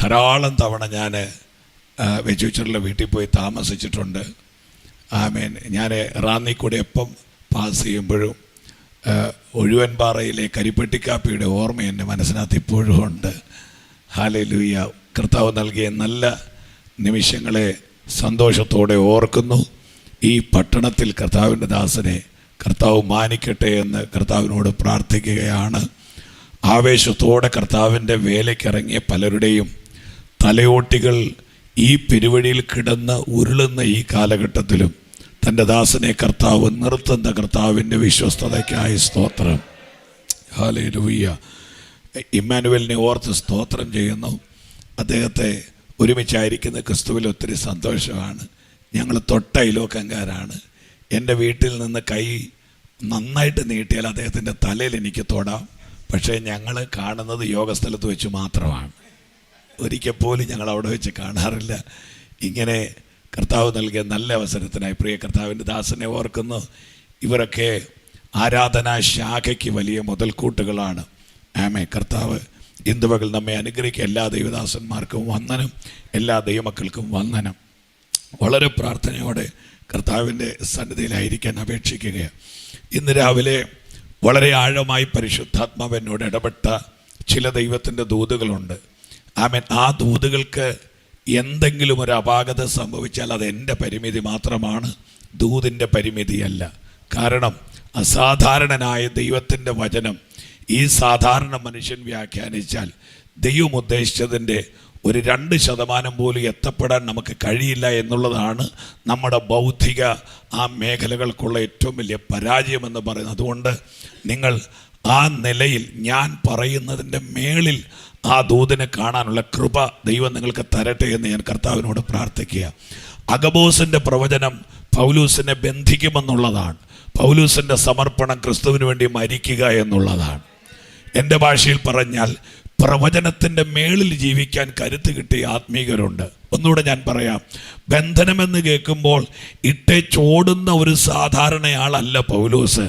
ധാരാളം തവണ ഞാൻ വെച്ചുവെച്ചുള്ള വീട്ടിൽ പോയി താമസിച്ചിട്ടുണ്ട്. ആമേൻ. ഞാൻ റാന്നി കൂടെ എപ്പം പാസ് ചെയ്യുമ്പോഴും ഒഴുവൻപാറയിലെ കരിപ്പെട്ടിക്കാപ്പിയുടെ ഓർമ്മ എൻ്റെ മനസ്സിനകത്ത് ഇപ്പോഴും ഉണ്ട്. ഹല്ലേലൂയ. കർത്താവ് നൽകിയ നല്ല നിമിഷങ്ങളെ സന്തോഷത്തോടെ ഓർക്കുന്നു. ഈ പട്ടണത്തിൽ കർത്താവിൻ്റെ ദാസനെ കർത്താവ് മാനിക്കട്ടെ എന്ന് കർത്താവിനോട് പ്രാർത്ഥിക്കുകയാണ്. ആവേശത്തോടെ കർത്താവിൻ്റെ വേലയ്ക്കിറങ്ങിയ പലരുടെയും തലയോട്ടികൾ ഈ പെരുവഴിയിൽ കിടന്ന് ഉരുളുന്ന ഈ കാലഘട്ടത്തിലും തൻ്റെ ദാസനെ കർത്താവ് നിർത്തുന്ന കർത്താവിൻ്റെ വിശ്വസ്തതയ്ക്കായി സ്തോത്രം. ഹല്ലേലൂയ. ഇമ്മാനുവേലിനെ ഓർത്ത് സ്തോത്രം ചെയ്യുന്നു. അദ്ദേഹത്തെ ഒരുമിച്ചായിരിക്കുന്ന ക്രിസ്തുവിൽ ഒത്തിരി സന്തോഷമാണ്. ഞങ്ങൾ തൊട്ട അയലോക്കംകാരാണ്. എൻ്റെ വീട്ടിൽ നിന്ന് കൈ നന്നായിട്ട് നീട്ടിയാൽ അദ്ദേഹത്തിൻ്റെ തലയിൽ എനിക്ക് തൊടാം. പക്ഷേ ഞങ്ങൾ കാണുന്നത് യോഗസ്ഥലത്ത് വെച്ച് മാത്രമാണ്. ഒരിക്കൽ പോലും ഞങ്ങൾ അവിടെ വെച്ച് കാണാറില്ല. ഇങ്ങനെ കർത്താവ് നൽകിയ നല്ല അവസരത്തിനായി പ്രിയ കർത്താവിൻ്റെ ദാസനെ ഓർക്കുന്നു. ഇവരൊക്കെ ആരാധനാ ശാഖയ്ക്ക് വലിയ മുതൽക്കൂട്ടുകളാണ്. ആമേ. കർത്താവ് ഇന്ന് പകൽ നമ്മെ അനുഗ്രഹിക്കുക. എല്ലാ ദൈവദാസന്മാർക്കും വന്ദനം, എല്ലാ ദൈവമക്കൾക്കും വന്ദനം. വളരെ പ്രാർത്ഥനയോടെ കർത്താവിൻ്റെ സന്നിധിയിലായിരിക്കാൻ അപേക്ഷിക്കുകയാണ്. ഇന്ന് രാവിലെ വളരെ ആഴമായി പരിശുദ്ധാത്മാവ് എന്നോട് ഇടപെട്ട ചില ദൈവത്തിൻ്റെ ദൂതുകളുണ്ട്. ആമേൻ. ആ ദൂതുകൾക്ക് എന്തെങ്കിലും ഒരു അപാകത സംഭവിച്ചാൽ അത് എൻ്റെ പരിമിതി മാത്രമാണ്, ദൂതിൻ്റെ പരിമിതിയല്ല. കാരണം അസാധാരണനായ ദൈവത്തിൻ്റെ വചനം ഈ സാധാരണ മനുഷ്യൻ വ്യാഖ്യാനിച്ചാൽ ദൈവം ഉദ്ദേശിച്ചതിൻ്റെ ഒരു 2% പോലും എത്തപ്പെടാൻ നമുക്ക് കഴിയില്ല എന്നുള്ളതാണ് നമ്മുടെ ബൗദ്ധിക ആ മേഖലകൾക്കുള്ള ഏറ്റവും വലിയ പരാജയമെന്ന് പറയുന്നത്. അതുകൊണ്ട് നിങ്ങൾ ആ നിലയിൽ ഞാൻ പറയുന്നതിൻ്റെ മേളിൽ ആ ദൂതിനെ കാണാനുള്ള കൃപ ദൈവം നിങ്ങൾക്ക് തരട്ടെ എന്ന് ഞാൻ കർത്താവിനോട് പ്രാർത്ഥിക്കുക. അഗബോസിൻ്റെ പ്രവചനം പൗലൂസിനെ ബന്ധിക്കുമെന്നുള്ളതാണ്. പൗലൂസിൻ്റെ സമർപ്പണം ക്രിസ്തുവിന് വേണ്ടി മരിക്കുക എന്നുള്ളതാണ്. എൻ്റെ ഭാഷയിൽ പറഞ്ഞാൽ പ്രവചനത്തിൻ്റെ മേളിൽ ജീവിക്കാൻ കരുത്ത് കിട്ടിയ ആത്മീകരുണ്ട്. ഒന്നുകൂടെ ഞാൻ പറയാം. ബന്ധനമെന്ന് കേൾക്കുമ്പോൾ ഇട്ടേച്ചോടുന്ന ഒരു സാധാരണയാളല്ല പൗലോസ്.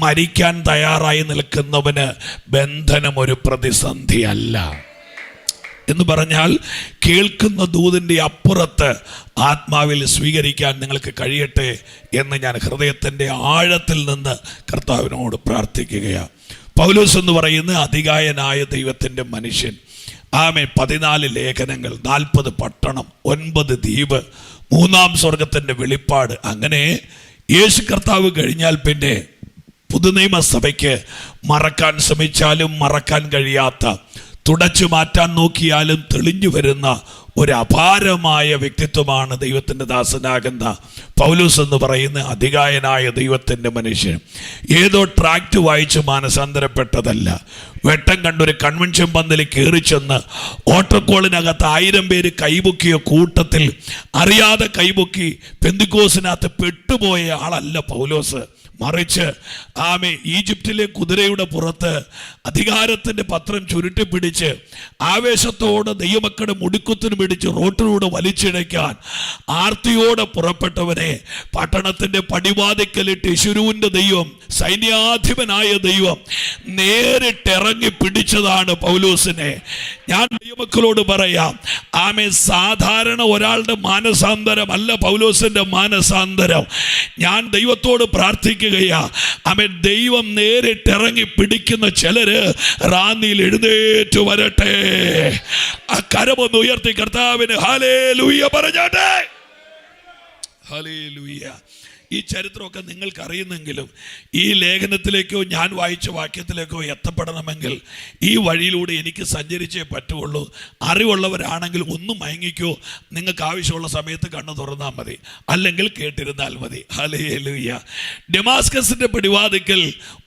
മരിക്കാൻ തയ്യാറായി നിൽക്കുന്നവന് ബന്ധനം ഒരു പ്രതിസന്ധിയല്ല എന്ന് പറഞ്ഞാൽ കേൾക്കുന്ന ദൂതിൻ്റെ അപ്പുറത്ത് ആത്മാവിൽ സ്വീകരിക്കാൻ നിങ്ങൾക്ക് കഴിയട്ടെ എന്ന് ഞാൻ ഹൃദയത്തിൻ്റെ ആഴത്തിൽ നിന്ന് കർത്താവിനോട് പ്രാർത്ഥിക്കുകയാണ്. പൗലോസ് എന്ന് പറയുന്ന അതികായനായ ദൈവത്തിൻ്റെ മനുഷ്യൻ. ആമേൻ. 14 ലേഖനങ്ങൾ, 40 പട്ടണം, 9 ദ്വീപ്, 3-ാം സ്വർഗത്തിൻ്റെ വെളിപ്പാട്. അങ്ങനെ യേശു കർത്താവ് കഴിഞ്ഞാൽ പിന്നെ പുതുനിയമസഭയ്ക്ക് മറക്കാൻ ശ്രമിച്ചാലും മറക്കാൻ കഴിയാത്ത, തുടച്ചു മാറ്റാൻ നോക്കിയാലും തെളിഞ്ഞു വരുന്ന ഒരു അപാരമായ വ്യക്തിത്വമാണ് ദൈവത്തിൻ്റെ ദാസനാകുന്ന പൗലോസ് എന്ന് പറയുന്ന അതികായനായ ദൈവത്തിൻ്റെ മനുഷ്യൻ. ഏതോ ട്രാക്റ്റ് വായിച്ച് മാനസാന്തരപ്പെട്ടതല്ല. വെട്ടം കണ്ടൊരു കൺവെൻഷൻ പന്തലിൽ കയറി ചെന്ന് ഓട്ടോക്കോളിനകത്ത് 1000 പേര് കൈപൊക്കിയ കൂട്ടത്തിൽ അറിയാതെ കൈപൊക്കി പെന്തിക്കോസിനകത്ത് പെട്ടുപോയ ആളല്ല പൗലോസ്. മറിച്ച് ഈജിപ്തിലെ കുതിരയുടെ പുറത്ത് അധികാരത്തിൻ്റെ പത്രം ചുരുട്ടിപ്പിടിച്ച് ആവേശത്തോടെ ദൈവമക്കളുടെ മുടിക്കുത്തിന് പിടിച്ച് റോട്ടിലൂടെ വലിച്ചിഴയ്ക്കാൻ ആർത്തിയോടെ പുറപ്പെട്ടവനെ പട്ടണത്തിൻ്റെ പടിവാതിക്കലിട്ട് യേശുവിൻ്റെ ദൈവം, സൈന്യാധിപനായ ദൈവം നേരിട്ടിറങ്ങി പിടിച്ചതാണ് പൗലോസിനെ. ഞാൻ ദൈവമക്കളോട് പറയാം, സാധാരണ ഒരാളുടെ മാനസാന്തരം അല്ല പൗലോസിന്റെ മാനസാന്തരം. ഞാൻ ദൈവത്തോട് പ്രാർത്ഥിക്കുകയാ, ദൈവം നേരിട്ടിറങ്ങി പിടിക്കുന്ന ചിലര് റാന്നിയിൽ എഴുന്നേറ്റ് വരട്ടെ. ആ കരമൊന്ന് ഉയർത്തി കർത്താവിന് ഹല്ലേലൂയ പറഞ്ഞാട്ടെ. ഹല്ലേലൂയ. ഈ ചരിത്രമൊക്കെ നിങ്ങൾക്ക് അറിയുന്നെങ്കിലും ഈ ലേഖനത്തിലേക്കോ ഞാൻ വായിച്ച വാക്യത്തിലേക്കോ എത്തപ്പെടണമെങ്കിൽ ഈ വഴിയിലൂടെ എനിക്ക് സഞ്ചരിച്ചേ പറ്റുള്ളൂ. അറിവുള്ളവരാണെങ്കിൽ ഒന്നും മയങ്ങിക്കോ, നിങ്ങൾക്ക് ആവശ്യമുള്ള സമയത്ത് കണ്ണു തുറന്നാൽ മതി, അല്ലെങ്കിൽ കേട്ടിരുന്നാൽ മതി. ഹല്ലേലൂയ. ഡെമാസ്കസിന്റെ പടിവാതിക്കൽ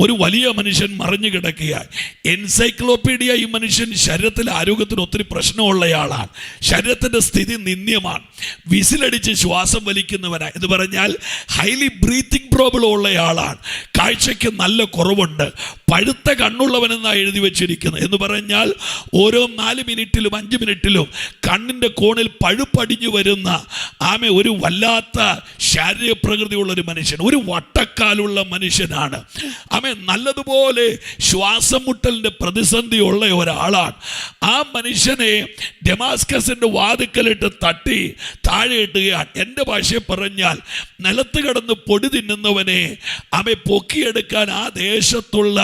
ഒരു വലിയ മനുഷ്യൻ മറിഞ്ഞു കിടക്കുകയാണ്. എൻസൈക്ലോപീഡിയ. ഈ മനുഷ്യൻ ശരീരത്തിലെ ആരോഗ്യത്തിന് ഒത്തിരി പ്രശ്നമുള്ളയാളാണ്. ശരീരത്തിൻ്റെ സ്ഥിതി നിന്ദ്യമാണ്. വിസിലടിച്ച് ശ്വാസം വലിക്കുന്നവനാണ് എന്ന് പറഞ്ഞാൽ ഹൈ ഹൈലി ബ്രീത്തിങ് പ്രോബ്ലം ഉള്ളയാളാണ്. കാഴ്ചയ്ക്ക് നല്ല കുറവുണ്ട്. പഴുത്ത കണ്ണുള്ളവനെന്നാണ് എഴുതി വെച്ചിരിക്കുന്നത്. എന്ന് പറഞ്ഞാൽ ഓരോ 4 മിനിറ്റിലും 5 മിനിറ്റിലും കണ്ണിൻ്റെ കോണിൽ പഴുപ്പടിഞ്ഞു വരുന്ന ഒരു വല്ലാത്ത ശാരീരിക പ്രകൃതിയുള്ളൊരു മനുഷ്യൻ, ഒരു വട്ടക്കാലുള്ള മനുഷ്യനാണ്. നല്ലതുപോലെ ശ്വാസം മുട്ടലിൻ്റെ പ്രതിസന്ധി ഉള്ള ഒരാളാണ്. ആ മനുഷ്യനെ ഡെമാസ്കസിൻ്റെ വാതിക്കലിട്ട് തട്ടി താഴെ ഇട്ടുകയാണ്. എൻ്റെ ഭാഷയിൽ പറഞ്ഞാൽ നിലത്ത് കിടന്ന് പൊടി തിന്നുന്നവനെ പൊക്കിയെടുക്കാൻ ആ ദേശത്തുള്ള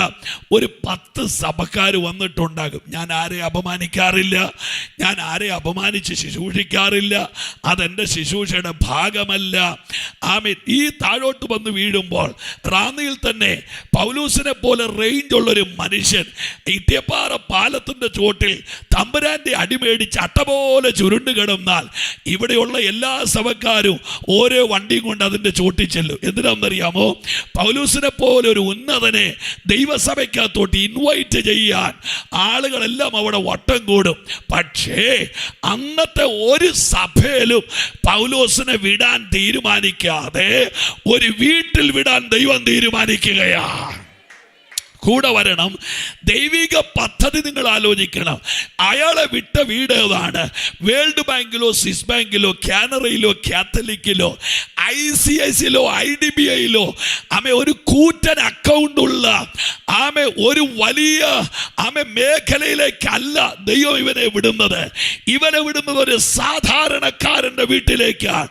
ഒരു 10 സഭക്കാർ വന്നിട്ടുണ്ടാകും. ഞാൻ ആരെ അപമാനിക്കാറില്ല, ഞാൻ ആരെ അപമാനിച്ച് ശുശ്രൂഷിക്കാറില്ല, അതെൻ്റെ ശുശ്രൂഷയുടെ ഭാഗമല്ല. ഈ താഴോട്ട് വന്ന് വീഴുമ്പോൾ റാന്നിയിൽ തന്നെ പൗലൂസിനെ പോലെ റേഞ്ച് ഉള്ളൊരു മനുഷ്യൻ ഇട്ടിയപ്പാറ പാലത്തിൻ്റെ ചോട്ടിൽ തമ്പുരാൻ്റെ അടിമേടിച്ച് അട്ട പോലെ ചുരുണ്ട് കിടന്നാൽ ഇവിടെയുള്ള എല്ലാ സഭക്കാരും ഓരോ വണ്ടിയും കൊണ്ട് അതിൻ്റെ ചോട്ടിൽ ചെല്ലും. എന്തിനാണെന്നറിയാമോ? പൗലൂസിനെ പോലെ ഒരു ഉന്നതനെ ദൈവസഭയ്ക്കകത്തോട്ട് ഇൻവൈറ്റ് ചെയ്യാൻ ആളുകളെല്ലാം അവിടെ വട്ടം കൂടും. പക്ഷേ അന്നത്തെ ഒരു സഭയിലും പൗലോസിനെ വിടാൻ തീരുമാനിക്കാതെ ഒരു വീട്ടിൽ വിടാൻ ദൈവം തീരുമാനിക്കുകയാണ്. കൂടെ വരണം. ദൈവിക പദ്ധതി നിങ്ങൾ ആലോചിക്കണം. അയാളെ വിട്ട വീട് ഏതാണ്? വേൾഡ് ബാങ്കിലോ സ്വിസ് ബാങ്കിലോ കാനറയിലോ കാത്തലിക്കിലോ ICICയിലോ IDBIയിലോ ഒരു കൂറ്റൻ അക്കൗണ്ടുള്ള ഒരു വലിയ മേഖലയിലേക്കല്ല ദൈവം ഇവനെ വിടുന്നത്. ഇവനെ വിടുന്നത് ഒരു സാധാരണക്കാരൻ്റെ വീട്ടിലേക്കാണ്.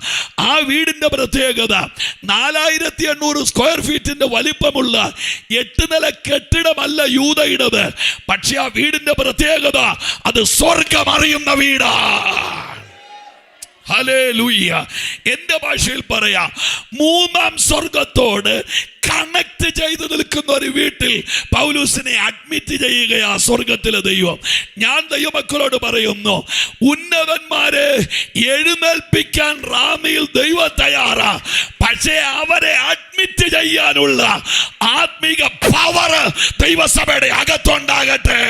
ആ വീടിൻ്റെ പ്രത്യേകത 4800 സ്ക്വയർ ഫീറ്റിൻ്റെ വലിപ്പമുള്ള 8 നില കെട്ടിടമല്ല യൂദയുടേത്. പക്ഷെ ആ വീടിന്റെ പ്രത്യേകത അത് സ്വർഗം അറിയുന്ന വീടാ. ഹല്ലേലൂയ. എൻ്റെ ഭാഷയിൽ പറയാം, 3ാം സ്വർഗത്തോട് കണക്ട് ചെയ്ത് നിൽക്കുന്ന ഒരു വീട്ടിൽ പൗലൂസിനെ അഡ്മിറ്റ് ചെയ്യുകയാ സ്വർഗത്തിലെ ദൈവം. ഞാൻ ദൈവമക്കളോട് പറയുന്നു, ഉന്നതന്മാരെ എഴുന്നേൽപ്പിക്കാൻ റാന്നിയിൽ ദൈവം തയ്യാറാ. പക്ഷേ അവരെ അഡ്മിറ്റ് ചെയ്യാനുള്ള ആത്മീക പവർ ദൈവസഭയുടെ അകത്തുണ്ടാകട്ടെ.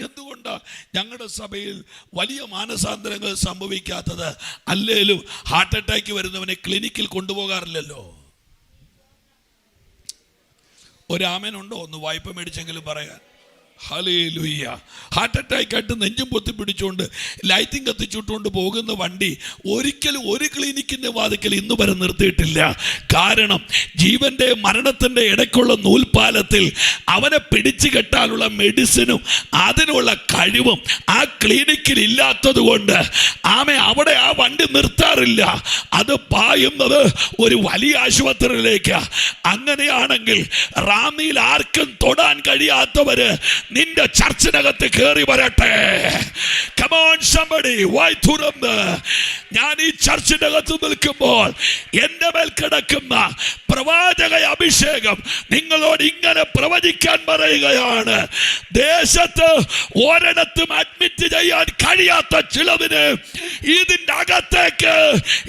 എന്തുകൊണ്ട് ഞങ്ങളുടെ സഭയിൽ വലിയ മാനസാന്തരങ്ങൾ സംഭവിക്കാത്തത്? അല്ലേലും ഹാർട്ട് അറ്റാക്ക് വരുന്നവനെ ക്ലിനിക്കിൽ കൊണ്ടുപോകാറില്ലല്ലോ. ഒരാമനുണ്ടോ? ഒന്ന് വായ്പ മേടിച്ചെങ്കിലും പറയാൻ. ഹല്ലേലൂയ. ഹാർട്ട് അറ്റാക്ക് ആയിട്ട് നെഞ്ചും പൊത്തി പിടിച്ചുകൊണ്ട് ലൈറ്റിംഗ് കത്തിച്ചുകൊണ്ട് പോകുന്ന വണ്ടി ഒരിക്കലും ഒരു ക്ലിനിക്കിൻ്റെ വാതിക്കൽ ഇന്ന് വരെ നിർത്തിയിട്ടില്ല. കാരണം ജീവന്റെ മരണത്തിൻ്റെ ഇടയ്ക്കുള്ള നൂൽപ്പാലത്തിൽ അവനെ പിടിച്ചു കെട്ടാനുള്ള മെഡിസിനും അതിനുള്ള കഴിവും ആ ക്ലിനിക്കിൽ ഇല്ലാത്തത് കൊണ്ട് അവിടെ ആ വണ്ടി നിർത്താറില്ല. അത് പായുന്നത് ഒരു വലിയ ആശുപത്രിയിലേക്ക്. അങ്ങനെയാണെങ്കിൽ റാന്നിയിൽ ആർക്കും തൊടാൻ കഴിയാത്തവര് നിന്റെ ചർച്ചിനകത്ത് കയറി വരട്ടെ. Come on somebody, why തുറന്ന് ഞാൻ ഈ ചർച്ചിന്റെ അകത്ത് നിൽക്കുമ്പോൾ എന്റെ മേൽ കിടക്കുന്ന പ്രവാചക അഭിഷേകം നിങ്ങളോട് ഇങ്ങനെ പ്രവചിക്കാൻ പറയുകയാണ്. ദേശത്ത് ഒരിടത്തും അഡ്മിറ്റ് ചെയ്യാൻ കഴിയാത്ത ചിലതിന് ഇതിന്റെ അകത്തേക്ക്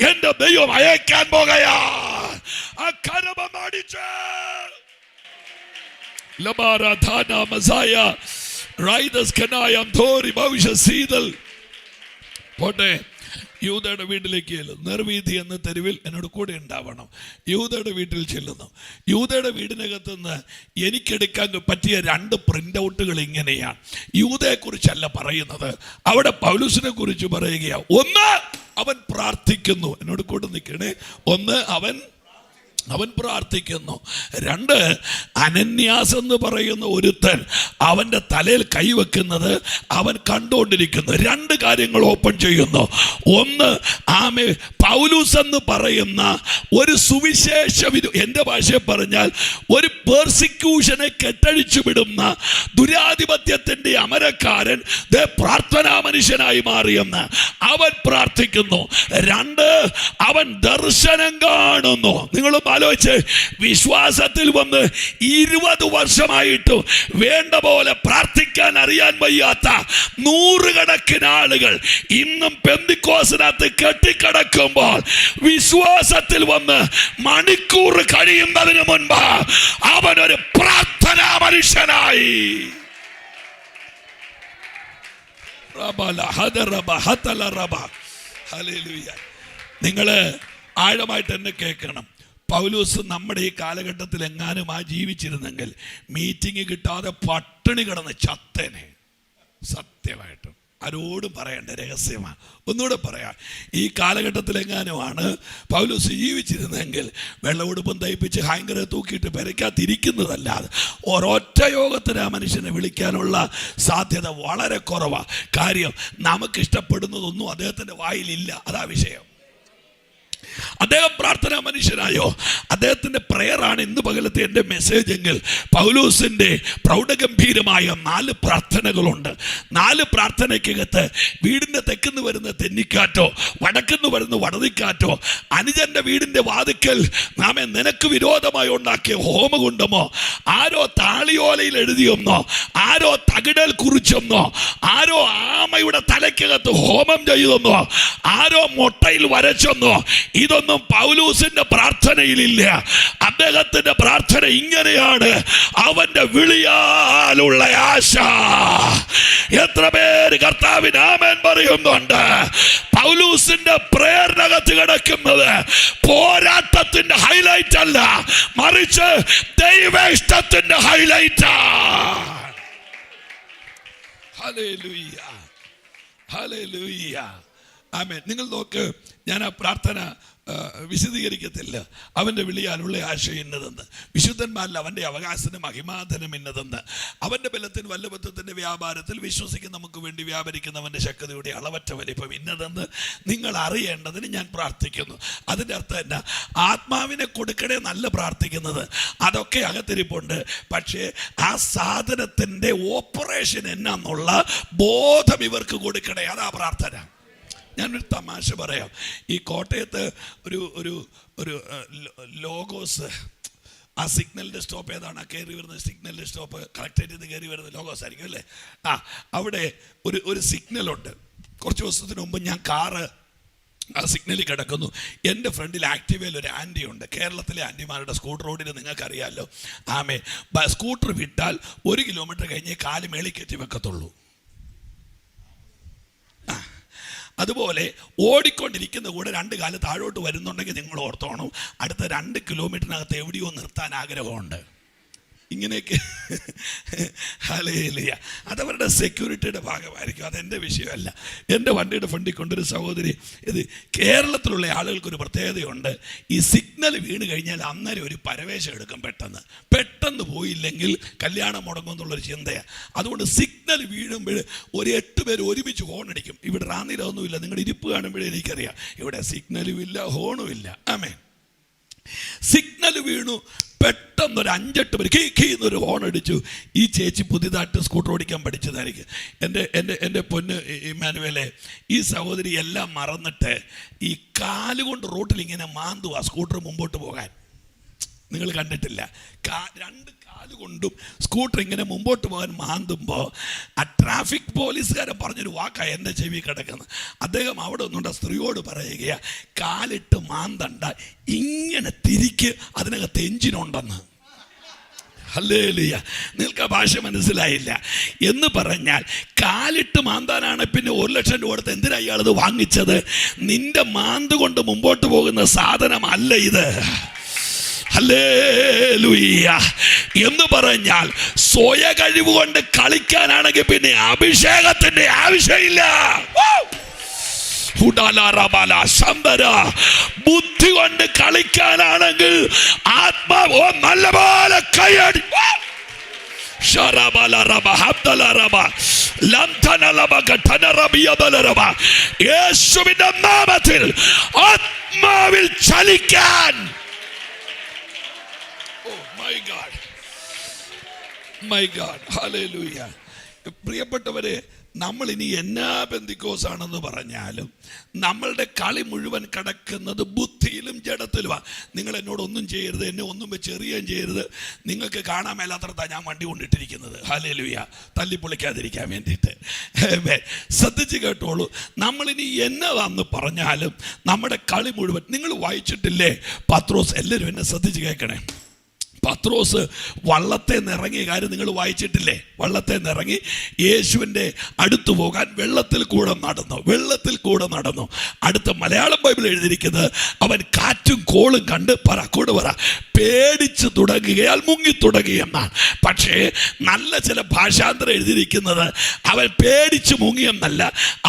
എന്റെ ദൈവം അയക്കാൻ പോകയാ. ആ കരമം അടിച്ച് ലബാരാധാന മസായ റൈദസ് കനായം തോറി ഭവിഷ്യ സീതൽ പോട്ടെ. യൂദയുടെ വീട്ടിലേക്ക് ചെല്ലും. നിർവീതി എന്ന തെരുവിൽ എന്നോട് കൂടെ ഉണ്ടാവണം. യൂദയുടെ വീട്ടിൽ ചെല്ലുന്നു. യൂദയുടെ വീടിനകത്ത് നിന്ന് എനിക്കെടുക്കാൻ പറ്റിയ 2 പ്രിന്റ് ഔട്ടുകൾ ഇങ്ങനെയാണ്. യൂദയെക്കുറിച്ചല്ല പറയുന്നത്, അവിടെ പൗലൂസിനെ കുറിച്ച് പറയുകയാണ്. 1, അവൻ പ്രാർത്ഥിക്കുന്നു. എന്നോട് കൂടെ നിൽക്കണേ. 1, അവൻ പ്രാർത്ഥിക്കുന്നു. 2, അനന്യാസ് എന്ന് പറയുന്ന ഒരുത്തൻ അവൻ്റെ തലയിൽ കൈവെക്കുന്നത് അവൻ കണ്ടുകൊണ്ടിരിക്കുന്നു. 2 കാര്യങ്ങൾ ഓപ്പൺ ചെയ്യുന്നു. 1, പൗലൂസ് എന്ന് പറയുന്ന ഒരു സുവിശേഷ എൻ്റെ ഭാഷയിൽ പറഞ്ഞാൽ ഒരു പെർസിക്യൂഷനെ കെട്ടഴിച്ചു വിടുന്ന ദുരാധിപത്യത്തിൻ്റെ അമരക്കാരൻ പ്രാർത്ഥനാ മനുഷ്യനായി മാറിയെന്ന് അവൻ പ്രാർത്ഥിക്കുന്നു. 2, അവൻ ദർശനം കാണുന്നു. നിങ്ങളും ആലോചിച്ച്, വിശ്വാസത്തിൽ വന്ന് 20 വർഷമായിട്ടും വേണ്ട പോലെ പ്രാർത്ഥിക്കാൻ അറിയാൻ വയ്യാത്ത 100 കണക്കിന് ആളുകൾ ഇന്നും പെന്തിക്കോസിനകത്ത് കെട്ടിക്കിടക്കുമ്പോൾ വിശ്വാസത്തിൽ വന്ന് മണിക്കൂർ കഴിയുന്നതിന് മുൻപ് അവനൊരു പ്രാർത്ഥനാ മനുഷ്യനായി. നിങ്ങള് ആഴമായിട്ട് എന്നെ കേൾക്കണം. പൗലോസ് നമ്മുടെ ഈ കാലഘട്ടത്തിൽ എങ്ങാനും ജീവിച്ചിരുന്നെങ്കിൽ മീറ്റിംഗ് കിട്ടാതെ പട്ടിണി കിടന്ന് ചത്തേനെ. സത്യമായിട്ടും ആരോടും പറയേണ്ട രഹസ്യമാണ്. ഒന്നുകൂടെ പറയാം, ഈ കാലഘട്ടത്തിലെങ്ങാനുമാണ് പൗലോസ് ജീവിച്ചിരുന്നെങ്കിൽ വെള്ളമുടുപ്പും തയ്പ്പിച്ച് ഹാങ്കറെ തൂക്കിയിട്ട് പെരയ്ക്കാതിരിക്കുന്നതല്ലാതെ ഒരൊറ്റ യോഗത്തിന് ആ മനുഷ്യനെ വിളിക്കാനുള്ള സാധ്യത വളരെ കുറവാണ്. കാര്യം നമുക്കിഷ്ടപ്പെടുന്നതൊന്നും അദ്ദേഹത്തിൻ്റെ വായിലില്ല. അതാ വിഷയം. അദ്ദേഹം പ്രാർത്ഥനാ മനുഷ്യനായോ? അദ്ദേഹത്തിൻ്റെ പ്രയറാണ് ഇന്ന് പകലത്തെ എൻ്റെ മെസ്സേജ് എങ്കിൽ പൗലോസിൻ്റെ പ്രൗഢഗംഭീരമായ 4 പ്രാർത്ഥനകളുണ്ട്. 4 പ്രാർത്ഥനയ്ക്കകത്ത് വീടിൻ്റെ തെക്കുന്ന് വരുന്ന തെന്നിക്കാറ്റോ വടക്കുന്ന് വരുന്ന വടതിക്കാറ്റോ അനുജൻ്റെ വീടിൻ്റെ വാതിക്കൽ നാമെ നിനക്ക് വിരോധമായി ഉണ്ടാക്കിയ ഹോമകുണ്ടമോ ആരോ താളിയോലയിൽ എഴുതിയെന്നോ ആരോ തകിടൽ കുറിച്ചെന്നോ ആരോ ആമയുടെ തലയ്ക്കകത്ത് ഹോമം ചെയ്തെന്നോ ആരോ മൊട്ടയിൽ വരച്ചെന്നോ ഇതൊന്നും പൗലോസിന്റെ പ്രാർത്ഥനയിലില്ല. അദ്ദേഹത്തിന്റെ പ്രാർത്ഥന ഇങ്ങനെയാണ്: അവന്റെ വിളിയാലുള്ള ആശ. എത്ര പേര് കർത്താവിന് ആമേൻ പറയുന്നുണ്ട്? പൗലോസിന്റെ പ്രേരണകത്ത് കിടക്കുന്നത് പോരാട്ടത്തിന്റെ ഹൈലൈറ്റ് അല്ല, മറിച്ച് ദൈവേഷ്ടത്തിന്റെ ഹൈലൈറ്റ്. ഹല്ലേലൂയ, ഹല്ലേലൂയ, ആമേൻ. നിങ്ങൾ നോക്ക്, ഞാൻ ആ പ്രാർത്ഥന വിശദീകരിക്കത്തില്ല. അവൻ്റെ വിളിയാലുള്ള ആശ ഇന്നതെന്ന്, വിശുദ്ധന്മാരിൽ അവൻ്റെ അവകാശത്തിന് മഹിമാധനം ഇന്നതെന്ന്, അവൻ്റെ ബലത്തിന് വല്ലഭത്വത്തിൻ്റെ വ്യാപാരത്തിൽ വിശ്വസിക്കുന്ന നമുക്ക് വേണ്ടി വ്യാപരിക്കുന്നവൻ്റെ ശക്തിയുടെ അളവറ്റ വലിപ്പം ഇന്നതെന്ന് നിങ്ങൾ അറിയേണ്ടതിന് ഞാൻ പ്രാർത്ഥിക്കുന്നു. അതിൻ്റെ അർത്ഥം എന്നാ? ആത്മാവിനെ കൊടുക്കണേ നല്ല പ്രാർത്ഥിക്കുന്നത്, അതൊക്കെ അകത്തിരിപ്പുണ്ട്. പക്ഷേ ആ സാധനത്തിൻ്റെ ഓപ്പറേഷൻ എന്നാന്നുള്ള ബോധം ഇവർക്ക് കൊടുക്കണേ. അതാ പ്രാർത്ഥന. ഞാനൊരു തമാശ പറയാം. ഈ കോട്ടയത്ത് ഒരു ലോഗോസ്, ആ സിഗ്നലിൻ്റെ സ്റ്റോപ്പ് ഏതാണ്? കയറി വരുന്ന സിഗ്നലിൻ്റെ സ്റ്റോപ്പ് കളക്ടറേറ്റിൽ നിന്ന് കയറി വരുന്ന ലോഗോസ് ആയിരിക്കും അല്ലേ? അവിടെ ഒരു സിഗ്നലുണ്ട്. കുറച്ച് ദിവസത്തിന് മുമ്പ് ഞാൻ കാറ് ആ സിഗ്നലിൽ കിടക്കുന്നു. എൻ്റെ ഫ്രണ്ടിൽ ആക്റ്റീവയിൽ ഒരു ആൻറ്റി ഉണ്ട്. കേരളത്തിലെ ആൻറ്റിമാരുടെ സ്കൂട്ടർ റോഡിൽ നിങ്ങൾക്കറിയാമല്ലോ. ആമേ, സ്കൂട്ടർ വിട്ടാൽ 1 കിലോമീറ്റർ കഴിഞ്ഞേ കാല് മേളിൽ കയറ്റി വെക്കത്തുള്ളൂ. അതുപോലെ ഓടിക്കൊണ്ടിരിക്കുന്ന കൂടെ 2 കാല് താഴോട്ട് വരുന്നുണ്ടെങ്കിൽ നിങ്ങൾ ഓർത്തോണം, അടുത്ത 2 കിലോമീറ്ററിനകത്ത് എവിടെയോ നിർത്താൻ ആഗ്രഹമുണ്ട്. ഇങ്ങനെയൊക്കെ ഹല്ലേലൂയ. അതവരുടെ സെക്യൂരിറ്റിയുടെ ഭാഗമായിരിക്കും. അതെൻ്റെ വിഷയമല്ല. എൻ്റെ വണ്ടിയുടെ ഫ്രണ്ടിൽ കൊണ്ടൊരു സഹോദരി, ഇത് കേരളത്തിലുള്ള ആളുകൾക്കൊരു പ്രത്യേകതയുണ്ട്. ഈ സിഗ്നൽ വീണ് കഴിഞ്ഞാൽ അന്നേരം ഒരു പരവേശം എടുക്കും. പെട്ടെന്ന് പോയില്ലെങ്കിൽ കല്യാണം മുടങ്ങും എന്നുള്ളൊരു ചിന്തയാണ്. അതുകൊണ്ട് സിഗ്നൽ വീഴുമ്പോൾ ഒരു 8 പേര് ഒരുമിച്ച് ഹോൺ അടിക്കും. ഇവിടെ റാന്നിലൊന്നുമില്ല. നിങ്ങളുടെ ഇരിപ്പ് കാണുമ്പോഴേ എനിക്കറിയാം, ഇവിടെ സിഗ്നലും ഇല്ല, ഹോണും ഇല്ല. ആമേൻ. സിഗ്നൽ വീണു, പെട്ടെന്നൊരു 5-8 പേര് കീന്നൊരു ഹോൺ അടിച്ചു. ഈ ചേച്ചി പുതിയതായിട്ട് സ്കൂട്ടർ ഓടിക്കാൻ പഠിച്ചതായിരിക്കും. എൻ്റെ പൊന്ന് ഇമ്മാനുവേലെ, ഈ സഹോദരി എല്ലാം മറന്നിട്ട് ഈ കാലുകൊണ്ട് റോട്ടിൽ ഇങ്ങനെ മാന്തുവാ സ്കൂട്ടർ മുമ്പോട്ട് പോകാൻ. നിങ്ങൾ കണ്ടിട്ടില്ല? 2 കാലുകൊണ്ടും സ്കൂട്ടർ ഇങ്ങനെ മുമ്പോട്ട് പോകാൻ മാന്തുമ്പോൾ ആ ട്രാഫിക് പോലീസുകാരൻ പറഞ്ഞൊരു വാക്കാണ് എൻ്റെ ചെവി കിടക്കുന്നത്. അദ്ദേഹം അവിടെ ഒന്നുകൊണ്ട് സ്ത്രീയോട് പറയുകയാണ്, കാലിട്ട് മാന്തണ്ട, ഇങ്ങനെ തിരിക്ക്, അതിനകത്ത് എഞ്ചിനുണ്ടെന്ന്. ഹല്ലേലൂയ. നിങ്ങൾക്ക് ആ ഭാഷ മനസ്സിലായില്ല എന്ന് പറഞ്ഞാൽ, കാലിട്ട് മാന്താനാണ് പിന്നെ 1 ലക്ഷം രൂപ കൊടുത്ത് എന്തിനാ ഇയാളത് വാങ്ങിച്ചത്? നിന്റെ മാന്ത് കൊണ്ട് മുമ്പോട്ട് പോകുന്ന സാധനമല്ല ഇത്. ഹല്ലേലൂയ. എന്ന് പറഞ്ഞാൽ സ്വയ കഴിവ് കൊണ്ട് കളിക്കാനാണെങ്കിൽ പിന്നെ അഭിഷേകത്തിന്റെ ആവശ്യമില്ല. ബുദ്ധി കൊണ്ട് കളിക്കാനാണെങ്കിൽ ആത്മാവ് നല്ലപോലെ കൈയടി. യേശുവിന്റെ നാമത്തിൽ ആത്മാവിൽ ചലിക്കാൻ. My God, hallelujah. പ്രിയപ്പെട്ടവരെ, നമ്മൾ ഇനി എന്നാ പെന്തിക്കോസാണെന്ന് പറഞ്ഞാലും നമ്മളുടെ കളി മുഴുവൻ കിടക്കുന്നത് ബുദ്ധിയിലും ജഡത്തിലുമാണ്. നിങ്ങൾ എന്നോടൊന്നും ചെയ്യരുത്, എന്നെ ഒന്നും വെച്ച് എറിയുകയും ചെയ്യരുത്. നിങ്ങൾക്ക് കാണാൻ മേലാത്രത്താണ് ഞാൻ വണ്ടി കൊണ്ടിട്ടിരിക്കുന്നത്. ഹല്ലേലൂയ. തല്ലിപ്പൊളിക്കാതിരിക്കാൻ വേണ്ടിയിട്ട്. ശ്രദ്ധിച്ച് കേട്ടോളൂ. നമ്മളിനി എന്നതാന്ന് പറഞ്ഞാലും നമ്മുടെ കളി മുഴുവൻ, നിങ്ങൾ വായിച്ചിട്ടില്ലേ പത്രോസ്? എല്ലാവരും എന്നെ ശ്രദ്ധിച്ച് കേൾക്കണേ. പത്രോസ് വള്ളത്തെ നിറങ്ങിയ കാര്യം നിങ്ങൾ വായിച്ചിട്ടില്ലേ? വള്ളത്തെ നിറങ്ങി യേശുവിൻ്റെ അടുത്ത് പോകാൻ വെള്ളത്തിൽ കൂടെ നടന്നു. അടുത്ത മലയാളം ബൈബിൾ എഴുതിയിരിക്കുന്നത് അവൻ കാറ്റും കോളും കണ്ട് പറ പേടിച്ചു തുടങ്ങുകയാൽ മുങ്ങി തുടങ്ങിയെന്നാണ്. പക്ഷേ നല്ല ചില ഭാഷാന്തരം എഴുതിയിരിക്കുന്നത് അവൻ പേടിച്ച് മുങ്ങിയെന്നല്ല,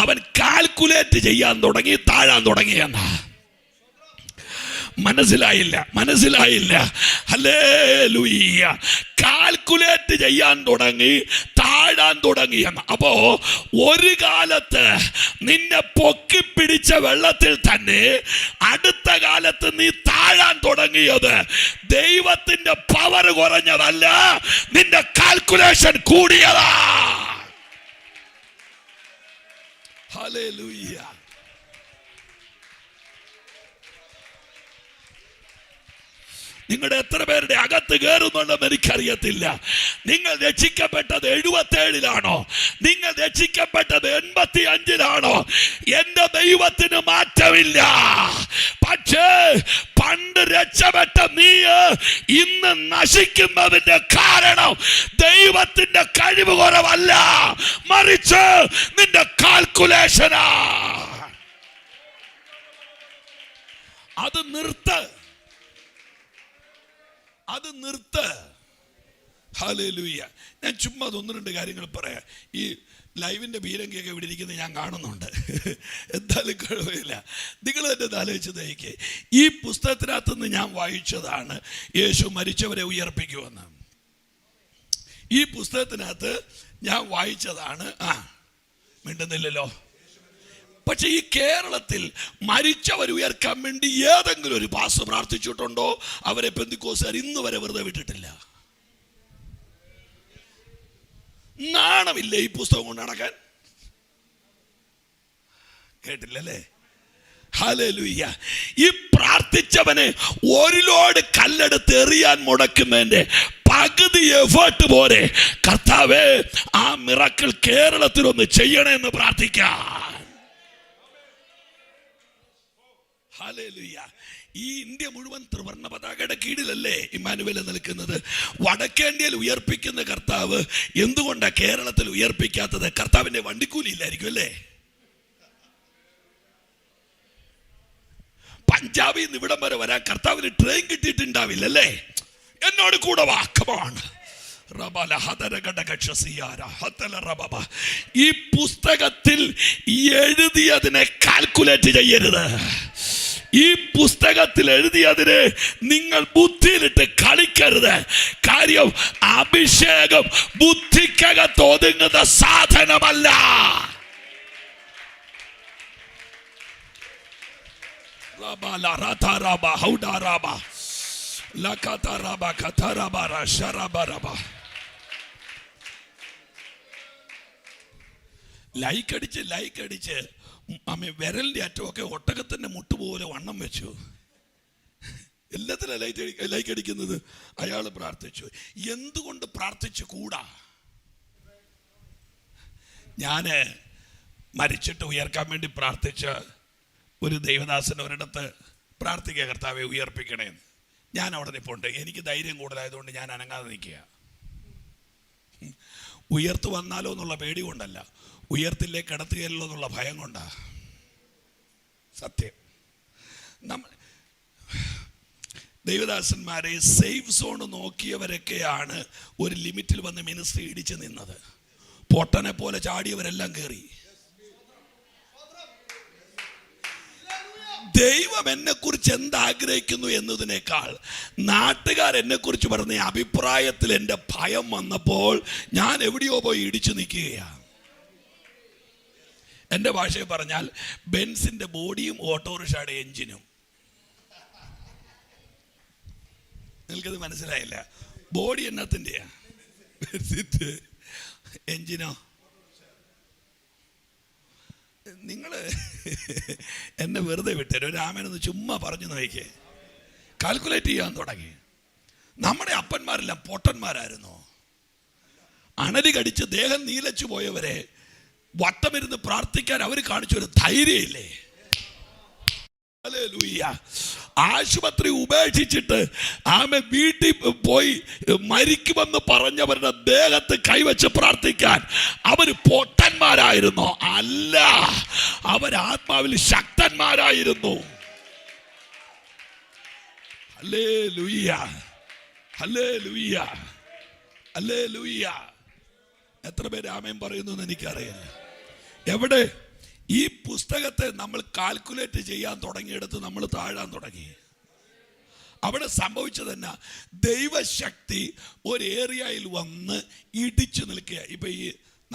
അവൻ കാൽക്കുലേറ്റ് ചെയ്യാൻ തുടങ്ങി, താഴാൻ തുടങ്ങിയെന്നാണ്. മനസ്സിലായില്ല. ഹല്ലേലൂയ. കാൽക്കുലേറ്റ് ചെയ്യാൻ തുടങ്ങി, താഴാൻ തുടങ്ങിയെന്ന്. അപ്പോ ഒരു കാലത്ത് നിന്നെ പൊക്കിപ്പിടിച്ച വെള്ളത്തിൽ തന്നെ അടുത്ത കാലത്ത് നീ താഴാൻ തുടങ്ങിയത് ദൈവത്തിന്റെ പവർ കുറഞ്ഞതല്ല, നിന്റെ കാൽക്കുലേഷൻ കൂടിയതാ. ഹല്ലേലൂയ. നിങ്ങളുടെ എത്ര പേരുടെ അകത്ത് കയറുന്നുണ്ടെന്ന് എനിക്കറിയത്തില്ല. നിങ്ങൾ രക്ഷിക്കപ്പെട്ടത് 77-ലാണോ? നിങ്ങൾ രക്ഷിക്കപ്പെട്ടത് 85-ലാണോ? എന്റെ ദൈവത്തിന് മാറ്റമില്ല. പക്ഷേ പണ്ട് രക്ഷപ്പെട്ട നീ ഇന്ന് നശിക്കുന്നതിന്റെ കാരണം ദൈവത്തിന്റെ കഴിവ് കുറവല്ല, മറിച്ച് നിന്റെ കാൽക്കുലേഷനാ. അത് നിർത്ത്. ഹല്ലേലൂയ. ഞാൻ ചുമ്മാ 1-2 കാര്യങ്ങൾ പറയാം. ഈ ലൈവിൻ്റെ ബീരങ്കിയൊക്കെ ഇവിടെ ഇരിക്കുന്നത് ഞാൻ കാണുന്നുണ്ട്. എന്തായാലും കുഴപ്പമില്ല. നിങ്ങൾ തന്നെ ആലോചിച്ച് നോക്കിയേ. ഈ പുസ്തകത്തിനകത്ത് നിന്ന് ഞാൻ വായിച്ചതാണ് യേശു മരിച്ചവരെ ഉയർപ്പിക്കുമെന്ന്. ഈ പുസ്തകത്തിനകത്ത് ഞാൻ വായിച്ചതാണ്. മിണ്ടുന്നില്ലല്ലോ. പക്ഷെ ഈ കേരളത്തിൽ മരിച്ചവർ ഉയർക്കാൻ വേണ്ടി ഏതെങ്കിലും ഒരു പാസ്റ്റർ പ്രാർത്ഥിച്ചിട്ടുണ്ടോ? അവരെ പെന്തിക്കോസ്തുകാർ ഇന്ന് വരെ വെറുതെ വിട്ടിട്ടില്ല. നാണമില്ലേ ഈ പുസ്തകം കൊണ്ട് നടക്കാൻ? കേട്ടില്ലല്ലേ? ഹല്ലേലൂയ. ഈ പ്രാർത്ഥിച്ചവനെ ഒരു ലോഡ് കല്ലെടുത്ത് എറിയാൻ മുടക്കുന്നതിന്റെ പകുതി എഫേർട്ട് പോരെ കർത്താവേ ആ മിറക്കിൾ കേരളത്തിലൊന്ന് ചെയ്യണമെന്ന് പ്രാർത്ഥിക്കാം. ഹല്ലേലൂയ. ഈ ഇന്ത്യ മുഴുവൻ ത്രിവർണ്ണ പതാകയുടെ കീഴിലല്ലേ ഇമ്മാനുവേൽ നിൽക്കുന്നത്? വടക്കേന്ത്യയിൽ ഉയർപ്പിക്കുന്ന കർത്താവ് എന്തുകൊണ്ടാണ് കേരളത്തിൽ ഉയർപ്പിക്കാത്തത്? കർത്താവിന്റെ വണ്ടിക്കൂലി ഇല്ലായിരിക്കും അല്ലേ? പഞ്ചാബിൽ നിന്ന് ഇവിടം വരെ വരാൻ കർത്താവിന് ട്രെയിൻ കിട്ടിയിട്ടുണ്ടാവില്ല അല്ലേ? എന്നോട് കൂടെ വാക്കമാണ്. ഈ പുസ്തകത്തിൽ എഴുതിയതിനെ കാൽക്കുലേറ്റ് ചെയ്യരുത്. ഈ പുസ്തകത്തിൽ എഴുതിയതിനെ നിങ്ങൾ ബുദ്ധിയിലിട്ട് കളിക്കരുത്. കാര്യം അഭിഷേകം ബുദ്ധിക്കകത്ത് ഒതുങ്ങുന്ന സാധനമല്ല. ലൈക്കടിച്ച് വിരലിന്റെ അറ്റമൊക്കെ ഒട്ടകത്തിന്റെ മുട്ടുപോലെ വണ്ണം വെച്ചു. എല്ലാത്തിനും ലൈക്ക് അടിക്കുന്നത്. അയാൾ പ്രാർത്ഥിച്ചു. എന്തുകൊണ്ട് പ്രാർത്ഥിച്ചു കൂടാ? ഞാന് മരിച്ചിട്ട് ഉയർക്കാൻ വേണ്ടി പ്രാർത്ഥിച്ച ഒരു ദൈവദാസൻ ഒരിടത്ത് പ്രാർത്ഥിക്കുക, കർത്താവെ ഉയർപ്പിക്കണേന്ന്. ഞാൻ അവിടെ നിൽപ്പുണ്ട്. എനിക്ക് ധൈര്യം കൂടുതലായതുകൊണ്ട് ഞാൻ അനങ്ങാതെ നിൽക്കുക. ഉയർത്തു വന്നാലോ എന്നുള്ള പേടി കൊണ്ടല്ല, ഉയർത്തില്ലേ കിടത്തുകയല്ലോ എന്നുള്ള ഭയം കൊണ്ടാ. സത്യം. നമ്മൾ ദൈവദാസന്മാരെ സേഫ് സോൺ നോക്കിയവരൊക്കെയാണ് ഒരു ലിമിറ്റിൽ വന്ന് മിനിസ്ട്രി ഇടിച്ചു നിന്നത്. പൊട്ടനെ പോലെ ചാടിയവരെല്ലാം കയറി. ദൈവം എന്നെ കുറിച്ച് എന്താഗ്രഹിക്കുന്നു എന്നതിനേക്കാൾ നാട്ടുകാർ എന്നെ കുറിച്ച് പറഞ്ഞ അഭിപ്രായത്തിൽ എൻ്റെ ഭയം വന്നപ്പോൾ ഞാൻ എവിടെയോ പോയി ഇടിച്ചു നിൽക്കുകയാണ്. എൻ്റെ ഭാഷയിൽ പറഞ്ഞാൽ ബെൻസിന്റെ ബോഡിയും ഓട്ടോറിക്ഷയുടെ എഞ്ചിനും. നിങ്ങൾക്കത് മനസ്സിലായില്ല? ബോഡി എന്നത്തിൻ്റെയാ, എഞ്ചിനോ? നിങ്ങൾ എന്നെ വെറുതെ വിട്ടേരും. ഒരു ആമേനൊന്ന് ചുമ്മാ പറഞ്ഞു നോക്കിയേ. കാൽക്കുലേറ്റ് ചെയ്യാൻ തുടങ്ങി. നമ്മുടെ അപ്പന്മാരെല്ലാം പൊട്ടന്മാരായിരുന്നു. അണലി കടിച്ച് ദേഹം നീലച്ചു പോയവരെ വട്ടമിരുന്ന് പ്രാർത്ഥിക്കാൻ അവർ കാണിച്ചൊരു ധൈര്യമില്ലേ? ഹല്ലേലൂയ. ആശുപത്രി ഉപേക്ഷിച്ചിട്ട് ആമേ വീട്ടിൽ പോയി മരിക്കുമെന്ന് പറഞ്ഞവരുടെ ദേഹത്ത് കൈവച്ച് പ്രാർത്ഥിക്കാൻ അവർ പൊട്ടന്മാരായിരുന്നോ? അല്ല, അവർ ആത്മാവിൽ ശക്തന്മാരായിരുന്നു. Hallelujah, hallelujah, hallelujah. എത്ര പേര് ആമേൻ പറയുന്നു എന്ന് എനിക്കറിയില്ല. എവിടെ ഈ പുസ്തകത്തെ നമ്മൾ കാൽക്കുലേറ്റ് ചെയ്യാൻ തുടങ്ങിയെടുത്ത് നമ്മൾ താഴാൻ തുടങ്ങി. അവിടെ സംഭവിച്ചത് തന്നെ ദൈവശക്തി ഒരു ഏരിയയിൽ വന്ന് ഇടിച്ചു നിൽക്കുക. ഇപ്പം ഈ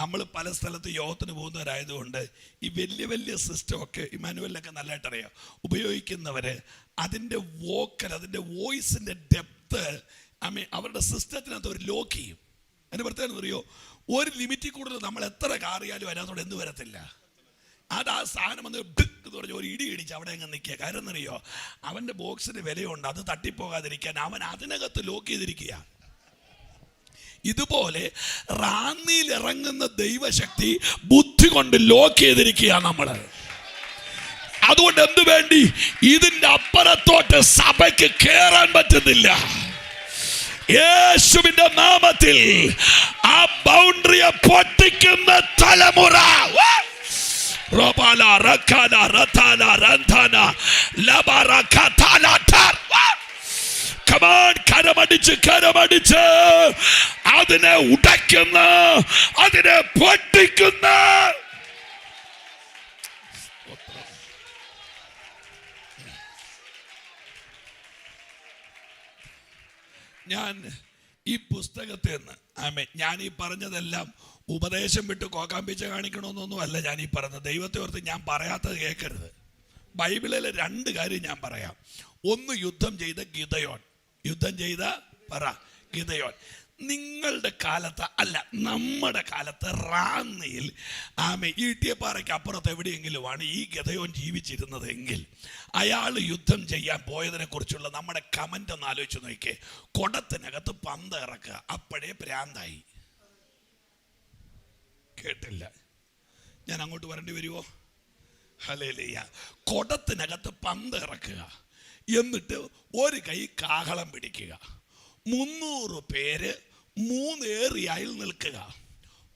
നമ്മൾ പല സ്ഥലത്ത് യോഗത്തിന് പോകുന്നവരായതുകൊണ്ട് ഈ വലിയ വലിയ സിസ്റ്റമൊക്കെ ഇമ്മാനുവലിനൊക്കെ നല്ലതായിട്ട് അറിയാം. ഉപയോഗിക്കുന്നവർ അതിൻ്റെ വോക്കൽ, അതിൻ്റെ വോയിസിൻ്റെ ഡെപ്ത് അവരുടെ സിസ്റ്റത്തിനകത്ത് ഒരു ലോക്ക് ചെയ്യും. അതിന് പ്രത്യേകം അറിയോ, ഒരു ലിമിറ്റിൽ കൂടുതൽ നമ്മൾ എത്ര കാറിയാലും അതിനകത്തോടെ എന്ത് വരത്തില്ല. അത് ആ സാധനം വന്ന് എന്ന് പറഞ്ഞ് ഒരു ഇടി ഇടിച്ച് അവിടെ അങ്ങ് നിൽക്കുക. കാര്യം എന്നറിയോ, അവൻ്റെ ബോക്സിന് വിലയുണ്ട്, അത് തട്ടിപ്പോകാതിരിക്കാൻ അവൻ അതിനകത്ത് ലോക്ക് ചെയ്തിരിക്കുക. ഇതുപോലെ റാന്നിയിൽ ഇറങ്ങുന്ന ദൈവശക്തി ബുദ്ധി കൊണ്ട് ലോക്ക് ചെയ്തിരിക്കുക നമ്മൾ. അതുകൊണ്ട് എന്തു വേണ്ടി ഇതിന്റെ അപ്പുറത്തോട്ട് സഭയ്ക്ക് കയറാൻ പറ്റുന്നില്ല. യേശുവിന്റെ നാമത്തിൽ ആ ബൗണ്ടറിയെ പൊട്ടിക്കുന്ന തലമുറ കരമടിച്ച് അതിനെ ഉടയ്ക്കുന്ന, അതിനെ പൊട്ടിക്കുന്ന. ഞാൻ ഈ പുസ്തകത്തിൽ നിന്ന് ഞാൻ ഈ പറഞ്ഞതെല്ലാം ഉപദേശം വിട്ട് കോക്കാമ്പിച്ച കാണിക്കണമെന്നൊന്നും അല്ല ഞാൻ ഈ പറഞ്ഞത്. ദൈവത്തെ ഓർത്ത് ഞാൻ പറയാത്തത് കേൾക്കരുത്. ബൈബിളിലെ 2 കാര്യം ഞാൻ പറയാം. ഒന്ന്, യുദ്ധം ചെയ്ത ഗിദെയോൻ. യുദ്ധം ചെയ്ത ഗിദെയോൻ. നിങ്ങളുടെ കാലത്ത് അല്ല, നമ്മുടെ കാലത്ത് റാന്നിയിൽ ഈട്ടിയപ്പാറയ്ക്ക് അപ്പുറത്ത് എവിടെയെങ്കിലുമാണ് ഈ ഗിദെയോൻ ജീവിച്ചിരുന്നതെങ്കിൽ അയാൾ യുദ്ധം ചെയ്യാൻ പോയതിനെ കുറിച്ചുള്ള നമ്മുടെ കമന്റ് ഒന്ന് ആലോചിച്ച് നോക്കിയേ. കുടത്തിനകത്ത് പന്ത് ഇറക്കുക, അപ്പോഴേ പ്രാന്തായി. കേട്ടില്ല? ഞാൻ അങ്ങോട്ട് വരേണ്ടി വരുമോ? ഹല്ലേലൂയ. കുടത്തിനകത്ത് പന്ത് ഇറക്കുക, എന്നിട്ട് ഒരു കൈ കാഹളം പിടിക്കുക, 300 പേര് 3 ഏറിയായിൽ നിൽക്കുക,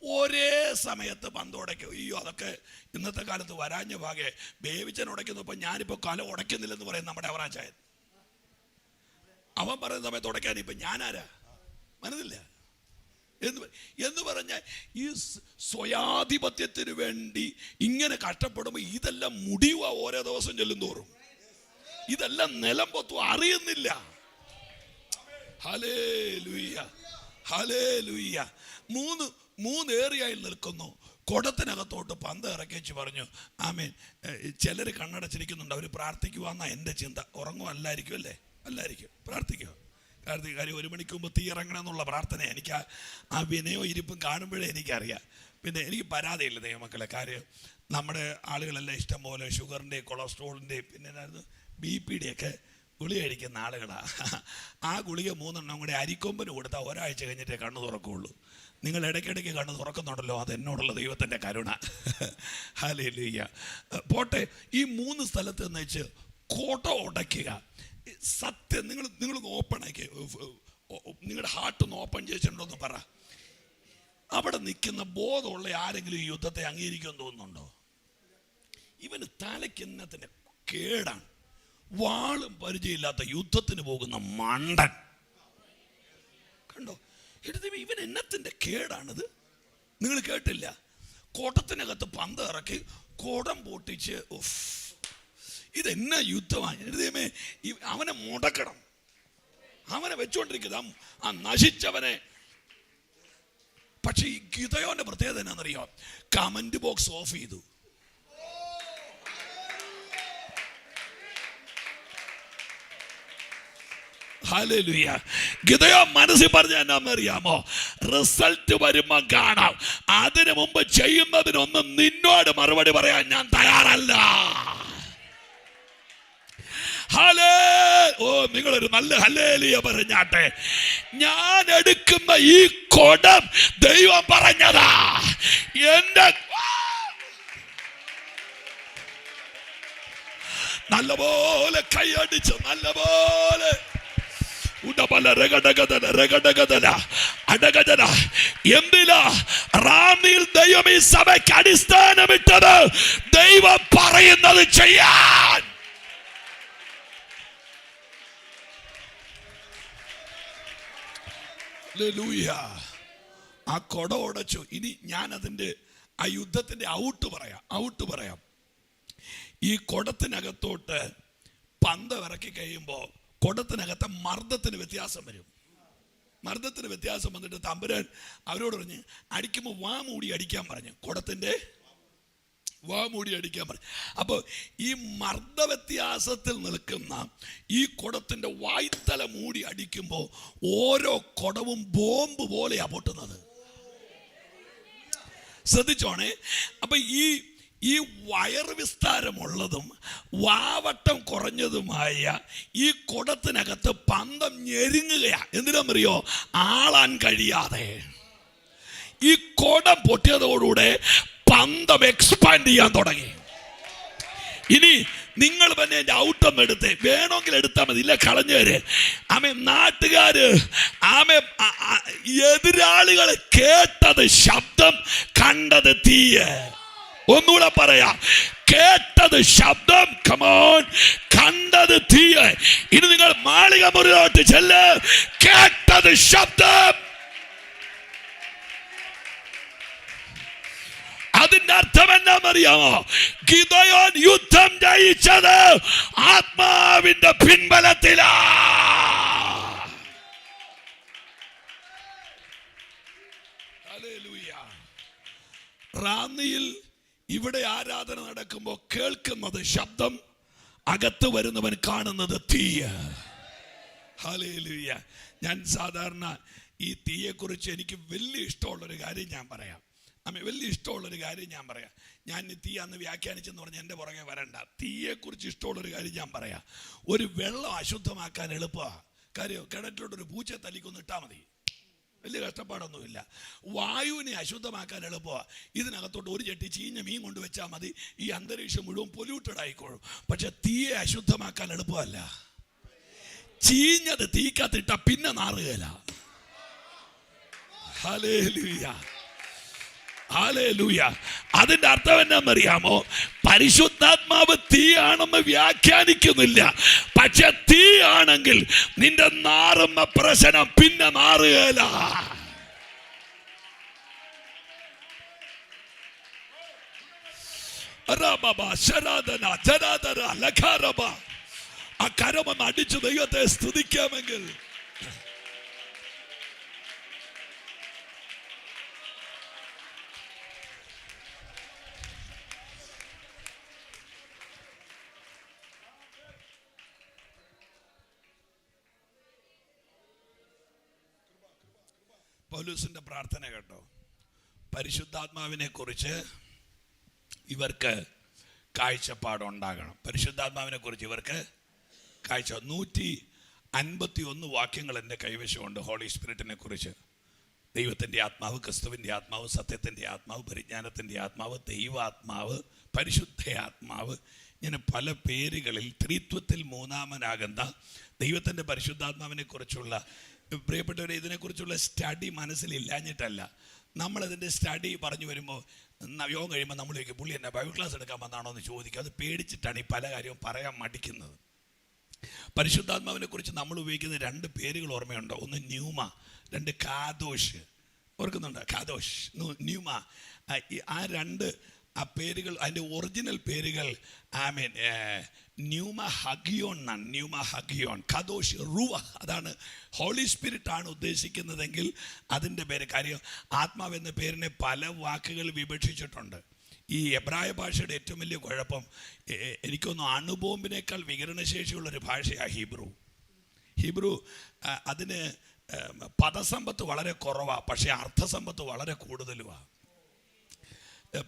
ഒരേ സമയത്ത് പന്തുടയ്ക്കും. അയ്യോ, അതൊക്കെ ഇന്നത്തെ കാലത്ത് വരാഞ്ഞ ഭാഗേ. ബേബിച്ചൻ ഉടയ്ക്കുന്നപ്പോൾ ഞാനിപ്പോൾ കല ഉടയ്ക്കുന്നില്ലെന്ന് പറയും നമ്മുടെ അവറാച്ചായൻ. അവൻ പറയുന്ന സമയത്ത് ഉടയ്ക്കാൻ ഇപ്പം ഞാനാരാ? മനസ്സില്ല എന്ന് പറഞ്ഞാൽ ഈ സ്വയാധിപത്യത്തിന് വേണ്ടി ഇങ്ങനെ കഷ്ടപ്പെടുമ്പോൾ ഇതെല്ലാം മുടിയുക. ഓരോ ദിവസം ചെല്ലും തോറും ഇതെല്ലാം നിലം പൊത്തുക, അറിയുന്നില്ല. Hallelujah, hallelujah. 3 ഏറിയായിൽ നിൽക്കുന്നു. കുടത്തിനകത്തോട്ട് പന്ത് ഇറക്കി വെച്ച് പറഞ്ഞു ആമേൻ. ചിലർ കണ്ണടച്ചിരിക്കുന്നുണ്ട്, അവർ പ്രാർത്ഥിക്കുവാന്നാ എൻ്റെ ചിന്ത. ഉറങ്ങുമല്ലായിരിക്കും അല്ലേ? അല്ലായിരിക്കും, പ്രാർത്ഥിക്കുക. കാര്യം 1 മണിക്ക് മുമ്പ് തീ ഇറങ്ങണം എന്നുള്ള പ്രാർത്ഥന എനിക്ക് ആ വിനയോ ഇരിപ്പും കാണുമ്പോഴേ എനിക്കറിയാം. പിന്നെ എനിക്ക് പരാതിയില്ല ദൈവമക്കളെ. കാര്യം നമ്മുടെ ആളുകളെല്ലാം ഇഷ്ടം പോലെ ഷുഗറിൻ്റെയും കൊളസ്ട്രോളിൻ്റെയും പിന്നെ BP-യുടെയൊക്കെ ഗുളിക കഴിക്കുന്ന ആളുകളാണ്. ആ ഗുളിക 3 എണ്ണം കൂടെ അരിക്കൊമ്പന് കൊടുത്താൽ ഒരാഴ്ച കഴിഞ്ഞിട്ടേ കണ്ണ് തുറക്കുകയുള്ളൂ. നിങ്ങൾ ഇടയ്ക്കിടയ്ക്ക് കണ്ണ് തുറക്കുന്നുണ്ടല്ലോ, അത് എന്നോടുള്ള ദൈവത്തിൻ്റെ കരുണ. ഹല്ലേലൂയ. പോട്ടെ, ഈ 3 സ്ഥലത്ത് എന്ന് വെച്ച് കോട്ട ഉടയ്ക്കുക. സത്യം നിങ്ങൾ ഓപ്പൺ ആക്കി, നിങ്ങളുടെ ഹാർട്ട് ഒന്ന് ഓപ്പൺ ചെയ്തിട്ടുണ്ടോന്ന് പറ. അവിടെ നിൽക്കുന്ന ബോധമുള്ള ആരെങ്കിലും ഈ യുദ്ധത്തെ അംഗീകരിക്കുമെന്ന് തോന്നുന്നുണ്ടോ? ഇവന് തലയ്ക്കെന്നതിൻ്റെ കേടാണ്. വാളും പരിചയമില്ലാത്ത യുദ്ധത്തിന് പോകുന്ന മണ്ടൻ. കണ്ടോ? ഇവൻ എന്നത്തിൻ്റെ കേടാണിത്? നിങ്ങൾ കേട്ടില്ല? കോട്ടത്തിനകത്ത് പന്ത് ഇറക്കി കോടം പൊട്ടിച്ച്. ഇതെന്നാ യുദ്ധമാണ്? അവനെ മുടക്കണം, അവനെ വെച്ചുകൊണ്ടിരിക്കുക, ആ നശിച്ചവനെ. പക്ഷെ ഈ ഗിദെയോന്റെ പ്രത്യേകത എന്നാണെന്നറിയോ? കമന്റ് ബോക്സ് ഓഫ് ചെയ്തു. ഹല്ലേലൂയ. ഗിദെയോൻ മനസ്സിൽ പറഞ്ഞ എന്നാന്നറിയാമോ? റിസൾട്ട് വരുമ്പോ കാണാം. അതിനു മുമ്പ് ചെയ്യുന്നതിനൊന്നും നിന്നോട് മറുപടി പറയാൻ ഞാൻ തയ്യാറല്ല. നിങ്ങളൊരു നല്ല ഹല്ലേലൂയ പറഞ്ഞാട്ടെ. ഞാൻ എടുക്കുന്ന ഈ കൊടം ദൈവം പറഞ്ഞതാ. എന്റെ നല്ലപോലെ കൈയടിച്ച് നല്ലപോലെ എന്തിനാ റാന്നിയിൽ ദൈവം ഈ സഭയ്ക്ക് അടിസ്ഥാനമിട്ടത്? ദൈവം പറയുന്നത് ചെയ്യാൻ. ആ കൊട ഉടച്ചു. ഇനി ഞാൻ അതിന്റെ ആ യുദ്ധത്തിന്റെ ഔട്ട് പറയാം. ഈ കൊടത്തിനകത്തോട്ട് പന്തം ഇറക്കി കഴിയുമ്പോൾ കൊടത്തിനകത്തെ മർദ്ദത്തിന് വ്യത്യാസം വരും. മർദ്ദത്തിന് വ്യത്യാസം വന്നിട്ട് തമ്പുരാൻ അവരോട് പറഞ്ഞ് അടിക്കുമ്പോൾ വാ മൂടി അടിക്കാൻ പറഞ്ഞു. കൊടത്തിന്റെ വാ മൂടി അടിക്കാൻ പറഞ്ഞു. അപ്പോൾ ഈ മർദ്ദ വ്യത്യാസത്തിൽ നിൽക്കുന്ന ഈ കുടത്തിന്റെ വായ്ത്തല മൂടി അടിക്കുമ്പോൾ ഓരോ കുടവും ബോംബ് പോലെയാ പൊട്ടുന്നത്. ശ്രദ്ധിച്ചോണേ. അപ്പൊ ഈ വയർ വിസ്താരമുള്ളതും വാവട്ടം കുറഞ്ഞതുമായ ഈ കുടത്തിനകത്ത് പന്തം ഞെരുങ്ങുകയാ. എന്തിനാണെന്നറിയോ? ആളാൻ കഴിയാതെ. ഈ കുടം പൊട്ടിയതോടുകൂടെ പന്തം എക്സ്പാൻഡ് ചെയ്യാൻ തുടങ്ങി. ഇനി നിങ്ങൾ തന്നെ എൻ്റെ ഔട്ടം എടുത്ത് വേണമെങ്കിൽ എടുത്താൽ മതി, ഇല്ല കളഞ്ഞേര്. ആമേ നാട്ടുകാര് ആമേ എതിരാളികൾ കേട്ടത് ശബ്ദം, കണ്ടത് തീയ്. ഒന്നുകൂടെ പറയാ, കേട്ടത് ശബ്ദം, കമോൺ, കണ്ടത് തീയ്. ഇനി നിങ്ങൾ മാളിക മുറിയിലോട്ട് ചെല്ല്. കേട്ടത് ശബ്ദം. അതിന്റെ അർത്ഥം എന്നാന്നറിയാമോ? ഗിദെയോൻ യുദ്ധം ജയിച്ചത് ആത്മാവിന്റെ പിൻബലത്തിലാ. ഹല്ലേലൂയ. റാന്നിയിൽ ഇവിടെ ആരാധന നടക്കുമ്പോൾ കേൾക്കുന്നത് ശബ്ദം, അകത്ത് വരുന്നവൻ കാണുന്നത് തീയ്. ഹല്ലേലൂയ. ഞാൻ സാധാരണ ഈ തീയെക്കുറിച്ച് എനിക്ക് വലിയ ഇഷ്ടമുള്ളൊരു കാര്യം ഞാൻ പറയാം. വലിയ ഇഷ്ടമുള്ളൊരു കാര്യം ഞാൻ പറയാം. ഞാൻ തീ അന്ന് വ്യാഖ്യാനിച്ചെന്ന് പറഞ്ഞ് എൻ്റെ പുറകെ വരണ്ട. തീയെക്കുറിച്ച് ഇഷ്ടമുള്ളൊരു കാര്യം ഞാൻ പറയാം. ഒരു വെള്ളം അശുദ്ധമാക്കാൻ എളുപ്പമാണ്. കാര്യം കിണറ്റിലോട്ടൊരു പൂച്ച തല്ലിക്കൊന്നിട്ടാൽ മതി, വലിയ കഷ്ടപ്പാടൊന്നുമില്ല. വായുവിനെ അശുദ്ധമാക്കാൻ എളുപ്പമാണ്. ഇതിനകത്തോട്ട് ഒരു ചട്ടി ചീഞ്ഞ മീൻ കൊണ്ടുവച്ചാൽ മതി, ഈ അന്തരീക്ഷം മുഴുവൻ പൊല്യൂട്ടഡ് ആയിക്കോളും. പക്ഷെ തീയെ അശുദ്ധമാക്കാൻ എളുപ്പമല്ല. ചീഞ്ഞത് തീക്കത്തിട്ട പിന്നെ നാറുകയില്ല. Hallelujah, hallelujah. അതിന്റെ അർത്ഥം എന്നാന്നറിയാമോ? പരിശുദ്ധാത്മാവ് തീയാണെന്ന് വ്യാഖ്യാനിക്കുന്നില്ല. പക്ഷെ തീ ആണെങ്കിൽ നിന്റെ നാറുന്ന പ്രശ്നം പിന്നെ നാറുകയില്ല. ആ കരമൊന്ന് അടിച്ചു ദൈവത്തെ സ്തുതിക്കാമെങ്കിൽ പൗലോസിന്റെ പ്രാർത്ഥന കേട്ടോ. പരിശുദ്ധാത്മാവിനെ കുറിച്ച് ഇവർക്ക് കാഴ്ചപ്പാടുണ്ടാകണം. പരിശുദ്ധാത്മാവിനെ കുറിച്ച് ഇവർക്ക് 151 വാക്യങ്ങൾ എൻ്റെ കൈവശമുണ്ട് ഹോളി സ്പിരിറ്റിനെ കുറിച്ച്. ദൈവത്തിൻ്റെ ആത്മാവ്, ക്രിസ്തുവിൻ്റെ ആത്മാവ്, സത്യത്തിൻ്റെ ആത്മാവ്, പരിജ്ഞാനത്തിൻ്റെ ആത്മാവ്, ദൈവാത്മാവ്, പരിശുദ്ധ ആത്മാവ്, ഇങ്ങനെ പല പേരുകളിൽ ത്രിത്വത്തിൽ മൂന്നാമനാകുന്ന ദൈവത്തിൻ്റെ പരിശുദ്ധാത്മാവിനെ കുറിച്ചുള്ള പ്രിയപ്പെട്ടവരെ ഇതിനെക്കുറിച്ചുള്ള സ്റ്റഡി മനസ്സിലില്ലാഞ്ഞിട്ടല്ല. നമ്മളതിൻ്റെ സ്റ്റഡി പറഞ്ഞു വരുമ്പോൾ യോഗം കഴിയുമ്പോൾ നമ്മളിലേക്ക് പുള്ളി എന്നെ ബൈബിൾ ക്ലാസ് എടുക്കാൻ വന്നാണോ എന്ന് ചോദിക്കും. അത് പേടിച്ചിട്ടാണ് ഈ പല കാര്യവും പറയാൻ മടിക്കുന്നത്. പരിശുദ്ധാത്മാവിനെ കുറിച്ച് നമ്മൾ ഉപയോഗിക്കുന്ന 2 പേരുകൾ ഓർമ്മയുണ്ടോ? ഒന്ന് ന്യൂമ, 2 കാദോഷ്. ഓർക്കുന്നുണ്ടോ? കാദോഷ്, ന്യൂമ. ആ 2 ആ പേരുകൾ, അതിൻ്റെ ഒറിജിനൽ പേരുകൾ ആമേൻ ന്യൂമ ഹഗിയോൺ എന്നാണ്. ന്യൂമ ഹഗിയോൺ, കദോഷ്, റൂവ. അതാണ് ഹോളി സ്പിരിറ്റ് ആണ് ഉദ്ദേശിക്കുന്നതെങ്കിൽ അതിൻ്റെ പേര്. കാര്യം ആത്മാവ് എന്ന പേരിനെ പല വാക്കുകൾ വിഭജിച്ചിട്ടുണ്ട്. ഈ എബ്രായ ഭാഷയുടെ ഏറ്റവും വലിയ കുഴപ്പം എനിക്കൊന്ന് അണുബോംബിനേക്കാൾ വികരണശേഷിയുള്ളൊരു ഭാഷയാണ് ഹീബ്രു. അതിന് പദസമ്പത്ത് വളരെ കുറവാണ്, പക്ഷേ അർത്ഥസമ്പത്ത് വളരെ കൂടുതലുമാണ്.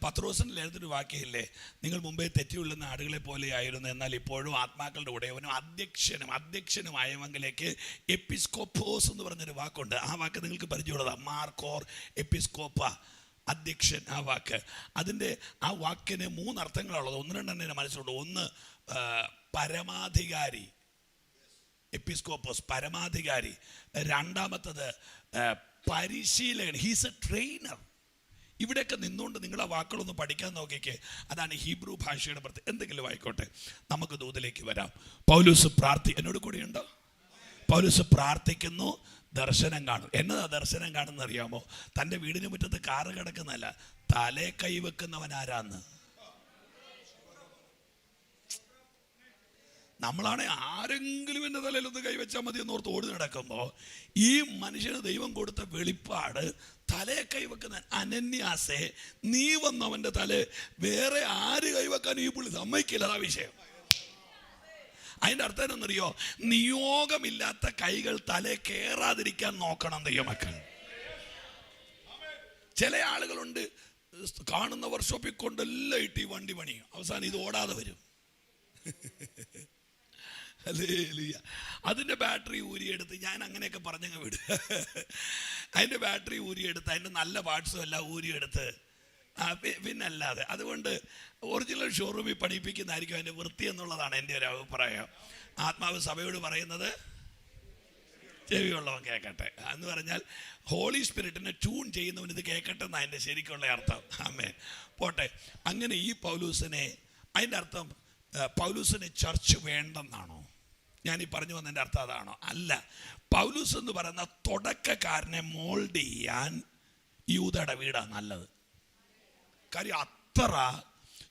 പത്രോസിന്റെ ലേഖനത്തിൽ വാക്യമില്ലേ, നിങ്ങൾ മുമ്പേ തെറ്റിയുള്ള ആടുകളെ പോലെയായിരുന്നു, എന്നാൽ ഇപ്പോഴും ആത്മാക്കളുടെ ഉടയവനും അധ്യക്ഷനുമായവങ്കിലേക്ക് എപ്പിസ്കോപ്പോസ് എന്ന് പറഞ്ഞൊരു വാക്കുണ്ട്. ആ വാക്ക് നിങ്ങൾക്ക് പരിചയമുള്ളതാണ്. മാർക്കോർ എപ്പിസ്കോപ്പ. അധ്യക്ഷൻ, ആ വാക്ക്, അതിൻ്റെ ആ വാക്കിന് 3 അർത്ഥങ്ങളുള്ളത്. 1-2 എൻ്റെ മനസ്സിലുണ്ട്. ഒന്ന് പരമാധികാരി, എപ്പിസ്കോപ്പോസ്, പരമാധികാരി. രണ്ടാമത്തത് പരിശീലകൻ, ഹീസ് എ ട്രെയിനർ. ഇവിടെയൊക്കെ നിന്നുകൊണ്ട് നിങ്ങൾ ആ വാക്കുകളൊന്ന് പഠിക്കാൻ നോക്കിക്കേ. അതാണ് ഹീബ്രു ഭാഷയുടെ പ്രത്യേകത. എന്തെങ്കിലും ആയിക്കോട്ടെ, നമുക്ക് ദൂതിലേക്ക് വരാം. പൗലോസ് എന്നോട് കൂടെയുണ്ടോ? പൗലോസ് പ്രാർത്ഥിക്കുന്നു, ദർശനം കാണും. എന്നതാ ദർശനം കാണുന്ന അറിയാമോ? തൻ്റെ വീടിന് മുറ്റത്ത് കാറ് കിടക്കുന്നതല്ല, തലേ കൈവെക്കുന്നവൻ ആരാന്ന്. നമ്മളാണെ ആരെങ്കിലും എൻ്റെ തലയിലൊന്ന് കൈവച്ചാൽ മതി എന്നോർത്ത് ഓടി നടക്കുമ്പോൾ ഈ മനുഷ്യന് ദൈവം കൊടുത്ത വെളിപ്പാട്, തലേ കൈവെക്കുന്ന അനന്യാസെ, നീ വന്നവൻ്റെ തല വേറെ ആര് കൈവെക്കാൻ ഈ പുള്ളി സമ്മതിക്കില്ല. അതാ വിഷയം. അതിൻ്റെ അർത്ഥം എന്നറിയോ? നിയോഗമില്ലാത്ത കൈകൾ തലേ കയറാതിരിക്കാൻ നോക്കണം ദൈവമക്കൾ. ചില ആളുകളുണ്ട്, കാണുന്ന വർക്ക്ഷോപ്പിൽ കൊണ്ടെല്ലാം ഇട്ട് ഈ വണ്ടി പണിയും, അവസാനം ഇത് ഓടാതെ വരും. അതിൻ്റെ ബാറ്ററി ഊരിയെടുത്ത്, ഞാൻ അങ്ങനെയൊക്കെ പറഞ്ഞങ്ങ് വിടും. അതിൻ്റെ ബാറ്ററി ഊരിയെടുത്ത്, അതിൻ്റെ നല്ല പാർട്സും എല്ലാം ഊരിയെടുത്ത്, പിന്നല്ലാതെ. അതുകൊണ്ട് ഒറിജിനൽ ഷോറൂമിൽ പണിയിപ്പിക്കുന്നതായിരിക്കും അതിൻ്റെ വൃത്തി എന്നുള്ളതാണ് എൻ്റെ ഒരു അഭിപ്രായം. ആത്മാവ് സഭയോട് പറയുന്നത് ചെവിയുള്ളവൻ കേൾക്കട്ടെ എന്ന് പറഞ്ഞാൽ ഹോളി സ്പിരിറ്റിനെ ട്യൂൺ ചെയ്യുന്നവൻ ഇത് കേൾക്കട്ടെ എന്നാണ് അതിൻ്റെ ശരിക്കുള്ള അർത്ഥം. ആമേൻ. പോട്ടെ. അങ്ങനെ ഈ പൗലൂസിനെ, അതിൻ്റെ അർത്ഥം പൗലൂസിന് ചർച്ച് വേണ്ടെന്നാണോ? ഞാനീ പറഞ്ഞു വന്നതിൻ്റെ അർത്ഥം അതാണോ? അല്ല. പൗലൂസ് എന്ന് പറയുന്ന തുടക്കക്കാരനെ മോൾഡ് ചെയ്യാൻ യൂദയുടെ വീടാണ് നല്ലത്. കാര്യം അത്ര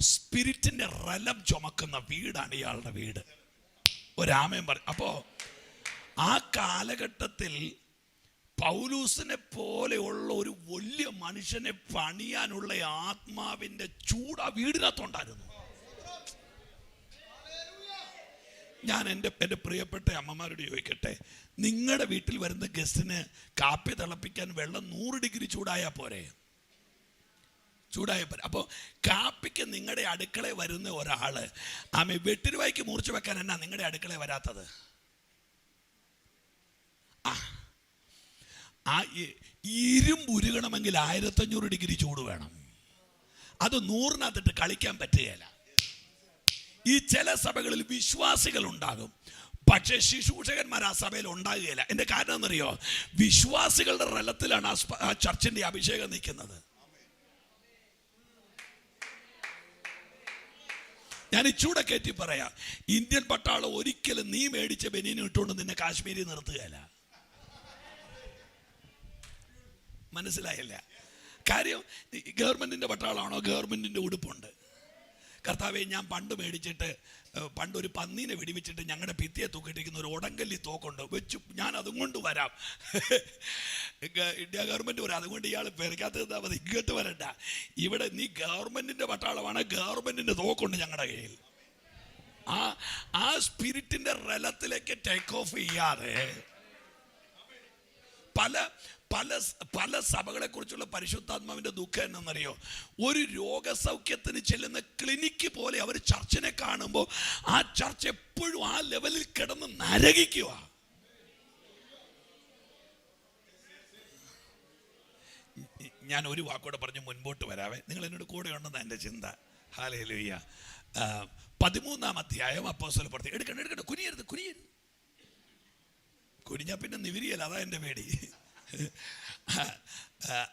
സ്പിരിറ്റിൻ്റെ റലം ചുമക്കുന്ന വീടാണ് ഇയാളുടെ വീട്. ഒരാമയും പറയും. അപ്പോൾ ആ കാലഘട്ടത്തിൽ പൗലൂസിനെ പോലെയുള്ള ഒരു വലിയ മനുഷ്യനെ പണിയാനുള്ള ആത്മാവിൻ്റെ ചൂട് ആ വീടിനകത്തുണ്ടായിരുന്നു. ഞാൻ എൻ്റെ പ്രിയപ്പെട്ട അമ്മമാരോട് ചോദിക്കട്ടെ, നിങ്ങളുടെ വീട്ടിൽ വരുന്ന ഗസ്റ്റിന് കാപ്പി തിളപ്പിക്കാൻ വെള്ളം 100 ഡിഗ്രി ചൂടായാൽ പോരെ? അപ്പോൾ കാപ്പിക്ക് നിങ്ങളുടെ അടുക്കളയിൽ വരുന്ന ഒരാള് വെട്ടിരുവായ്ക്ക് മൂർച്ച വെക്കാൻ എന്നാ നിങ്ങളുടെ അടുക്കളയിൽ വരാത്തത്? ആ ഇരുമ്പുരുകണമെങ്കിൽ 1500 ഡിഗ്രി ചൂട് വേണം. അത് 100-നകത്തിട്ട് കളിക്കാൻ പറ്റുകയില്ല. ഈ ചില സഭകളിൽ വിശ്വാസികൾ ഉണ്ടാകും, പക്ഷേ ശുശ്രൂഷകന്മാർ ആ സഭയിൽ ഉണ്ടാകുകയില്ല. എൻ്റെ കാരണം എന്നറിയോ? വിശ്വാസികളുടെ റലത്തിലാണ് ആ ചർച്ചിൻ്റെ അഭിഷേകം നിൽക്കുന്നത്. ഞാൻ ഇച്ചൂടെ കയറ്റി പറയാം, ഇന്ത്യൻ പട്ടാളം ഒരിക്കലും നീ മേടിച്ച ബനിയൻ ഇട്ടുകൊണ്ട് നിന്നെ കാശ്മീരിൽ നിർത്തുകയല്ല. മനസ്സിലായില്ല? കാര്യം ഗവൺമെന്റിന്റെ പട്ടാളമാണോ? ഗവൺമെന്റിന്റെ ഉടുപ്പുണ്ട്. കർത്താവെ, ഞാൻ പണ്ടൊരു പന്നീനെ വെടിവെച്ചിട്ട് ഞങ്ങളുടെ ഭിത്തിയെ തൂക്കിട്ടിരിക്കുന്ന ഒരു ഉടങ്കല്ലി തോക്കുണ്ട്, വെച്ചു ഞാൻ അതും കൊണ്ട് വരാം. ഇന്ത്യ ഗവൺമെന്റ് പറയാം, അതുകൊണ്ട് ഇയാൾ പെരക്കാത്ത മതി, ഇങ്ങോട്ട് വരണ്ട. ഇവിടെ നീ ഗവൺമെന്റിന്റെ പട്ടാളമാണ്, ഗവൺമെന്റിന്റെ തോക്കുണ്ട് ഞങ്ങളുടെ കയ്യിൽ. ആ സ്പിരിറ്റിന്റെ റലത്തിലേക്ക് ടേക്ക് ഓഫ് ചെയ്യാതെ പല സഭകളെ കുറിച്ചുള്ള പരിശുദ്ധാത്മാവിന്റെ ദുഃഖം എന്നറിയോ? ഒരു രോഗസൗഖ്യത്തിന് ചെല്ലുന്ന ക്ലിനിക്ക് പോലെ അവർ ചർച്ചിനെ കാണുമ്പോൾ ആ ചർച്ച് എപ്പോഴും ആ ലെവലിൽ കിടന്ന് നരകിക്കുക. ഞാൻ ഒരു വാക്കോടെ പറഞ്ഞ് മുൻപോട്ട് വരാവേ, നിങ്ങൾ എന്നോട് കൂടെ ഉണ്ടെന്നാണ് എൻ്റെ ചിന്ത. ഹല്ലേലൂയ. 13-ാം അധ്യായം അപ്പോസ്തല പ്രവൃത്തി. എടുക്കണ്ട, കുനിയരുത്. കുനിഞ്ഞാൽ പിന്നെ നിവിരിയല്ല, അതാ എൻ്റെ പേടി.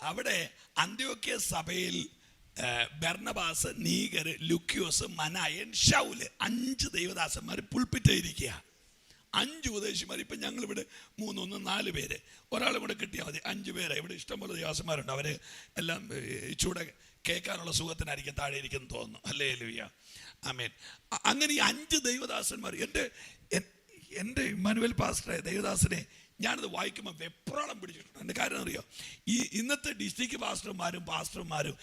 അവിടെ അന്ത്യോക്യ സഭയിൽ ബർന്നബാസ്, നീഗർ, ലുക്യോസ്, മനായൻ, ശൗല് 5 ദൈവദാസന്മാർ പുൾപ്പിറ്റായിരിക്കുക. 5 ഉപദേശിമാർ. ഇപ്പം ഞങ്ങളിവിടെ 4 പേര്, ഒരാളും കൂടെ കിട്ടിയാൽ മതി, 5 പേര്. ഇവിടെ ഇഷ്ടംപോലെ ദൈവദാസന്മാരുണ്ട്. അവർ എല്ലാം ചൂടെ കേൾക്കാനുള്ള സുഖത്തിനായിരിക്കും താഴെ ഇരിക്കുന്നു തോന്നുന്നു. ഹല്ലേലൂയ. ആമേൻ. അങ്ങനെ ഈ 5 ദൈവദാസന്മാർ, എൻ്റെ ഇമ്മാനുവേൽ പാസ്റ്ററെ ദൈവദാസനെ ഞാനത് വായിക്കുമ്പോൾ വെപ്രാളം പിടിച്ചിട്ടുണ്ട്. എൻ്റെ കാര്യം അറിയോ? ഈ ഇന്നത്തെ ഡിസ്ട്രിക്ട് പാസ്റ്റർമാരും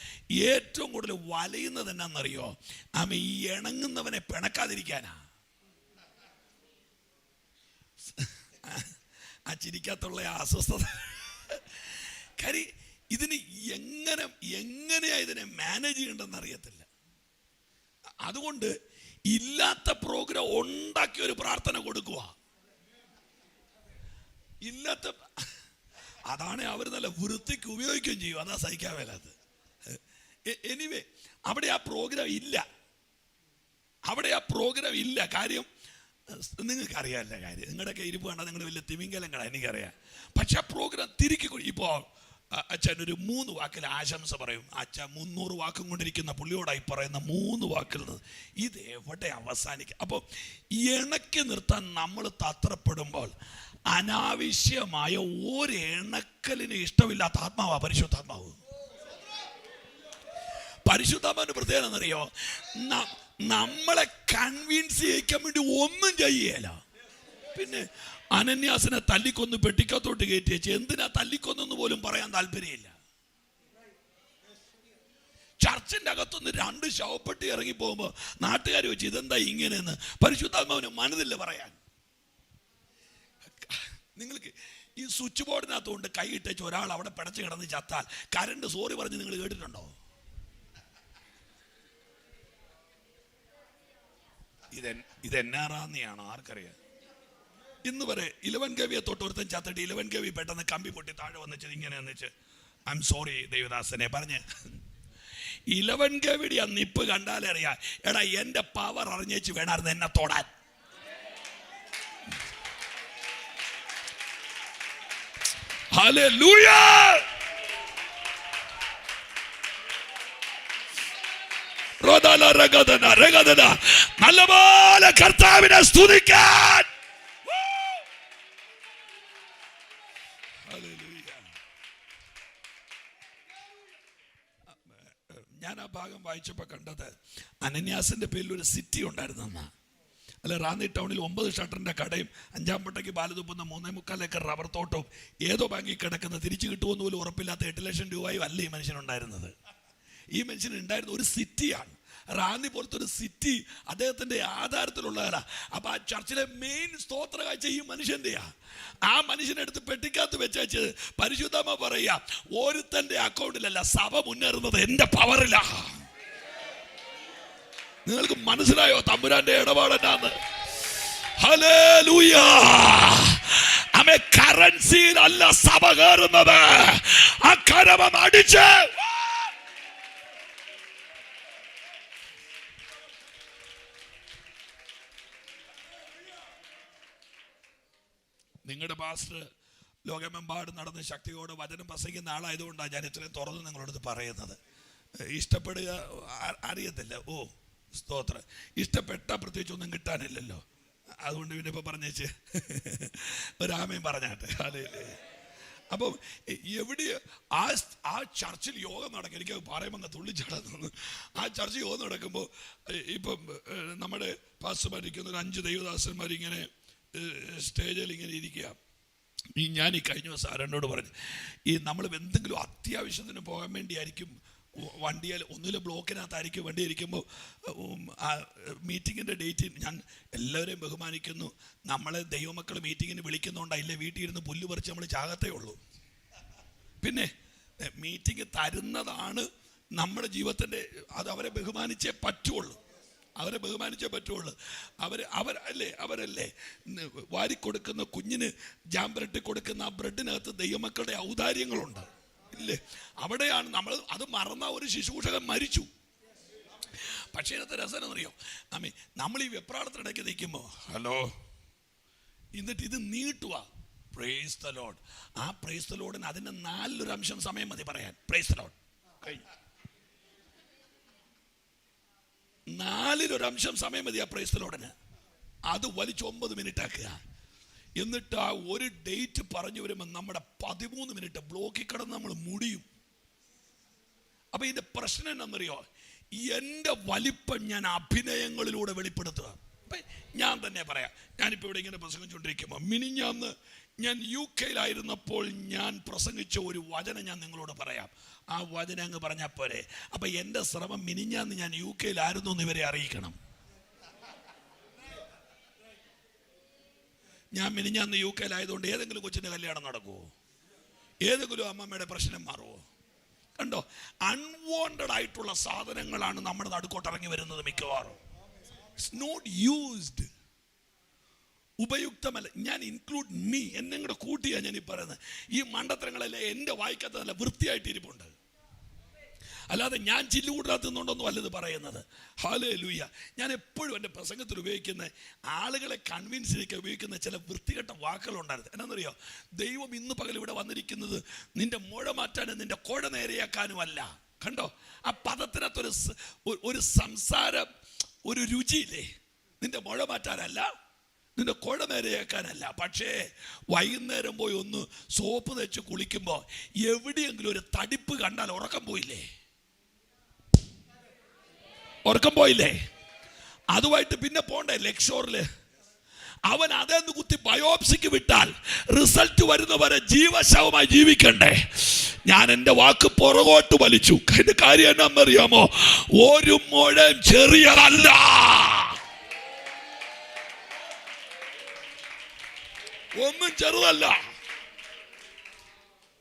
ഏറ്റവും കൂടുതൽ വലയുന്നത് എന്നാണെന്നറിയോ? ഈ ഇണങ്ങുന്നവനെ പിണക്കാതിരിക്കാനാ. ആ ചിരിക്കത്തുള്ള അസ്വസ്ഥത. കാര്യം ഇതിന് എങ്ങനെയാ ഇതിനെ മാനേജ് ചെയ്യണ്ടെന്ന് അറിയത്തില്ല. അതുകൊണ്ട് ഇല്ലാത്ത പ്രോഗ്രാം ഉണ്ടാക്കി ഒരു പ്രാർത്ഥന കൊടുക്കുക. അതാണ് അവർ നല്ല വൃത്തിക്ക് ഉപയോഗിക്കുകയും ചെയ്യും. അതാ സഹിക്കാൻ മേലാത്തത്. എനിവേ അവിടെ ആ പ്രോഗ്രാം ഇല്ല, അവിടെ ആ പ്രോഗ്രാം ഇല്ല. കാര്യം നിങ്ങൾക്ക് അറിയാമല്ല, കാര്യം നിങ്ങളുടെയൊക്കെ ഇരിപ്പ് കണ്ടാൽ നിങ്ങൾ വലിയ തിമിംഗലങ്ങളാണ്, എനിക്കറിയാം. പക്ഷെ ആ പ്രോഗ്രാം തിരിക്കി ഇപ്പോൾ അച്ഛൻ ഒരു 3 വാക്കിൽ ആശംസ പറയും. അച്ഛൻ 300 വാക്കും കൊണ്ടിരിക്കുന്ന പുള്ളിയോടായി പറയുന്ന 3 വാക്കിൽ നിന്ന് ഇത് എവിടെ അവസാനിക്കും? അപ്പോൾ ഇണക്കി നിർത്താൻ നമ്മൾ തത്രപ്പെടുമ്പോൾ അനാവശ്യമായ ഒരു ഇണക്കലിന് ഇഷ്ടമില്ലാത്ത ആത്മാവാ പരിശുദ്ധാത്മാവ്. പരിശുദ്ധാത്മാവിന്റെ പ്രത്യേകത എന്നറിയോ? നമ്മളെ കൺവിൻസ് ചെയ്യിക്കാൻ വേണ്ടി ഒന്നും ചെയ്യല. പിന്നെ അനന്യാസിനെ തല്ലിക്കൊന്ന് പെട്ടിക്കത്തോട്ട് കയറ്റി വെച്ച് എന്തിനാ തല്ലിക്കൊന്നെന്ന് പോലും പറയാൻ താല്പര്യമില്ല. ചർച്ചിന്റെ അകത്തുനിന്ന് 2 ശവപ്പെട്ടി ഇറങ്ങി പോകുമ്പോ നാട്ടുകാർ വെച്ച് ഇതെന്താ ഇങ്ങനെയെന്ന് പരിശുദ്ധാത്മാവിന് മനസ്സില്ല പറയാൻ. നിങ്ങൾക്ക് ഈ സ്വിച്ച് ബോർഡിനകത്തുകൊണ്ട് കൈയിട്ടേച്ച് ഒരാൾ അവിടെ പിടച്ച് കിടന്ന് ചത്താൽ കരണ്ട് സോറി പറഞ്ഞ് നിങ്ങൾ കേട്ടിട്ടുണ്ടോ? ഇതെന്നാറാന്നിയാണോ ആർക്കറിയാം? ഇന്ന് വരെ 11 കവിയെ തൊട്ട് ഒരുത്തൻ ചത്തിട്ട് 11 കവി പെട്ടെന്ന് കമ്പി പൊട്ടി താഴെ വന്നിച്ച് ഇങ്ങനെ വന്നിച്ച് ഐ എം സോറി ദേവദാസനെ പറഞ്ഞ് 11 കവിയുടെ ആ നിപ്പ് കണ്ടാലേ അറിയാം, എടാ എന്റെ പവർ അറിഞ്ഞേച്ച് വേണമായിരുന്നു എന്നെ തൊടാൻ. ഹല്ലേലൂയ. നല്ലപോലെ കർത്താവിനെ സ്തുതിക്കാൻ. ഞാൻ ആ ഭാഗം വായിച്ചപ്പോൾ കണ്ടത് അനന്യാസിന്റെ പേരിൽ ഒരു സിറ്റി ഉണ്ടായിരുന്നെന്നാ. അല്ല, റാന്നി ടൗണിൽ 9 ഷട്ടറിന്റെ കടയും 5-ാം പട്ടയ്ക്ക് പാല് തുപ്പുന്ന 3.25 ഏക്കർ റബ്ബർ തോട്ടവും ഏതോ ബാങ്കിൽ കിടക്കുന്ന തിരിച്ചു കിട്ടുമെന്ന് പോലും ഉറപ്പില്ലാത്ത 8 ലക്ഷം രൂപയും അല്ല ഈ മനുഷ്യനുണ്ടായിരുന്നത്. ഈ മനുഷ്യൻ ഉണ്ടായിരുന്ന ഒരു സിറ്റിയാണ്. റാന്നി പോലത്തെ ഒരു സിറ്റി അദ്ദേഹത്തിന്റെ ആധാരത്തിലുള്ളതല്ല. അപ്പൊ ആ ചർച്ചിലെ മെയിൻ സ്തോത്ര കാഴ്ച ഈ മനുഷ്യന്റെയാ. ആ മനുഷ്യനെടുത്ത് പെട്ടിക്കകത്ത് വെച്ചു പരിശുദ്ധമ്മ പറയാ, ഒരുത്തന്റെ അക്കൗണ്ടിലല്ല സഭ മുന്നേറുന്നത് എന്റെ പവറിലാ. നിങ്ങൾക്ക് മനസ്സിലായോ തമ്പുരാന്റെ ഇടപാടെന്നാന്ന്? ഹല്ലേലൂയ. ആമേൻ. കറൻസിയിൽ അല്ല സഭ കയറുന്നത്, ആ കരമം അടിച്ച് നിങ്ങളുടെ പാസ്റ്റർ ലോകമെമ്പാടും നടന്ന് ശക്തിയോടെ വചനം പ്രസംഗിക്കുന്ന ആളായതുകൊണ്ടാണ് ഞാൻ ഇത്രയും തുറന്ന് നിങ്ങളോട് പറയുന്നത്. ഇഷ്ടപ്പെടുക അറിയത്തില്ല. ഓ സ്തോത്രം. ഇഷ്ടപ്പെട്ട പ്രത്യേകിച്ച് ഒന്നും കിട്ടാനില്ലല്ലോ. അതുകൊണ്ട് പിന്നെ ഇപ്പൊ പറഞ്ഞേച്ച് ഒരാമയും പറഞ്ഞാട്ടെ. അപ്പം എവിടെ ആ ചർച്ചിൽ യോഗം നടക്കും. എനിക്ക് പറയുമ്പോൾ തുള്ളിച്ചാടുന്നു. ആ ചർച്ച യോഗം നടക്കുമ്പോൾ ഇപ്പം നമ്മുടെ പാസ്റ്റർമാരിക്കുന്ന ഒരു 5 ദൈവദാസന്മാരിങ്ങനെ സ്റ്റേജിൽ ഇങ്ങനെ ഇരിക്കുക. ഞാൻ ഈ കഴിഞ്ഞ ദിവസം ആരോട് പറഞ്ഞു, നമ്മൾ എന്തെങ്കിലും അത്യാവശ്യത്തിന് പോകാൻ വേണ്ടിയായിരിക്കും വണ്ടിയിൽ ഒന്നിലെ ബ്ലോക്കിനകത്തായിരിക്കും വണ്ടി ഇരിക്കുമ്പോൾ മീറ്റിങ്ങിൻ്റെ ഡേറ്റ്. ഞാൻ എല്ലാവരെയും ബഹുമാനിക്കുന്നു. നമ്മളെ ദൈവമക്കൾ മീറ്റിങ്ങിന് വിളിക്കുന്നതുകൊണ്ടല്ലേ വീട്ടിൽ ഇരുന്ന് പുല്ല് പറിച്ച് നമ്മൾ ചാകത്തേ ഉള്ളൂ. പിന്നെ മീറ്റിംഗ് തരുന്നതാണ് നമ്മുടെ ജീവിതത്തിൻ്റെ, അത് അവരെ ബഹുമാനിച്ചേ പറ്റുള്ളൂ. അവരെ ബഹുമാനിച്ചേ പറ്റുള്ളൂ. അവരല്ലേ വാരിക്കൊടുക്കുന്ന കുഞ്ഞിന് ജാമ്പരട്ടി കൊടുക്കുന്ന ആ ബ്രെഡിനകത്ത് ദൈവമക്കളുടെ ഔദാര്യങ്ങളുണ്ട് ഇല്ലേ? അവിടെയാണ് നമ്മൾ അത് മറന്ന ഒരു ശുശ്രൂഷകൻ മരിച്ചു. പക്ഷേ ഇതിനകത്ത് രസം എന്നറിയോ? നമ്മൾ ഈ വെപ്രാളത്തിനിടയ്ക്ക് നിൽക്കുമ്പോൾ ഹലോ എന്നിട്ട് ഇത് നീട്ടുക. Praise the Lord. ആ പ്രൈസ് ദ ലോർഡിന് അതിൻ്റെ 4 സമയം മതി പറയാൻ. പ്രൈസ് ദ ലോർഡ് കഴിഞ്ഞു. 4 സമയം മതി ആ പ്രൈസ് ദ ലോർഡിന്. അത് വലിച്ച് 9 മിനിറ്റ് ആക്കുക. എന്നിട്ട് ആ ഒരു ഡേറ്റ് പറഞ്ഞു വരുമ്പോൾ നമ്മുടെ 13 മിനിറ്റ് ബ്ലോക്കിൽ കിടന്ന് നമ്മൾ മുടിയും. അപ്പൊ ഇതിന്റെ പ്രശ്നം എന്നറിയോ? എൻ്റെ വലിപ്പം ഞാൻ അഭിനയങ്ങളിലൂടെ വെളിപ്പെടുത്തുക. ഞാൻ തന്നെ പറയാം. ഞാനിപ്പോൾ ഇവിടെ ഇങ്ങനെ പ്രസംഗിച്ചുകൊണ്ടിരിക്കുമ്പോൾ മിനിഞ്ഞാന്ന് ഞാൻ UK-യിലായിരുന്നപ്പോൾ ഞാൻ പ്രസംഗിച്ച ഒരു വചനം ഞാൻ നിങ്ങളോട് പറയാം. ആ വചനം അങ്ങ് പറഞ്ഞാൽ പോരെ. അപ്പൊ എൻ്റെ ശ്രമം മിനിഞ്ഞാന്ന് ഞാൻ UK-യിലായിരുന്നു എന്ന് ഇവരെ അറിയിക്കണം. ഞാൻ മിനിഞ്ഞാന്ന് UK-യിലായതുകൊണ്ട് ഏതെങ്കിലും കൊച്ചിൻ്റെ കല്യാണം നടക്കുമോ? ഏതെങ്കിലും അമ്മമ്മയുടെ പ്രശ്നം മാറുമോ? കണ്ടോ, അൺവാണ്ടഡ് ആയിട്ടുള്ള സാധനങ്ങളാണ് നമ്മുടെ നടുക്കോട്ടിറങ്ങി വരുന്നത് മിക്കവാറും. It's not used. ഉപയുക്തമല്ല. ഞാൻ ഇൻക്ലൂഡ് മീ, എന്നെ കൂടെ കൂട്ടിയാണ് ഞാൻ ഈ പറയുന്നത്. ഈ മണ്ടത്തരങ്ങളെല്ലാം എൻ്റെ വായിക്കാത്ത നല്ല വൃത്തിയായിട്ട് ഇരിപ്പുണ്ട്. അല്ലാതെ ഞാൻ ചില്ല് കൂട്ടാത്തുന്നുണ്ടൊന്നും അല്ലത് പറയുന്നത്. ഹല്ലേലൂയ. ഞാൻ എപ്പോഴും എൻ്റെ പ്രസംഗത്തിൽ ഉപയോഗിക്കുന്ന, ആളുകളെ കൺവിൻസ് ചെയ്യിക്കാൻ ഉപയോഗിക്കുന്ന ചില വൃത്തികെട്ട വാക്കുകളുണ്ടായിരുന്നു. എന്നാണെന്നറിയോ? ദൈവം ഇന്ന് പകൽ ഇവിടെ വന്നിരിക്കുന്നത് നിന്റെ മുഴ മാറ്റാനും നിന്റെ കുഴ നേരെയാക്കാനുമല്ല. കണ്ടോ ആ പദത്തിനകത്തൊരു ഒരു സംസാരം, ഒരു രുചിയില്ലേ? നിന്റെ മുഴ മാറ്റാനല്ല, നിന്റെ കുഴ നേരെയാക്കാനല്ല. പക്ഷേ വൈകുന്നേരം പോയി ഒന്ന് സോപ്പ് തേച്ച് കുളിക്കുമ്പോൾ എവിടെയെങ്കിലും ഒരു തടിപ്പ് കണ്ടാൽ ഉറക്കം പോയില്ലേ? ഉറക്കം പോയില്ലേ? അതുമായിട്ട് പിന്നെ പോണ്ടേ ലെക്ഷോറില്? അവൻ അതെന്ന് കുത്തി ബയോപ്സിക്ക് വിട്ടാൽ റിസൾട്ട് വരുന്നവരെ ജീവശവമായി ജീവിക്കണ്ടേ? ഞാൻ എൻ്റെ വാക്ക് പുറകോട്ട് വലിച്ചു. അതിന്റെ കാര്യം എന്നാന്നറിയാമോ? ഒരു മുഴം ചെറിയതല്ല. ഒന്നും ചെറുതല്ല.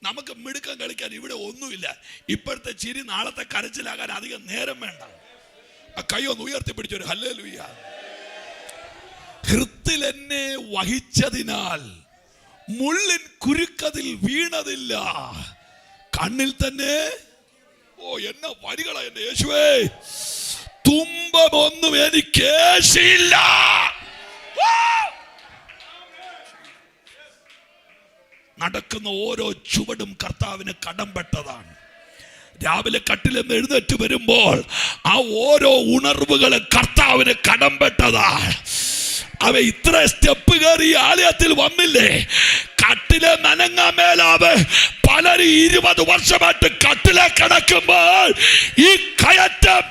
നമുക്ക് മിടുക്കം കളിക്കാൻ ഇവിടെ ഒന്നുമില്ല. ഇപ്പോഴത്തെ ചിരി നാളത്തെ കരച്ചിലാകാൻ അധികം നേരം വേണ്ട. ആ കൈ ഒന്ന് ഉയർത്തിപ്പിടിച്ചൊരു ഹല്ലേലൂയ. ഹൃത്തിൽ എന്നെ വഹിച്ചതിനാൽ മുള്ളിൻ കുരുക്കതിൽ വീണതില്ല. കണ്ണിൽ തന്നെ, ഓ എന്ന വരികളാ എന്റെ യേശുവേ, തുമ്പമൊന്നും എനിക്ക് ഏശിയില്ല. നടക്കുന്ന ഓരോ ചുവടും കർത്താവിന് കടംപെട്ടതാണ്. രാവിലെ കട്ടിലെന്ന് എഴുന്നേറ്റ് വരുമ്പോൾ ആ ഓരോ ഉണർവുകള് കർത്താവിന് കടംപെട്ടതാണ്. അവ ഇത്ര സ്റ്റെപ്പ് കയറി ആലയത്തിൽ വന്നില്ലേ? കട്ടിലെ നനങ്ങാൻ മേലാവ് പലരും 20 വർഷമായിട്ട് കട്ടിലെ കിടക്കുമ്പോൾ ഈ കയറ്റം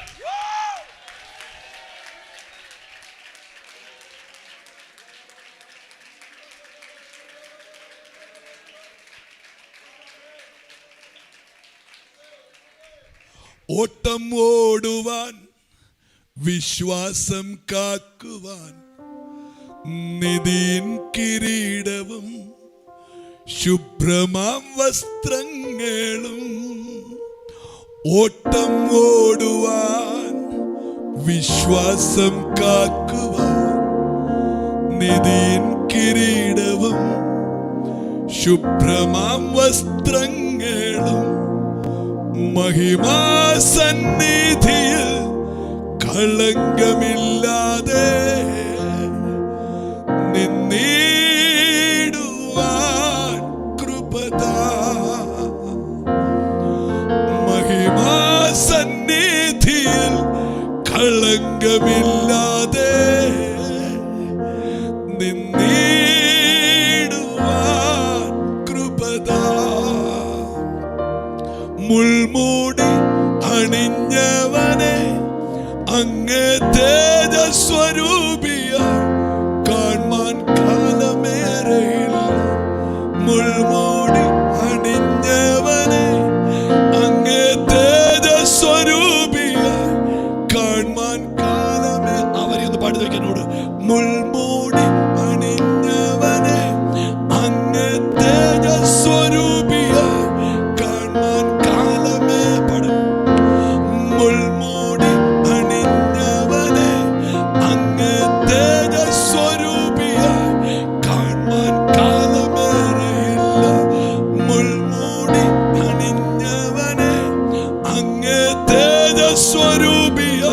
ഓട്ടം ഓടുവാൻ, വിശ്വാസം കാക്കുവാൻ, നിധിൻ കിരീടവും ശുഭ്രമാം വസ്ത്രങ്ങളും. ഓട്ടം ഓടുവാൻ, വിശ്വാസം കാക്കുവാൻ, നിധിൻ കിരീടവും ശുഭ്രമാം വസ്ത്രങ്ങളും. മഹിമാസന്നിധിയിൽ കളങ്കമില്ലാതെ നിന്നിടുവാൻ കൃപദാ. മഹിമാസന്നിധിയിൽ കളങ്കമില്ലാതെ നിന്നിടുവാൻ കൃപദാ. മുൾമൂടി അണിഞ്ഞവനെ അങ്ങേ തേജസ്വരൂപിയ കാണാൻ കാലമേറെയില്ല. മുൾമൂടി അണിഞ്ഞവനെ അങ്ങേ തേജസ്വരൂപിയ കാണാൻ കാലമേ. അവരെയൊന്ന് പാടി വയ്ക്കാനോട്. മുൾമൂടി അണിഞ്ഞവനെ അങ്ങേ തേജസ്വരൂപിയ കാണാൻ കാലമേ. പടും. മുൾമൂടി അണിഞ്ഞവനെ അങ്ങേ തേജസ്വരൂപിയ കാണാൻ കാലമേറെയില്ല. മുൾമൂടി അണിഞ്ഞവനെ അങ്ങേ തേജസ്വരൂപിയ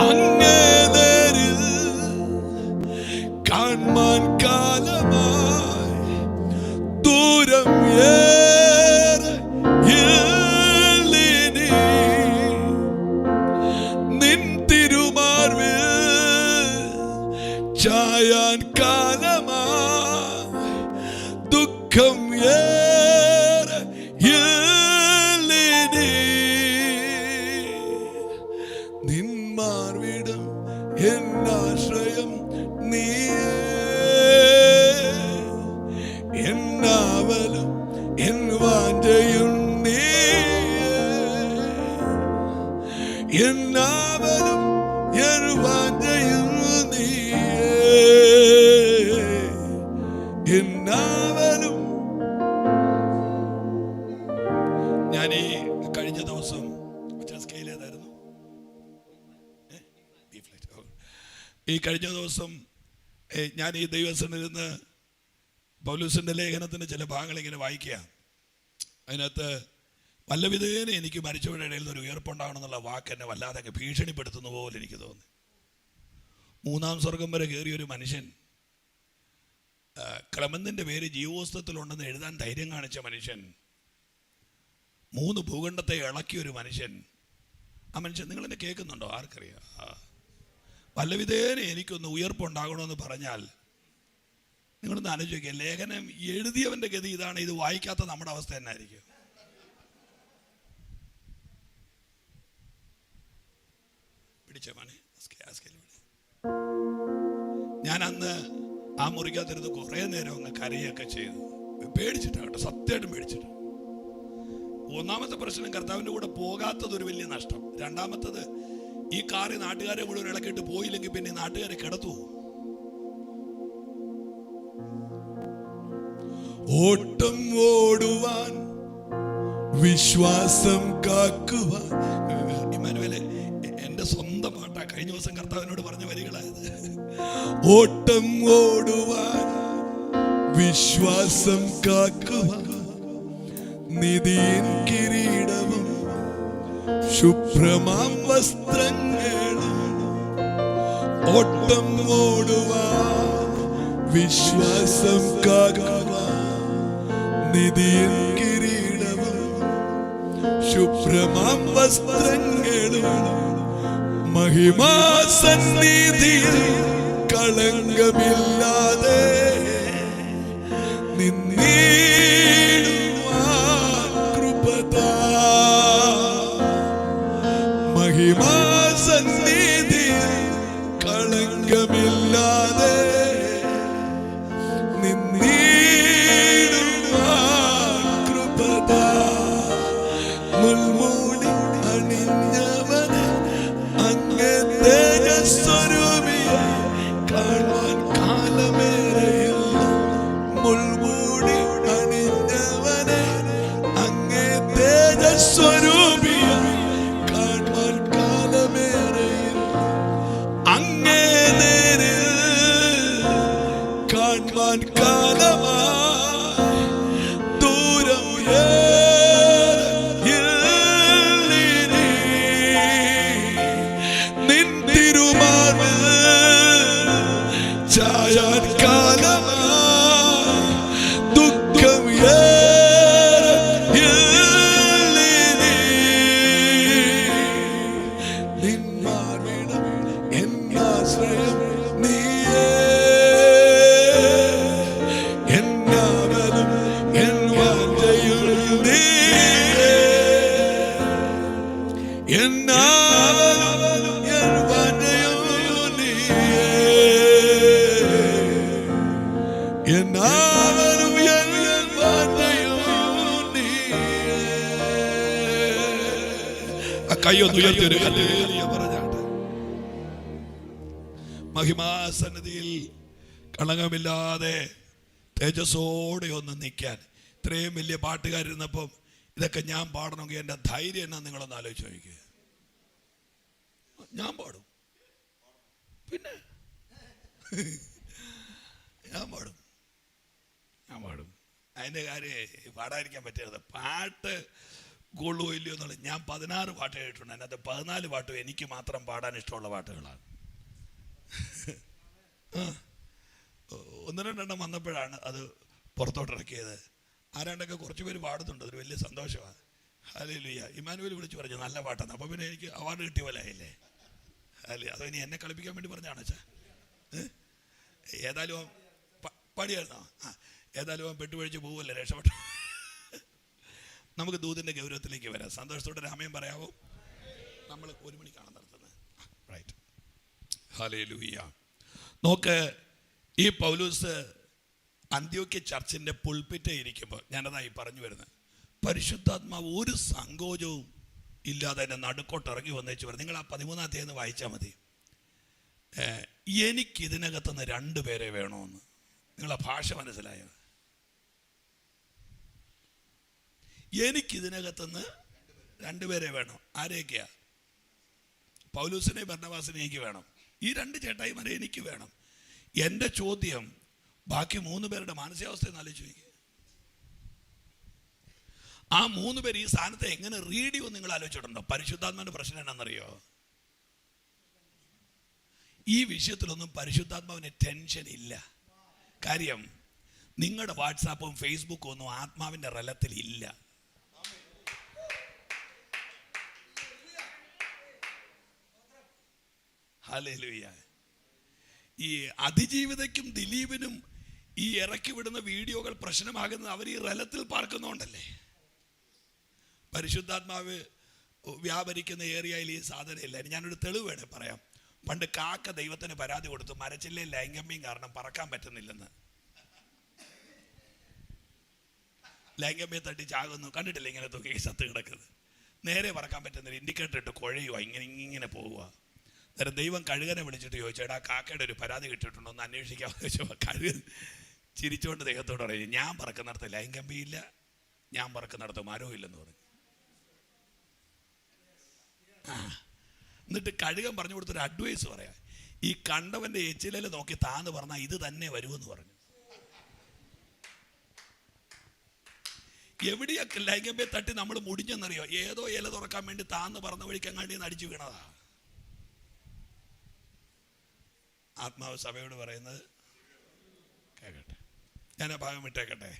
അങ്ങേ നേരിൽ കാണാൻ കാലമായി ദൂരം ഏറെ ഇല്ലിനി. നിൻ തിരുമാർവിൽ ചായാൻ കാലമായി ദുഃഖം ഏറെ ഇല്ലിനി. നിൻ മാർവിടം എന്നാശ്രയം നീയേ. എന്നാവലും എൻ വാഞ്ചയും നീയേ. എന്നാവലും എൻ വാഞ്ചയും നീയേ. എന്നാവലും. ഞാൻ ഈ കഴിഞ്ഞ ദിവസം സ്കെയിൽ ഏതായിരുന്നു? ഈ കഴിഞ്ഞ ദിവസം ഞാൻ ഈ ദൈവസന്നിധിയിൽ പൗലോസിന്റെ ലേഖനത്തിന്റെ ചില ഭാഗങ്ങൾ ഇങ്ങനെ വായിക്കുക. അതിനകത്ത് വല്ലവിധേന എനിക്ക് മരിച്ചവരുടെ ഇടയിൽ ഒരു ഉയർപ്പുണ്ടാകണമെന്നുള്ള വാക്ക് എന്നെ വല്ലാതെ അങ്ങ് ഭീഷണിപ്പെടുത്തുന്ന പോലെ എനിക്ക് തോന്നി. 3-ാം സ്വർഗം വരെ കയറിയൊരു മനുഷ്യൻ, ക്ലെമന്തിൻ്റെ പേര് ജീവോസ്തത്തിലുണ്ടെന്ന് എഴുതാൻ ധൈര്യം കാണിച്ച മനുഷ്യൻ, 3 ഭൂഖണ്ഡത്തെ ഇളക്കിയൊരു മനുഷ്യൻ, ആ മനുഷ്യൻ നിങ്ങളെന്നെ കേൾക്കുന്നുണ്ടോ? ആർക്കറിയാം? വല്ലവിധേന എനിക്കൊന്ന് ഉയർപ്പുണ്ടാകണമെന്ന് പറഞ്ഞാൽ നിങ്ങളൊന്ന് ആലോചിക്കുക, ലേഖനം എഴുതിയവൻ്റെ ഗതി ഇതാണ്. ഇത് വായിക്കാത്ത നമ്മുടെ അവസ്ഥ എന്നായിരിക്കും? പിടിച്ച മോനെ, ഞാൻ അന്ന് ആ മുറിക്കകത്തിരുന്ന് കുറേ നേരം അങ്ങ് കരയൊക്കെ ചെയ്തു. പേടിച്ചിട്ടാണ്, സത്യമായിട്ടും പേടിച്ചിട്ട്. 1-ാമത്തെ പ്രശ്നം, കർത്താവിൻ്റെ കൂടെ പോകാത്തത് ഒരു വലിയ നഷ്ടം. 2-ാമത്തത്, ഈ കാറി നാട്ടുകാരെ മുഴുവൻ ഇളക്കിയിട്ട് പോയില്ലെങ്കിൽ പിന്നെ നാട്ടുകാരെ കിടത്തു. ഓട്ടം ഓടുവാൻ വിശ്വാസം കാക്കുവാൻ. ഇമ്മാനുവേലേ, എന്റെ സ്വന്തം പാട്ടാ, കഴിഞ്ഞ ദിവസം കർത്താവിനോട് പറഞ്ഞ വരികളായത്. ഓട്ടം ഓടുവാൻ വിശ്വാസം കാക്കുവാൻ നിധിയിൻ കിരീടവും ശുഭ്രമാം വസ്ത്രങ്ങളും. ഓട്ടം ഓടുവാൻ വിശ്വാസം കാക്കുവാൻ നിധിയിൻ കിരീടവും ശുഭ്രമാം വസ്ത്രങ്ങളും. മഹിമാസന്നിധിയിൽ കളങ്കമില്ലാതെ നിന്നീടുവാൻ കൃപതാ. മഹിമാസന്നിധിയിൽ കളങ്കമില്ലാതെ നിന്നീടുവാൻ കൃപതാ. മുൾമൂടി അണിഞ്ഞവനെ അങ്ങേ തേജസ്വരൂപിയെ കാണുവാൻ കാലമേറെയില്ല. മുൾമൂടി അണിഞ്ഞവനെ അങ്ങേ തേജസ്വരൂപിയെ കാണുവാൻ കാലമേറെയില്ല. അങ്ങേ നേരിൽ കാണുവാൻ കാലമായി ദൂരം നിൻ തിരുമാർവിൽ ചായാൻ കാലമായി ദുഃഖം നിൻ മാർവിടം എന്നാശ്രയം നീയേ. എന്നാവലും എൻ വാഞ്ചയും നീയേ. എന്നാവലും എൻ വാഞ്ചയും നീയേ. എന്നാവലും എൻ വാഞ്ചയും നീയേ. ആ കൈയൊന്ന് ഉയർത്തിയൊരു ഹല്ലേലൂയ പറഞ്ഞാട്ടെ. മഹിമാസന്നിധിയിൽ കളങ്കമില്ലാതെ തേജസ്സോടെ ഒന്ന് നിൽക്കാൻ ഇത്രയും വലിയ പാട്ടുകാരിരുന്നപ്പം ഇതൊക്കെ ഞാൻ പാടണമെങ്കിൽ എൻ്റെ ധൈര്യം എന്നാ നിങ്ങളൊന്ന് ആലോചിച്ച് നോക്കിക്കുക. ഞാൻ പാടും, പിന്നെ ഞാൻ പാടും. അതിൻ്റെ കാര്യം പാടാതിരിക്കാൻ പറ്റരുത്. പാട്ട് കൊള്ളുമോ ഇല്ലയോ എന്നുള്ളത്. ഞാൻ 16 പാട്ട് കേട്ടിട്ടുണ്ട്. അതിനകത്ത് 14 പാട്ടും എനിക്ക് മാത്രം പാടാൻ ഇഷ്ടമുള്ള പാട്ടുകളാണ്. 1-2 വന്നപ്പോഴാണ് അത് പുറത്തോട്ടിറക്കിയത്. ആരാണ്ടൊക്കെ കുറച്ച് പേര് പാടുന്നുണ്ട്, അതൊരു വലിയ സന്തോഷമാണ്. ഹല്ലേലൂയ. ഇമ്മാനുവേൽ വിളിച്ചു പറഞ്ഞു നല്ല പാട്ടാണ്. അപ്പോൾ പിന്നെ എനിക്ക് അവാർഡ് കിട്ടിയ പോലെ ആയില്ലേ? അല്ലേ? അതോ ഇനി എന്നെ കളിപ്പിക്കാൻ വേണ്ടി പറഞ്ഞാണ് അച്ഛാ? ഏതായാലും പാടിയായിരുന്നോ? ഏതായാലും അവൻ പെട്ടുപഴിച്ച് പോവുമല്ലേ, രക്ഷപ്പെട്ടു. നമുക്ക് ദൂതിൻ്റെ ഗൗരവത്തിലേക്ക് വരാം. സന്തോഷത്തോടെ രാമയം പറയാവോ? നമ്മൾ 1 മണിക്കാണ് നടത്തുന്നത്. റൈറ്റ്. ഹല്ലേലൂയ. നോക്ക്, ഈ പൗലോസ് അന്ത്യോക്യ ചർച്ചിൻ്റെ പുൾപിറ്റേ ഇരിക്കുമ്പോൾ, ഞാനതായി പറഞ്ഞു വരുന്നത്, പരിശുദ്ധാത്മാവ് ഒരു സങ്കോചവും ഇല്ലാതെ എൻ്റെ നടുക്കോട്ട് ഇറങ്ങി വന്നേച്ചു വരും. നിങ്ങൾ ആ 13-ാം അധ്യായം വായിച്ചാൽ മതി. എനിക്കിതിനകത്തുനിന്ന് 2 പേരെ വേണമെന്ന്. നിങ്ങളെ ഭാഷ മനസ്സിലായോ? എനിക്കിതിനകത്തുനിന്ന് 2 പേരെ വേണം. ആരെയൊക്കെയാ? പൗലോസിനെ ബർന്നബാസിനെ എനിക്ക് വേണം. ഈ 2 ചേട്ടായിമാരെ എനിക്ക് വേണം. എൻ്റെ ചോദ്യം, ബാക്കി 3 പേരുടെ മാനസികാവസ്ഥ എന്ന് ആലോചിച്ച് നോക്കി. ആ 3 പേര് ഈ സ്ഥാനത്തെ എങ്ങനെ റീഡ് ചെയ്യുമെന്ന് നിങ്ങൾ ആലോചിച്ചിട്ടുണ്ടോ? പരിശുദ്ധാത്മാവിന്റെ പ്രശ്നം എന്നാണെന്നറിയോ? ഈ വിഷയത്തിലൊന്നും പരിശുദ്ധാത്മാവിന് ടെൻഷൻ ഇല്ല. കാര്യം നിങ്ങളുടെ വാട്സാപ്പും ഫേസ്ബുക്കും ഒന്നും ആത്മാവിന്റെ റലത്തിൽ ഇല്ല. ഹല്ലേലൂയ. ഈ അതിജീവിതയ്ക്കും ദിലീപിനും ഈ ഇറക്കി വിടുന്ന വീഡിയോകൾ പ്രശ്നമാകുന്നത് അവർ ഈ റലത്തിൽ പാർക്കുന്നതുകൊണ്ടല്ലേ. പരിശുദ്ധാത്മാവ് വ്യാപരിക്കുന്ന ഏരിയയിൽ ഈ സാധനം ഇല്ല. ഞാനൊരു തെളിവ് വേണേ പറയാം. പണ്ട് കാക്ക ദൈവത്തിന് പരാതി കൊടുത്തു, മരച്ചില്ലേ ലൈംഗമ്യം കാരണം പറക്കാൻ പറ്റുന്നില്ലെന്ന്. ലൈംഗമ്യം തട്ടി ചാകുന്നു, കണ്ടിട്ടില്ല ഇങ്ങനെ തൂക്കി സത്ത് കിടക്കുന്നത്. നേരെ പറക്കാൻ പറ്റുന്നില്ല, ഇൻഡിക്കേറ്റർ ഇട്ട് കുഴയുക, ഇങ്ങനെ പോവുക. അന്നേരം ദൈവം കഴുകനെ വിളിച്ചിട്ട് ചോദിച്ചു, എടാ കാക്കയുടെ ഒരു പരാതി കിട്ടിയിട്ടുണ്ടോ ഒന്ന് അന്വേഷിക്കാമെന്ന് ചോദിച്ചപ്പോൾ കഴുകൻ ചിരിച്ചുകൊണ്ട് ദൈവത്തോട് പറയും, ഞാൻ പറക്കുന്നിടത്ത് ലൈംഗമ്യമില്ല, ഞാൻ പറക്കുന്നിടത്ത് മരവും ഇല്ലെന്ന് പറഞ്ഞു. എന്നിട്ട് കഴുകൻ പറഞ്ഞു കൊടുത്തൊരു അഡ്വൈസ് പറയാം, ഈ കണ്ടവന്റെ എച്ചിലല് നോക്കി താന്ന് പറഞ്ഞാൽ ഇത് തന്നെ വരുമെന്ന് പറഞ്ഞു. എവിടെയൊക്കെ ലൈംഗമ്യം തട്ടി നമ്മൾ മുടിഞ്ഞെന്നറിയോ? ഏതോ ഇല തുറക്കാൻ വേണ്ടി താന്ന് പറഞ്ഞ വഴിക്ക് അങ്ങാണ്ടി അടിച്ചു വീണതാ. ആത്മാവ് സഭയോട് പറയുന്നത് കേൾക്കട്ടെ. ഞാൻ ആ ഭാഗം വിട്ടേക്കട്ടെ.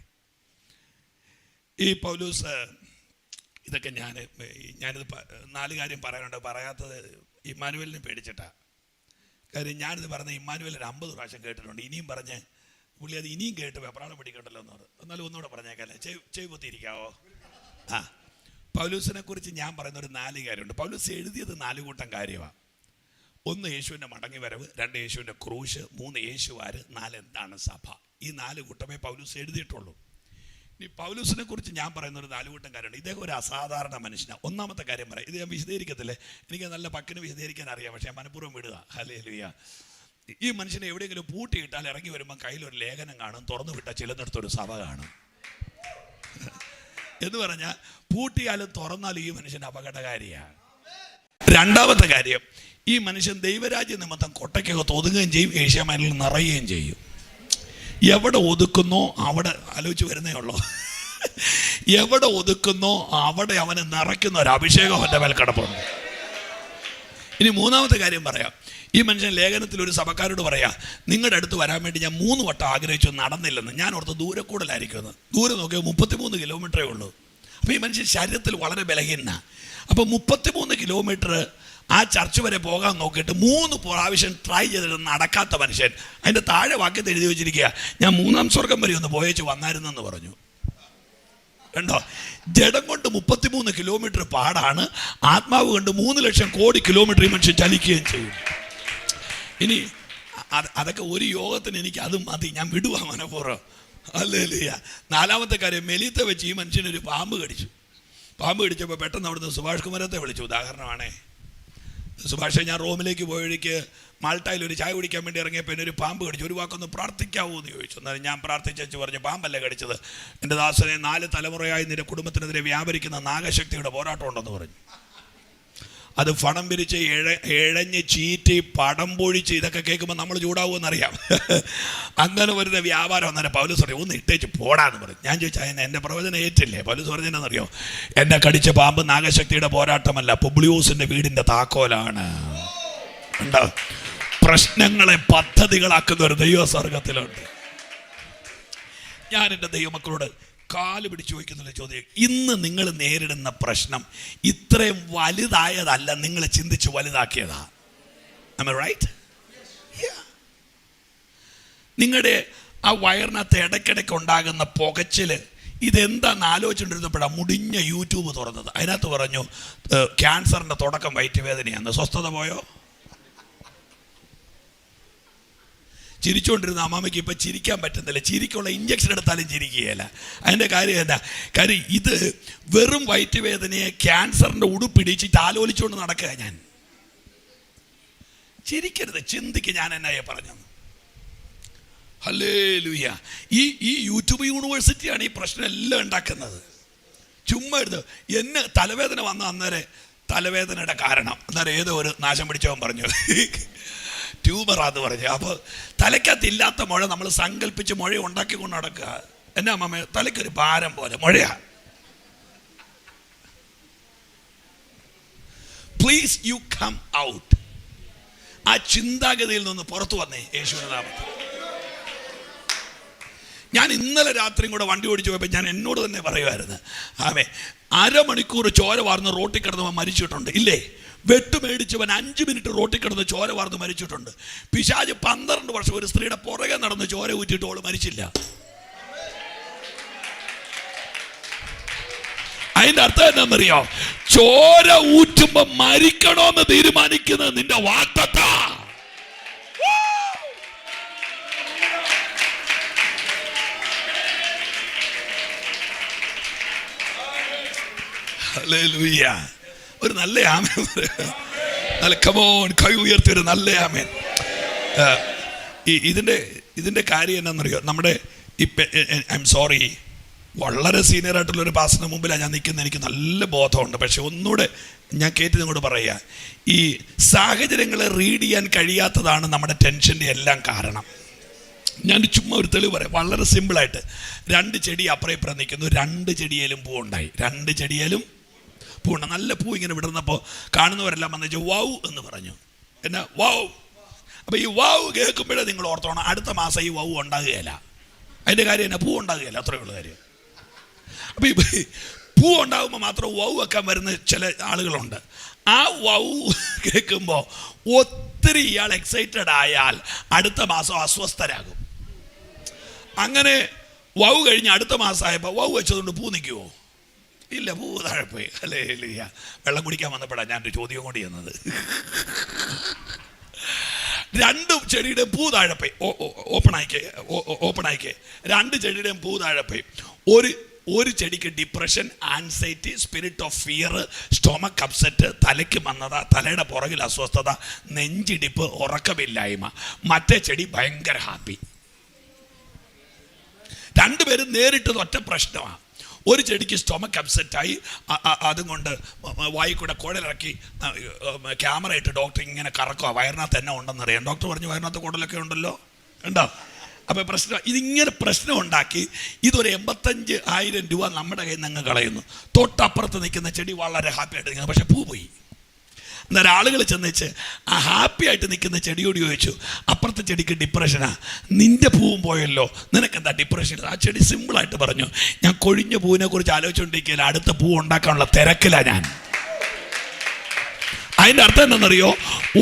ഈ പൗലൂസ് ഇതൊക്കെ ഞാനിത് 4 കാര്യം പറയാനുണ്ട്. പറയാത്തത് ഇമ്മാനുവേലിനെ പേടിച്ചിട്ടാ. കാര്യം ഞാനിത് പറഞ്ഞ ഇമ്മാനുവേൽ 50 പ്രാവശ്യം കേട്ടിട്ടുണ്ട്. ഇനിയും പറഞ്ഞ് പുള്ളി അത് ഇനിയും കേട്ട് വെപ്രാളം പിടിക്കണ്ടല്ലോ എന്ന് പറഞ്ഞു. എന്നാലും ഒന്നുകൂടെ പറഞ്ഞേക്കല്ലേ, ചെവി പൊത്തിയിരിക്കാവോ? പൗലൂസിനെ കുറിച്ച് ഞാൻ പറയുന്ന ഒരു 4 കാര്യമുണ്ട്. പൗലൂസ് എഴുതിയത് 4 കൂട്ടം കാര്യമാണ്. 1 യേശുവിൻ്റെ മടങ്ങി വരവ്, 2 യേശുവിൻ്റെ ക്രൂശ്, 3 യേശുവാര്, 4 എന്താണ് സഭ. ഈ 4 കൂട്ടമേ പൗലൂസ് എഴുതിയിട്ടുള്ളൂ. ഇനി പൗലൂസിനെ കുറിച്ച് ഞാൻ പറയുന്ന ഒരു 4 കൂട്ടം കാര്യമുണ്ട്. ഇദ്ദേഹം ഒരു അസാധാരണ മനുഷ്യനാണ്. ഒന്നാമത്തെ കാര്യം പറയാം, ഇത് ഞാൻ വിശദീകരിക്കത്തില്ലേ, എനിക്ക് നല്ല പക്കിന് വിശദീകരിക്കാൻ അറിയാം, പക്ഷേ ഞാൻ മനഃപൂർവ്വം വിടുക. ഹല്ലേലൂയ. ഈ മനുഷ്യനെ എവിടെയെങ്കിലും പൂട്ടിയിട്ടാൽ ഇറങ്ങി വരുമ്പോൾ കയ്യിലൊരു ലേഖനം കാണും, തുറന്നു വിട്ടാൽ ചിലന്നിടത്തൊരു സഭ കാണും. എന്ന് പറഞ്ഞാൽ പൂട്ടിയാലും തുറന്നാലും ഈ മനുഷ്യൻ അപകടകാരിയാണ്. രണ്ടാമത്തെ കാര്യം, ഈ മനുഷ്യൻ ദൈവരാജ്യ നിമിത്തം കൊട്ടയ്ക്കകത്ത് ഒതുങ്ങുകയും ചെയ്യും, ഏഷ്യാമാനിൽ നിറയുകയും ചെയ്യും. എവിടെ ഒതുക്കുന്നോ അവിടെ ആലോചിച്ച് വരുന്നേ ഉള്ളൂ. എവിടെ ഒതുക്കുന്നോ അവിടെ അവന് നിറയ്ക്കുന്ന ഒരു അഭിഷേകം അവൻ്റെ മേൽ കിടപ്പുണ്ട്. ഇനി 3ാമത്തെ കാര്യം പറയാം. ഈ മനുഷ്യൻ ലേഖനത്തിൽ ഒരു സഭക്കാരോട് പറയാം, നിങ്ങളുടെ അടുത്ത് വരാൻ വേണ്ടി ഞാൻ 3 വട്ടം ആഗ്രഹിച്ചു, നടന്നില്ലെന്ന്. ഞാൻ ഓർത്ത് ദൂരെ കൂടുതലായിരിക്കുമെന്ന്. ദൂരെ നോക്കിയാൽ 33 കിലോമീറ്ററേ ഉള്ളൂ. അപ്പോൾ ഈ മനുഷ്യൻ ശരീരത്തിൽ വളരെ ബലഹീനനാണ്. അപ്പോൾ 33 കിലോമീറ്റർ ആ ചർച്ച് വരെ പോകാൻ നോക്കിയിട്ട് 3 പ്രാവശ്യം ട്രൈ ചെയ്തിട്ട് നടക്കാത്ത മനുഷ്യൻ അതിൻ്റെ താഴെ വാക്യത്തിൽ എഴുതി വെച്ചിരിക്കുക, ഞാൻ 3ാം സ്വർഗം വരെ ഒന്ന് പോയേച്ച് വന്നായിരുന്നെന്ന് പറഞ്ഞു. കണ്ടോ, ജഡം കൊണ്ട് 33 കിലോമീറ്റർ പാടാണ്, ആത്മാവ് കൊണ്ട് 3 ലക്ഷം കോടി കിലോമീറ്റർ ഈ മനുഷ്യൻ ചലിക്കുകയും ചെയ്യും. ഇനി അതൊക്കെ ഒരു യോഗത്തിന് എനിക്ക് അത് മതി, ഞാൻ വിടുവാ മനഃപൂർവ്വം. ഹല്ലേലൂയ. 4ാമത്തെ കാര്യം, മെലീത്തെ വെച്ച് ഈ മനുഷ്യനൊരു പാമ്പ് കടിച്ചു. പാമ്പ് കടിച്ചപ്പോൾ പെട്ടെന്ന് അവിടുന്ന് സുഭാഷ് കുമാരത്തെ വിളിച്ചു. ഉദാഹരണമാണേ, സുഭാഷെ, ഞാൻ റോമിലേക്ക് പോയ വഴിക്ക് മാൾട്ടായിൽ ഒരു ചായ കുടിക്കാൻ വേണ്ടി ഇറങ്ങിയപ്പോൾ എന്നെ ഒരു പാമ്പ് കടിച്ചു, ഒരു വാക്കൊന്ന് പ്രാർത്ഥിക്കാവൂ എന്ന് ചോദിച്ചു. എന്നാലും ഞാൻ പ്രാർത്ഥിച്ചു പറഞ്ഞു, പാമ്പല്ലേ കടിച്ചത്, എൻ്റെ ദാസനെ 4 തലമുറയായി നിന്റെ കുടുംബത്തിനെതിരെ വ്യാപരിക്കുന്ന നാഗശക്തിയുടെ പോരാട്ടം ഉണ്ടെന്ന് പറഞ്ഞു. അത് ഫണം പിരിച്ച് ഇഴഞ്ഞ് ചീറ്റി പടം പൊഴിച്ച് ഇതൊക്കെ കേൾക്കുമ്പോൾ നമ്മൾ ചൂടാവുമെന്നറിയാം. അങ്ങനെ വരുന്ന വ്യാപാരം അന്നേരം പൗലോസ് പറയും, ഒന്ന് ഇട്ടേച്ച് പോടാന്ന് പറയും. ഞാൻ ചോദിച്ചാൽ എൻ്റെ പ്രവചനം ഏറ്റില്ലേ? പൗലോസ് പറഞ്ഞെന്നറിയോ, എന്നെ കടിച്ച പാമ്പ് നാഗശക്തിയുടെ പോരാട്ടമല്ല, പുബ്ലിയോസിൻ്റെ വീടിൻ്റെ താക്കോലാണ്. ഉണ്ടോ? പ്രശ്നങ്ങളെ പദ്ധതികളാക്കുന്ന ഒരു ദൈവ സ്വർഗത്തിലുണ്ട്. ഞാൻ എൻ്റെ ദൈവമക്കളോട് കാല് പിടിച്ചു ചോദിക്കുന്ന ചോദ്യം, ഇന്ന് നിങ്ങൾ നേരിടുന്ന പ്രശ്നം ഇത്രയും വലുതായതല്ല, നിങ്ങൾ ചിന്തിച്ച് വലുതാക്കിയതാ. Am I right? Yeah. നിങ്ങളുടെ ആ വയറിനകത്ത് ഇടയ്ക്കിടയ്ക്ക് ഉണ്ടാകുന്ന പുകച്ചില് ഇതെന്താന്ന് ആലോചിച്ചുകൊണ്ടിരുന്നപ്പോഴാണ് മുടിഞ്ഞ യൂട്യൂബ് തുറന്നത്. അതിനകത്ത് പറഞ്ഞു ക്യാൻസറിൻ്റെ തുടക്കം വയറ്റുവേദനയാണ്. സ്വസ്ഥത പോയോ? ചിരിച്ചുകൊണ്ടിരുന്ന അമ്മാമ്മയ്ക്ക് ഇപ്പം ചിരിക്കാൻ പറ്റുന്നില്ല. ചിരിക്കുള്ള ഇഞ്ചക്ഷൻ എടുത്താലും ചിരിക്കുകയില്ല. അതിൻ്റെ കാര്യം എന്താ? കാര്യം ഇത് വെറും വയറ്റുവേദനയെ ക്യാൻസറിൻ്റെ ഉടുപ്പിടിച്ചിട്ട് ആലോചിച്ചുകൊണ്ട് നടക്കുക. ഞാൻ ചിരിക്കരുത്, ചിന്തിക്ക്. ഞാൻ എന്നായി പറഞ്ഞത്? ഹല്ലേലൂയ. ഈ യൂട്യൂബ് യൂണിവേഴ്സിറ്റിയാണ് ഈ പ്രശ്നം എല്ലാം ഉണ്ടാക്കുന്നത്. ചുമ്മാ എടുത്ത് എന്നെ തലവേദന വന്ന അന്നേരം തലവേദനയുടെ കാരണം അന്നേരം ഏതോ ഒരു നാശം പിടിച്ചവൻ പറഞ്ഞു ട്യൂബറാന്ന് പറഞ്ഞു. അപ്പോൾ തലയ്ക്കകത്തില്ലാത്ത മുഴ നമ്മൾ സങ്കല്പിച്ച് മുഴ ഉണ്ടാക്കിക്കൊണ്ട് നടക്കുക. എന്നാ അമ്മ, തലയ്ക്കൊരു ഭാരം പോലെ മുഴയാ. Please you come out. ആ ചിന്താഗതിയിൽ നിന്ന് പുറത്തു വന്നേ യേശുവിന്റെ നാമത്തിൽ. ഞാൻ ഇന്നലെ രാത്രിയും കൂടെ വണ്ടി ഓടിച്ചു പോയപ്പോൾ ഞാൻ എന്നോട് തന്നെ പറയുമായിരുന്നു, അരമണിക്കൂർ ചോര വാർന്ന് റോട്ടിൽ കിടന്നവൻ മരിച്ചിട്ടുണ്ട് ഇല്ലേ? വെട്ടുമേടിച്ചവൻ 5 മിനിറ്റ് റോട്ടിൽ കിടന്ന് ചോര വാർന്ന് മരിച്ചിട്ടുണ്ട്. പിശാച് 12 വർഷം ഒരു സ്ത്രീയുടെ പുറകെ നടന്ന് ചോര ഊറ്റിയിട്ട് ഓള് മരിച്ചില്ല. അതിന്റെ അർത്ഥം എന്താണെന്നറിയോ? ചോര ഊറ്റുമ്പോ മരിക്കണോന്ന് തീരുമാനിക്കുന്നത് നിന്റെ വാഗ്ദത്താ. ഹല്ലേലൂയ. ഒരു നല്ല ആമേൻ. നല്ല കമോൺ, കൈ ഉയർത്തി ഒരു നല്ല ആമേൻ. ഇതിന്റെ കാര്യം എന്നാന്നറിയോ? നമ്മുടെ ഐ എം സോറി, വളരെ സീനിയർ ആയിട്ടുള്ളൊരു പാസ്റ്ററിന് മുമ്പിലാണ് ഞാൻ നിൽക്കുന്നത്. എനിക്ക് നല്ല ബോധമുണ്ട്. പക്ഷെ ഒന്നുകൂടെ ഞാൻ കേട്ട് നിങ്ങളോട് പറയുക, ഈ സാഹചര്യങ്ങളെ റീഡ് ചെയ്യാൻ കഴിയാത്തതാണ് നമ്മുടെ ടെൻഷൻ്റെ എല്ലാം കാരണം. ഞാൻ ചുമ്മാ ഒരു തെളിവ് പറയാം, വളരെ സിമ്പിളായിട്ട്. 2 ചെടി അപ്പുറം ഇപ്പുറം നിൽക്കുന്നു. 2 ചെടിയിലും പൂവുണ്ടായി. 2 ചെടിയിലും പൂവുണ്ട്. നല്ല പൂ ഇങ്ങനെ വിടുന്നപ്പോൾ കാണുന്നവരെല്ലാം വന്നു വൗ എന്ന് പറഞ്ഞു. എന്നാ വൗ? അപ്പോൾ ഈ വൗ കേൾക്കുമ്പോഴേ നിങ്ങൾ ഓർത്തോണം, അടുത്ത മാസം ഈ വൗ ഉണ്ടാകുകയില്ല. അതിൻ്റെ കാര്യം എന്നാ? പൂ ഉണ്ടാകുകയില്ല. അത്രയേ ഉള്ള കാര്യം. അപ്പോൾ ഈ പൂ ഉണ്ടാകുമ്പോൾ മാത്രം വൗ വെക്കാൻ വരുന്ന ചില ആളുകളുണ്ട്. ആ വൗ കേൾക്കുമ്പോൾ ഒത്തിരി ഇയാൾ എക്സൈറ്റഡ് ആയാൽ അടുത്ത മാസം അസ്വസ്ഥരാകും. അങ്ങനെ വൗ കഴിഞ്ഞ് അടുത്ത മാസമായപ്പോൾ വൗ വെച്ചതുകൊണ്ട് പൂ നിൽക്കുമോ? ഇല്ല, പൂ താഴെ പോയി. അല്ലേ? വെള്ളം കുടിക്കാൻ വന്നപ്പോഴാണ് ഞാനൊരു ചോദ്യം കൊണ്ട് ചെയ്യുന്നത്. 2 ചെടിയുടെയും പൂ താഴെ പോയി. ഓപ്പൺ ആയിക്കേ 2 ചെടിയുടെയും പൂ താഴെ പോയി. ഒരു ചെടിക്ക് depression, anxiety, spirit of fear, stomach upset, തലയ്ക്ക് മന്നത, തലയുടെ പുറകിൽ അസ്വസ്ഥത, നെഞ്ചിടിപ്പ്, ഉറക്കമില്ലായ്മ. മറ്റേ ചെടി ഭയങ്കര ഹാപ്പി. 2 പേരും നേരിട്ടത് ഒറ്റ പ്രശ്നമാണ്. ഒരു ചെടിക്ക് സ്റ്റൊമക്ക് അപ്സെറ്റായി, അതുകൊണ്ട് വായിക്കൂടെ കുഴലിറക്കി ക്യാമറ ഇട്ട് ഡോക്ടർ ഇങ്ങനെ കറക്കുക. വയറിനകത്ത് തന്നെ ഉണ്ടെന്നറിയാം. ഡോക്ടർ പറഞ്ഞു വയറിനകത്ത് കുടലൊക്കെ ഉണ്ടല്ലോ, ഉണ്ടോ? അപ്പോൾ പ്രശ്നം ഇതിങ്ങനെ പ്രശ്നം ഉണ്ടാക്കി ഇതൊരു 85,000 രൂപ നമ്മുടെ കയ്യിൽ നിന്ന് കളയുന്നു. തൊട്ടപ്പുറത്ത് നിൽക്കുന്ന ചെടി വളരെ ഹാപ്പി ആയിട്ട് നിൽക്കുന്നത്, പക്ഷെ പൂ പോയി. അന്നേരം ആളുകൾ ചെന്നിച്ച് ആ ഹാപ്പി ആയിട്ട് നിൽക്കുന്ന ചെടിയോട് ചോദിച്ചു, അപ്പുറത്തെ ചെടിക്ക് ഡിപ്രഷനാ, നിന്റെ പൂവും പോയല്ലോ, നിനക്കെന്താ ഡിപ്രഷൻ? ആ ചെടി സിമ്പിളായിട്ട് പറഞ്ഞു, ഞാൻ കൊഴിഞ്ഞ പൂവിനെ കുറിച്ച് ആലോചിച്ചുകൊണ്ടിരിക്കുകയില്ല, അടുത്ത പൂ ഉണ്ടാക്കാനുള്ള തിരക്കിലാണ് ഞാൻ. അതിൻ്റെ അർത്ഥം എന്താണെന്നറിയോ?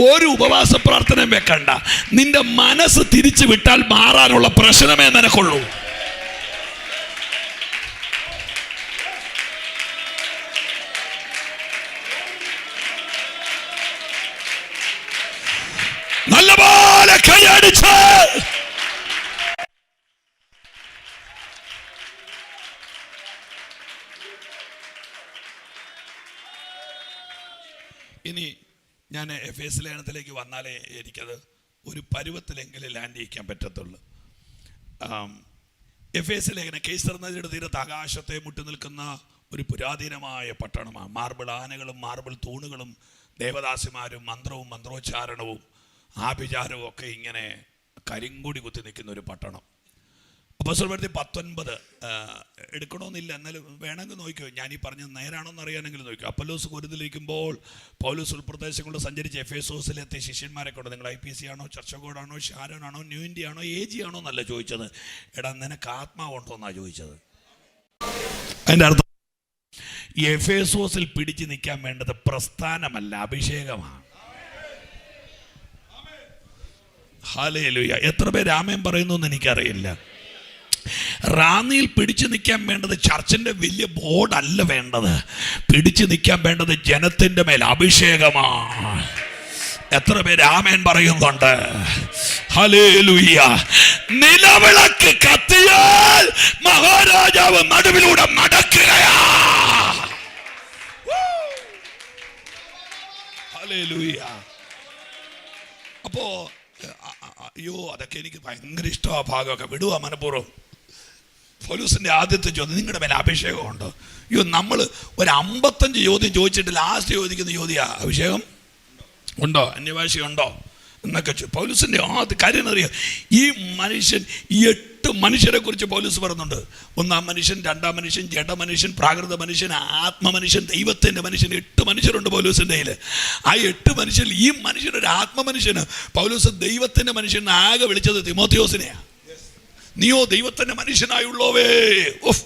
ഒരു ഉപവാസ പ്രാർത്ഥനയും വെക്കണ്ട. നിന്റെ മനസ്സ് തിരിച്ചു വിട്ടാൽ മാറാനുള്ള പ്രശ്നമേ നിനക്കുള്ളൂ. നല്ലപോലെ കൈയടിച്ച് ഇനി ഞാൻ എഫേസ് ലേഖനത്തിലേക്ക് വന്നാലേ എനിക്കത് ഒരു പരുവത്തിലെങ്കിലും ലാൻഡ് ചെയ്യിക്കാൻ പറ്റത്തുള്ളൂ. എഫേസ് ലേഖനം കേസർ നദിയുടെ തീരത്ത് ആകാശത്തെ മുട്ടി നിൽക്കുന്ന ഒരു പുരാതനമായ പട്ടണമാണ്. മാർബിൾ ആനകളും മാർബിൾ തൂണുകളും ദേവദാസിമാരും മന്ത്രവും മന്ത്രോച്ചാരണവും ആഭിചാരവും ഒക്കെ ഇങ്ങനെ കരിങ്കൊടി കുത്തി നിൽക്കുന്ന ഒരു പട്ടണം. അപ്പോസ്തലപ്രവൃത്തി 19 എടുക്കണമെന്നില്ല, എന്നാലും വേണമെങ്കിൽ നോക്കിയോ. ഞാനീ പറഞ്ഞത് നേരാണോന്ന് അറിയാനെങ്കിലും നോക്കിയോ. അപ്പൊല്ലോസ് കൊരിന്തിലിരിക്കുമ്പോൾ പൗലോസ് ഉൾപ്രദേശങ്ങളിൽ സഞ്ചരിച്ച് എഫേസോസിലെത്തിയ ശിഷ്യന്മാരെ കൊണ്ട്, നിങ്ങൾ IPC ആണോ, ചർച്ചകോടാണോ, ഷാരോനാണോ, ന്യൂ ഇന്ത്യ ആണോ, AG ആണോ എന്നല്ല ചോദിച്ചത്. എടാ നിനക്ക് ആത്മാവുണ്ടോ എന്നാണ് ചോദിച്ചത്. അതിൻ്റെ അർത്ഥം എഫേസോസിൽ പിടിച്ചു നിൽക്കാൻ വേണ്ടത് പ്രസ്ഥാനമല്ല, അഭിഷേകമാണ്. ഹല്ലേലൂയ. എത്ര പേര് ആമേൻ പറയുന്നു എന്ന് എനിക്കറിയില്ല. റാന്നിയിൽ പിടിച്ചു നിൽക്കാൻ വേണ്ടത് ചർച്ചിന്റെ വലിയ ബോർഡല്ല വേണ്ടത്. പിടിച്ചു നിൽക്കാൻ വേണ്ടത് ജനത്തിന്റെ മേൽ അഭിഷേകമാണ്. എത്ര പേര് ആമേൻ പറയുന്നുണ്ട്? ഹല്ലേലൂയ. നിലവിളക്ക് കത്തിയാൽ മഹാരാജാവ് നടുവിലൂടെ നടക്കുകയാ. ഹല്ലേലൂയ. അപ്പോ അയ്യോ, അതൊക്കെ എനിക്ക് ഭയങ്കര ഇഷ്ടമാണ്. ആ ഭാഗമൊക്കെ വിടുക മനഃപൂർവ്വം. പൗലോസിന്റെ ആദ്യത്തെ ചോദ്യം, നിങ്ങളുടെ മേലെ അഭിഷേകമുണ്ടോ? അയ്യോ, നമ്മൾ ഒരു 55 ചോദ്യം ചോദിച്ചിട്ട് ലാസ്റ്റ് ചോദിക്കുന്ന ചോദ്യം, അഭിഷേകം ഉണ്ടോ, അന്യഭാഷ ഉണ്ടോ എന്നൊക്കെ. പൗലോസിന്റെ ആദ്യ കാര്യം അറിയാം, ഈ മനുഷ്യൻ 8 മനുഷ്യരെ കുറിച്ച് പൗലോസ് പറയുന്നുണ്ട്. 1-ാം മനുഷ്യൻ, 2-ാം മനുഷ്യൻ, ജഡമനുഷ്യൻ, പ്രാകൃത മനുഷ്യൻ, ആത്മമനുഷ്യൻ, ദൈവത്തിൻ്റെ മനുഷ്യൻ. 8 മനുഷ്യരുണ്ട് പൗലോസിൻ്റെ കയ്യിൽ. ആ 8 മനുഷ്യൻ, ഈ മനുഷ്യനൊരു ആത്മമനുഷ്യന് പൗലോസ് ദൈവത്തിൻ്റെ മനുഷ്യൻ ആകെ വിളിച്ചത് തിമോത്തിയോസിനെയാണ്. നീയോ ദൈവത്തിൻ്റെ മനുഷ്യനായുള്ളവേ. ഓഫ്,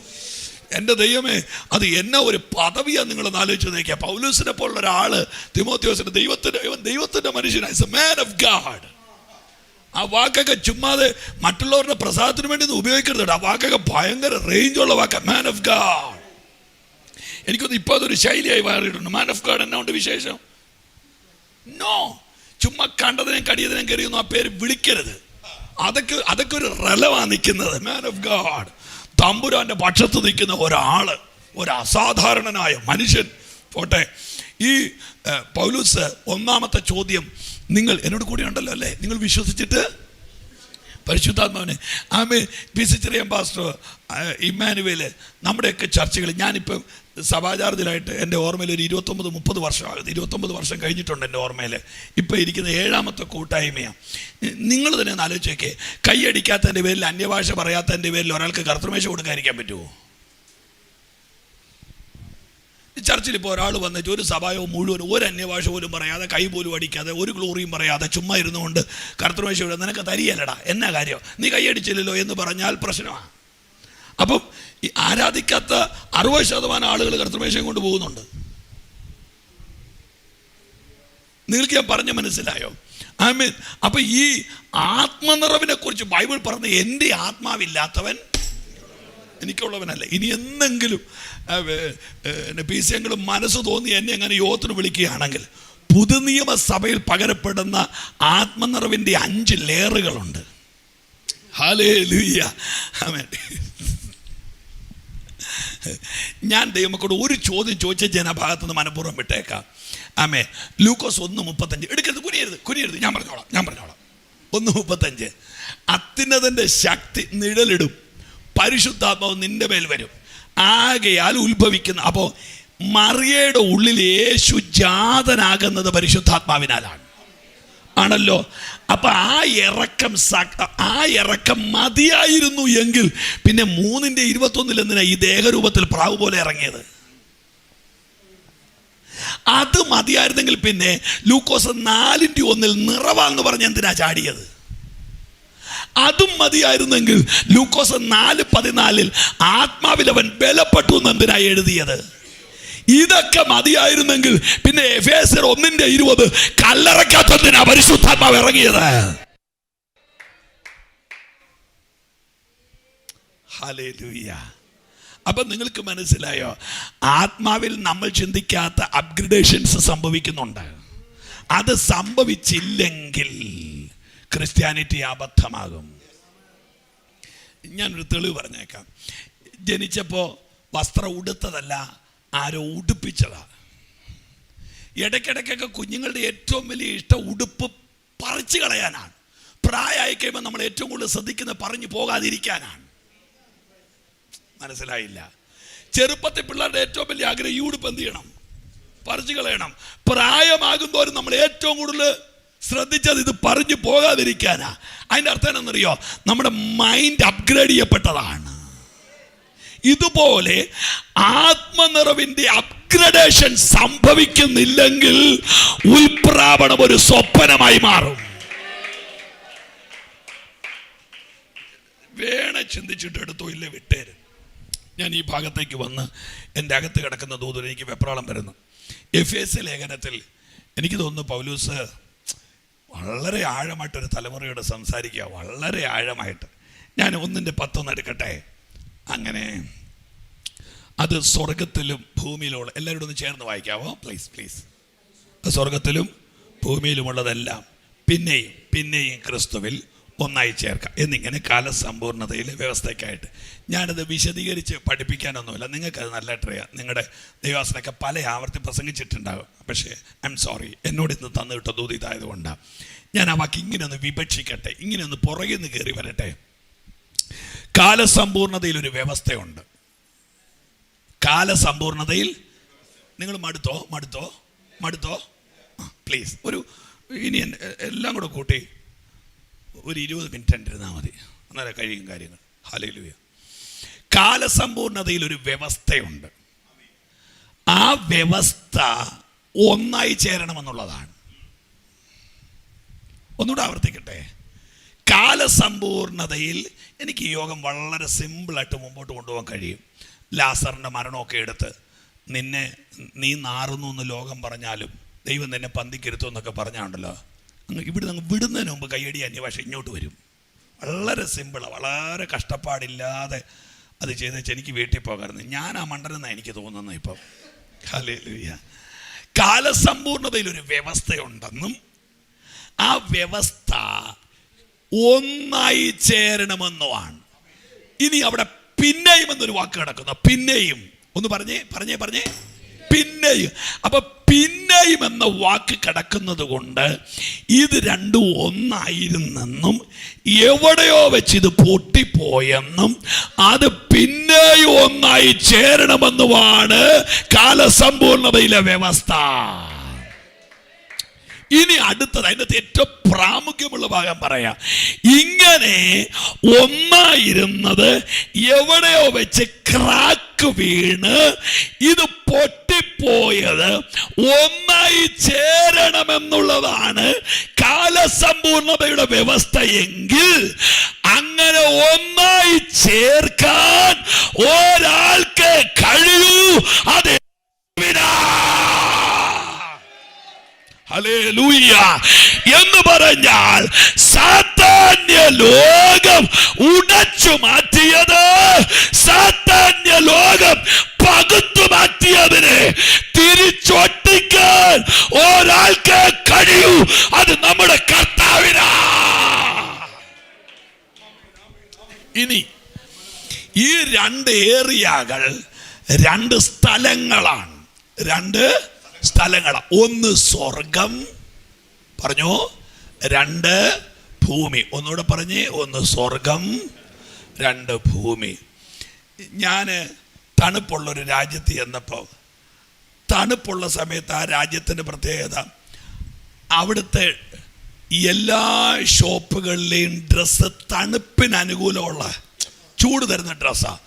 എൻ്റെ ദൈവമേ, അത് എന്നാ ഒരു പദവിയാണ് നിങ്ങളൊന്ന് ആലോചിച്ച് നോക്കിയാൽ. പൗലോസിനെ പോലുള്ള ഒരാള് തിമോത്തിയോസിന് ദൈവത്തിൻ്റെ മനുഷ്യനായി, മാൻ ഓഫ് ഗാഡ്. ആ വാക്കൊക്കെ ചുമ്മാതെ മറ്റുള്ളവരുടെ പ്രസാദത്തിന് വേണ്ടി ഒന്നും ഉപയോഗിക്കരുത്. ആ വാക്കൊക്കെ ഭയങ്കര റേഞ്ചുള്ള വാക്ക, മാൻ ഓഫ് ഗാഡ്. എനിക്കൊന്ന് ഇപ്പോൾ അതൊരു ശൈലിയായി മാറിയിട്ടുണ്ട്. മാൻ ഓഫ് ഗാഡ് എന്നാ ഉണ്ട് വിശേഷം? നോ, ചുമ്മാ കണ്ടതിനും കടിയതിനും കയറിയൊന്നും ആ പേര് വിളിക്കരുത്. അതൊക്കെ ഒരു റെലവാണ് നിൽക്കുന്നത്. മാൻ ഓഫ് ഗാഡ്, തമ്പുരാന്റെ പക്ഷത്ത് നിൽക്കുന്ന ഒരാള്, ഒരു അസാധാരണനായ മനുഷ്യൻ. പോട്ടെ, ഈ പൗലോസ് 1-ാമത്തെ ചോദ്യം, നിങ്ങൾ എന്നോട് കൂടെ ഉണ്ടല്ലോ അല്ലേ, നിങ്ങൾ വിശ്വസിച്ചിട്ട് പരിശുദ്ധാത്മാവിനെ. ആമേ. പിസിച്ചറിയാൻ പാസ്റ്റർ ഇമ്മാനുവേല് നമ്മുടെയൊക്കെ ചർച്ചകൾ, ഞാനിപ്പം സഭാചാർജിലായിട്ട് എൻ്റെ ഓർമ്മയിൽ ഒരു 29-30 വർഷമാകുന്നു. 29 വർഷം കഴിഞ്ഞിട്ടുണ്ട് എൻ്റെ ഓർമ്മയിൽ. ഇപ്പം ഇരിക്കുന്ന 7-ാമത്തെ കൂട്ടായ്മയാണ്. നിങ്ങൾ തന്നെ ഒന്ന് ആലോചിച്ച് നോക്കിയേ, കൈയടിക്കാത്തതിൻ്റെ പേരിൽ, അന്യഭാഷ പറയാത്തതിൻ്റെ പേരിൽ ഒരാൾക്ക് കർത്തൃമേശ കൊടുക്കാതിരിക്കാൻ പറ്റുമോ? ചർച്ചിൽ ഇപ്പോൾ ഒരാൾ വന്നിട്ട് ഒരു സഭായോ മുഴുവൻ ഒരു അന്യഭാഷ പോലും പറയാതെ, കൈ പോലും അടിക്കാതെ, ഒരു ഗ്ലോറിയും പറയാതെ ചുമ്മാ ഇരുന്നുകൊണ്ട് കർത്തൃമേശ ഇവിടെ നിനക്ക് തരികയല്ലടാ, എന്നാ കാര്യം, നീ കൈയടിച്ചില്ലല്ലോ എന്ന് പറഞ്ഞാൽ പ്രശ്നമാണ്. അപ്പം ഈ ആരാധിക്കാത്ത 60% ആളുകൾ കർത്തൃമേശയും കൊണ്ട് പോകുന്നുണ്ട്. നിങ്ങൾക്ക് ഞാൻ പറഞ്ഞ മനസ്സിലായോ? ആമേൻ. അപ്പൊ ഈ ആത്മനിറവിനെ കുറിച്ച് ബൈബിൾ പറഞ്ഞ, എൻ്റെ ആത്മാവില്ലാത്തവൻ എനിക്കുള്ളവനല്ല. ഇനി എന്തെങ്കിലും പീസ്യങ്ങളും മനസ്സ് തോന്നി എന്നെ അങ്ങനെ യോഗത്തിന് വിളിക്കുകയാണെങ്കിൽ, പുതുനിയമ സഭയിൽ പകരപ്പെടുന്ന ആത്മനിറവിൻ്റെ 5 ലെയറുകളുണ്ട്. ഹല്ലേലൂയ, ആമേൻ. ഞാൻ ദൈവമക്കളോട് ഒരു ചോദ്യം ചോദിച്ച ജനഭാഗത്ത് നിന്ന് മനഃപൂർവ്വം വിട്ടേക്കാം. ആമേ. ലൂക്കോസ് 1:35 എടുക്കരുത്, കുനിയരുത്, ഞാൻ പറഞ്ഞോളാം. 1:35, അത്യുന്നതന്റെ ശക്തി നിഴലിടും, പരിശുദ്ധാത്മാവ് നിന്റെ മേൽ വരും, ആകയാൽ ഉത്ഭവിക്കുന്ന. അപ്പോൾ മറിയയുടെ ഉള്ളിൽ യേശു ജാതനാകുന്നത് പരിശുദ്ധാത്മാവിനാലാണ്, ആണല്ലോ. അപ്പൊ ആ ഇറക്കം മതിയായിരുന്നു എങ്കിൽ പിന്നെ 3:21 എന്തിനാ ഈ ദേഹരൂപത്തിൽ പ്രാവ് പോലെ ഇറങ്ങിയത്? അത് മതിയായിരുന്നെങ്കിൽ പിന്നെ ലൂക്കോസ് 4:1 നിറവാന്ന് പറഞ്ഞ് എന്തിനാ ചാടിയത്? അതും മതിയായിരുന്നെങ്കിൽ ലൂക്കോസ് 4:14 ആത്മാവിൽ അവൻ ബലപ്പെട്ടു എന്ന് എന്തിനാ എഴുതിയത്? ഇതൊക്കെ മതിയായിരുന്നെങ്കിൽ പിന്നെ എഫേസ്യർ 1:20 കല്ലറയ്ക്കകത്തെന്തിനാ പരിശുദ്ധാത്മാവ് ഇറങ്ങിയത്? ഹല്ലേലൂയ. അപ്പൊ നിങ്ങൾക്ക് മനസ്സിലായോ? ആത്മാവിൽ നമ്മൾ ചിന്തിക്കാത്ത അപ്ഗ്രഡേഷൻസ് സംഭവിക്കുന്നുണ്ട്. അത് സംഭവിച്ചില്ലെങ്കിൽ ക്രിസ്ത്യാനിറ്റി അബദ്ധമാകും. ഞാനൊരു തെളിവ് പറഞ്ഞേക്കാം. ജനിച്ചപ്പോൾ വസ്ത്രം ഉടുത്തതല്ല, ആരോ ഉടുപ്പിച്ചതാ. ഇടയ്ക്കിടയ്ക്കൊക്കെ കുഞ്ഞുങ്ങളുടെ ഏറ്റവും വലിയ ഇഷ്ടം ഉടുപ്പ് പറിച്ചു കളയാനാണ്. പ്രായമായി കഴിയുമ്പോൾ നമ്മൾ ഏറ്റവും കൂടുതൽ ശ്രദ്ധിക്കുന്നത് പറഞ്ഞു പോകാതിരിക്കാനാണ്. മനസ്സിലായില്ല? ചെറുപ്പത്തിൽ പിള്ളേരുടെ ഏറ്റവും വലിയ ആഗ്രഹം ഈ ഉടുപ്പ് എന്ത് ചെയ്യണം, പറിച്ചു കളയണം. പ്രായമാകുമ്പോഴും നമ്മൾ ഏറ്റവും കൂടുതൽ ശ്രദ്ധിച്ചത് ഇത് പറഞ്ഞു പോകാതിരിക്കാനാ. അതിൻ്റെ അർത്ഥം എന്നറിയോ? നമ്മുടെ മൈൻഡ് അപ്ഗ്രേഡ് ചെയ്യപ്പെട്ടതാണ്. ഇതുപോലെ ആത്മനിറവിന്റെ അപ്ഗ്രഡേഷൻ സംഭവിക്കുന്നില്ലെങ്കിൽ ഉൽപ്രാപണം ഒരു സ്വപ്നമായി മാറും. വേണേ ചിന്തിച്ചിട്ട് എടുത്തോ, ഇല്ലേ വിട്ടേര്. ഞാൻ ഈ ഭാഗത്തേക്ക് വന്ന് എൻ്റെ അകത്ത് കിടക്കുന്ന ദൂതൻ എനിക്ക് വെപ്രാളം വരുന്നു. എഫേസ്യ ലേഖനത്തിൽ എനിക്ക് തോന്നുന്നു പൗലോസ് വളരെ ആഴമായിട്ടൊരു തലമുറയോട് സംസാരിക്കുക, വളരെ ആഴമായിട്ട്. ഞാൻ 1:10 എടുക്കട്ടെ. അങ്ങനെ അത് സ്വർഗത്തിലും ഭൂമിയിലുള്ള, എല്ലാവരോടും ഒന്ന് ചേർന്ന് വായിക്കാവോ പ്ലീസ്. സ്വർഗത്തിലും ഭൂമിയിലുമുള്ളതെല്ലാം പിന്നെയും ക്രിസ്തുവിൽ ഒന്നായി ചേർക്കാം എന്നിങ്ങനെ കാലസമ്പൂർണതയിലെ വ്യവസ്ഥയ്ക്കായിട്ട്. ഞാനത് വിശദീകരിച്ച് പഠിപ്പിക്കാനൊന്നുമില്ല, നിങ്ങൾക്കത് നല്ലതായിട്ട് അറിയാം. നിങ്ങളുടെ ദൈവാസനൊക്കെ പല ആവർത്തി പ്രസംഗിച്ചിട്ടുണ്ടാകും. പക്ഷേ ഐ എം സോറി, എന്നോട് ഇന്ന് തന്നു കിട്ട ദൂത് ഇതായതുകൊണ്ടാണ്. ഞാൻ ആ വാക്ക് ഇങ്ങനെ ഒന്ന് വിഭജിക്കട്ടെ, ഇങ്ങനെ ഒന്ന് പുറകിൽ നിന്ന് കയറി വരട്ടെ. കാലസമ്പൂർണതയിൽ ഒരു വ്യവസ്ഥയുണ്ട്. കാലസമ്പൂർണതയിൽ നിങ്ങൾ മടുത്തോ പ്ലീസ്. ഇനി എല്ലാം കൂടെ കൂട്ടി ഒരു 20 മിനിറ്റ് ഇരുന്നാൽ മതി, അന്നേരം കഴിയും കാര്യങ്ങൾ. ഹല്ലേലൂയ. കാലസമ്പൂർണതയിൽ ഒരു വ്യവസ്ഥയുണ്ട്. ആ വ്യവസ്ഥ ഒന്നായി ചേരണമെന്നുള്ളതാണ്. ഒന്നുകൂടെ ആവർത്തിക്കട്ടെ. കാലസമ്പൂർണതയിൽ എനിക്ക് ഈ യോഗം വളരെ സിമ്പിളായിട്ട് മുമ്പോട്ട് കൊണ്ടുപോകാൻ കഴിയും. ലാസറിൻ്റെ മരണമൊക്കെ എടുത്ത് നീ നാറുന്നു എന്ന് ലോകം പറഞ്ഞാലും ദൈവം നിന്നെ പന്തിക്കിരുത്തും എന്നൊക്കെ പറഞ്ഞാണ്ടല്ലോ, ഇവിടെ നിങ്ങൾ വിടുന്നതിന് മുമ്പ് കയ്യടി അന്യഭാഷ ഇങ്ങോട്ട് വരും. വളരെ സിമ്പിളാണ്, വളരെ കഷ്ടപ്പാടില്ലാതെ അത് ചെയ്തേച്ച് എനിക്ക് വീട്ടിൽ പോകാറുണ്ട്. ഞാൻ ആ മണ്ടനെന്നാണ് എനിക്ക് തോന്നുന്നത് ഇപ്പം. ഹല്ലേലൂയ. കാലസമ്പൂർണതയിലൊരു വ്യവസ്ഥയുണ്ടെന്നും ആ വ്യവസ്ഥ ഒന്നായി ചേരണമെന്നുമാണ്. ഇനി അവിടെ പിന്നെയും എന്നൊരു വാക്ക് കിടക്കുന്നു. പിന്നെയും ഒന്ന് പറഞ്ഞേ പിന്നെയും. അപ്പൊ പിന്നെയും എന്ന വാക്ക് കിടക്കുന്നത് കൊണ്ട് ഇത് രണ്ടും ഒന്നായിരുന്നെന്നും എവിടെയോ വെച്ച് ഇത് പൊട്ടിപ്പോയെന്നും അത് പിന്നെയും ഒന്നായി ചേരണമെന്നുമാണ് കാലസമ്പൂർണതയിലെ വ്യവസ്ഥ. ഇനി അടുത്തത് അതിനകത്ത് ഏറ്റവും പ്രാമുഖ്യമുള്ള ഭാഗം പറയാം. ഇങ്ങനെ ഒന്നായിരുന്നത് എവിടെയോ വെച്ച് ക്രാക്ക് വീണ് ഇത് പൊട്ടിപ്പോയത് ഒന്നായി ചേരണമെന്നുള്ളതാണ് കാലസമ്പൂർണതയുടെ വ്യവസ്ഥ. എങ്കിൽ അങ്ങനെ ഒന്നായി ചേർക്കാൻ ഒരാൾക്ക് കഴിയൂ. അത് ഹല്ലേലൂയ എന്ന് പറഞ്ഞാൽ സാത്താന്യ ലോകം ഉടച്ചു മാറ്റിയത്, സാത്താന്യ ലോകം പകുത്തു മാറ്റിയതിനെ തിരിച്ചൊട്ടിക്കാൻ ഒരാൾക്ക് കഴിയൂ. അത് നമ്മുടെ കർത്താവിനാ. ഇനി ഈ രണ്ട് ഏരിയകൾ രണ്ട് സ്ഥലങ്ങളാണ്. ഒന്ന് സ്വർഗം പറഞ്ഞോ, രണ്ട് ഭൂമി. ഒന്നുകൂടെ പറഞ്ഞേ, ഒന്ന് സ്വർഗം, രണ്ട് ഭൂമി. ഞാൻ തണുപ്പുള്ളൊരു രാജ്യത്ത് ചെന്നപ്പോൾ, തണുപ്പുള്ള സമയത്ത് ആ രാജ്യത്തിൻ്റെ പ്രത്യേകത, അവിടുത്തെ എല്ലാ ഷോപ്പുകളിലെയും ഡ്രസ്സ് തണുപ്പിന് അനുകൂലമുള്ള ചൂട് തരുന്ന ഡ്രസ്സാണ്.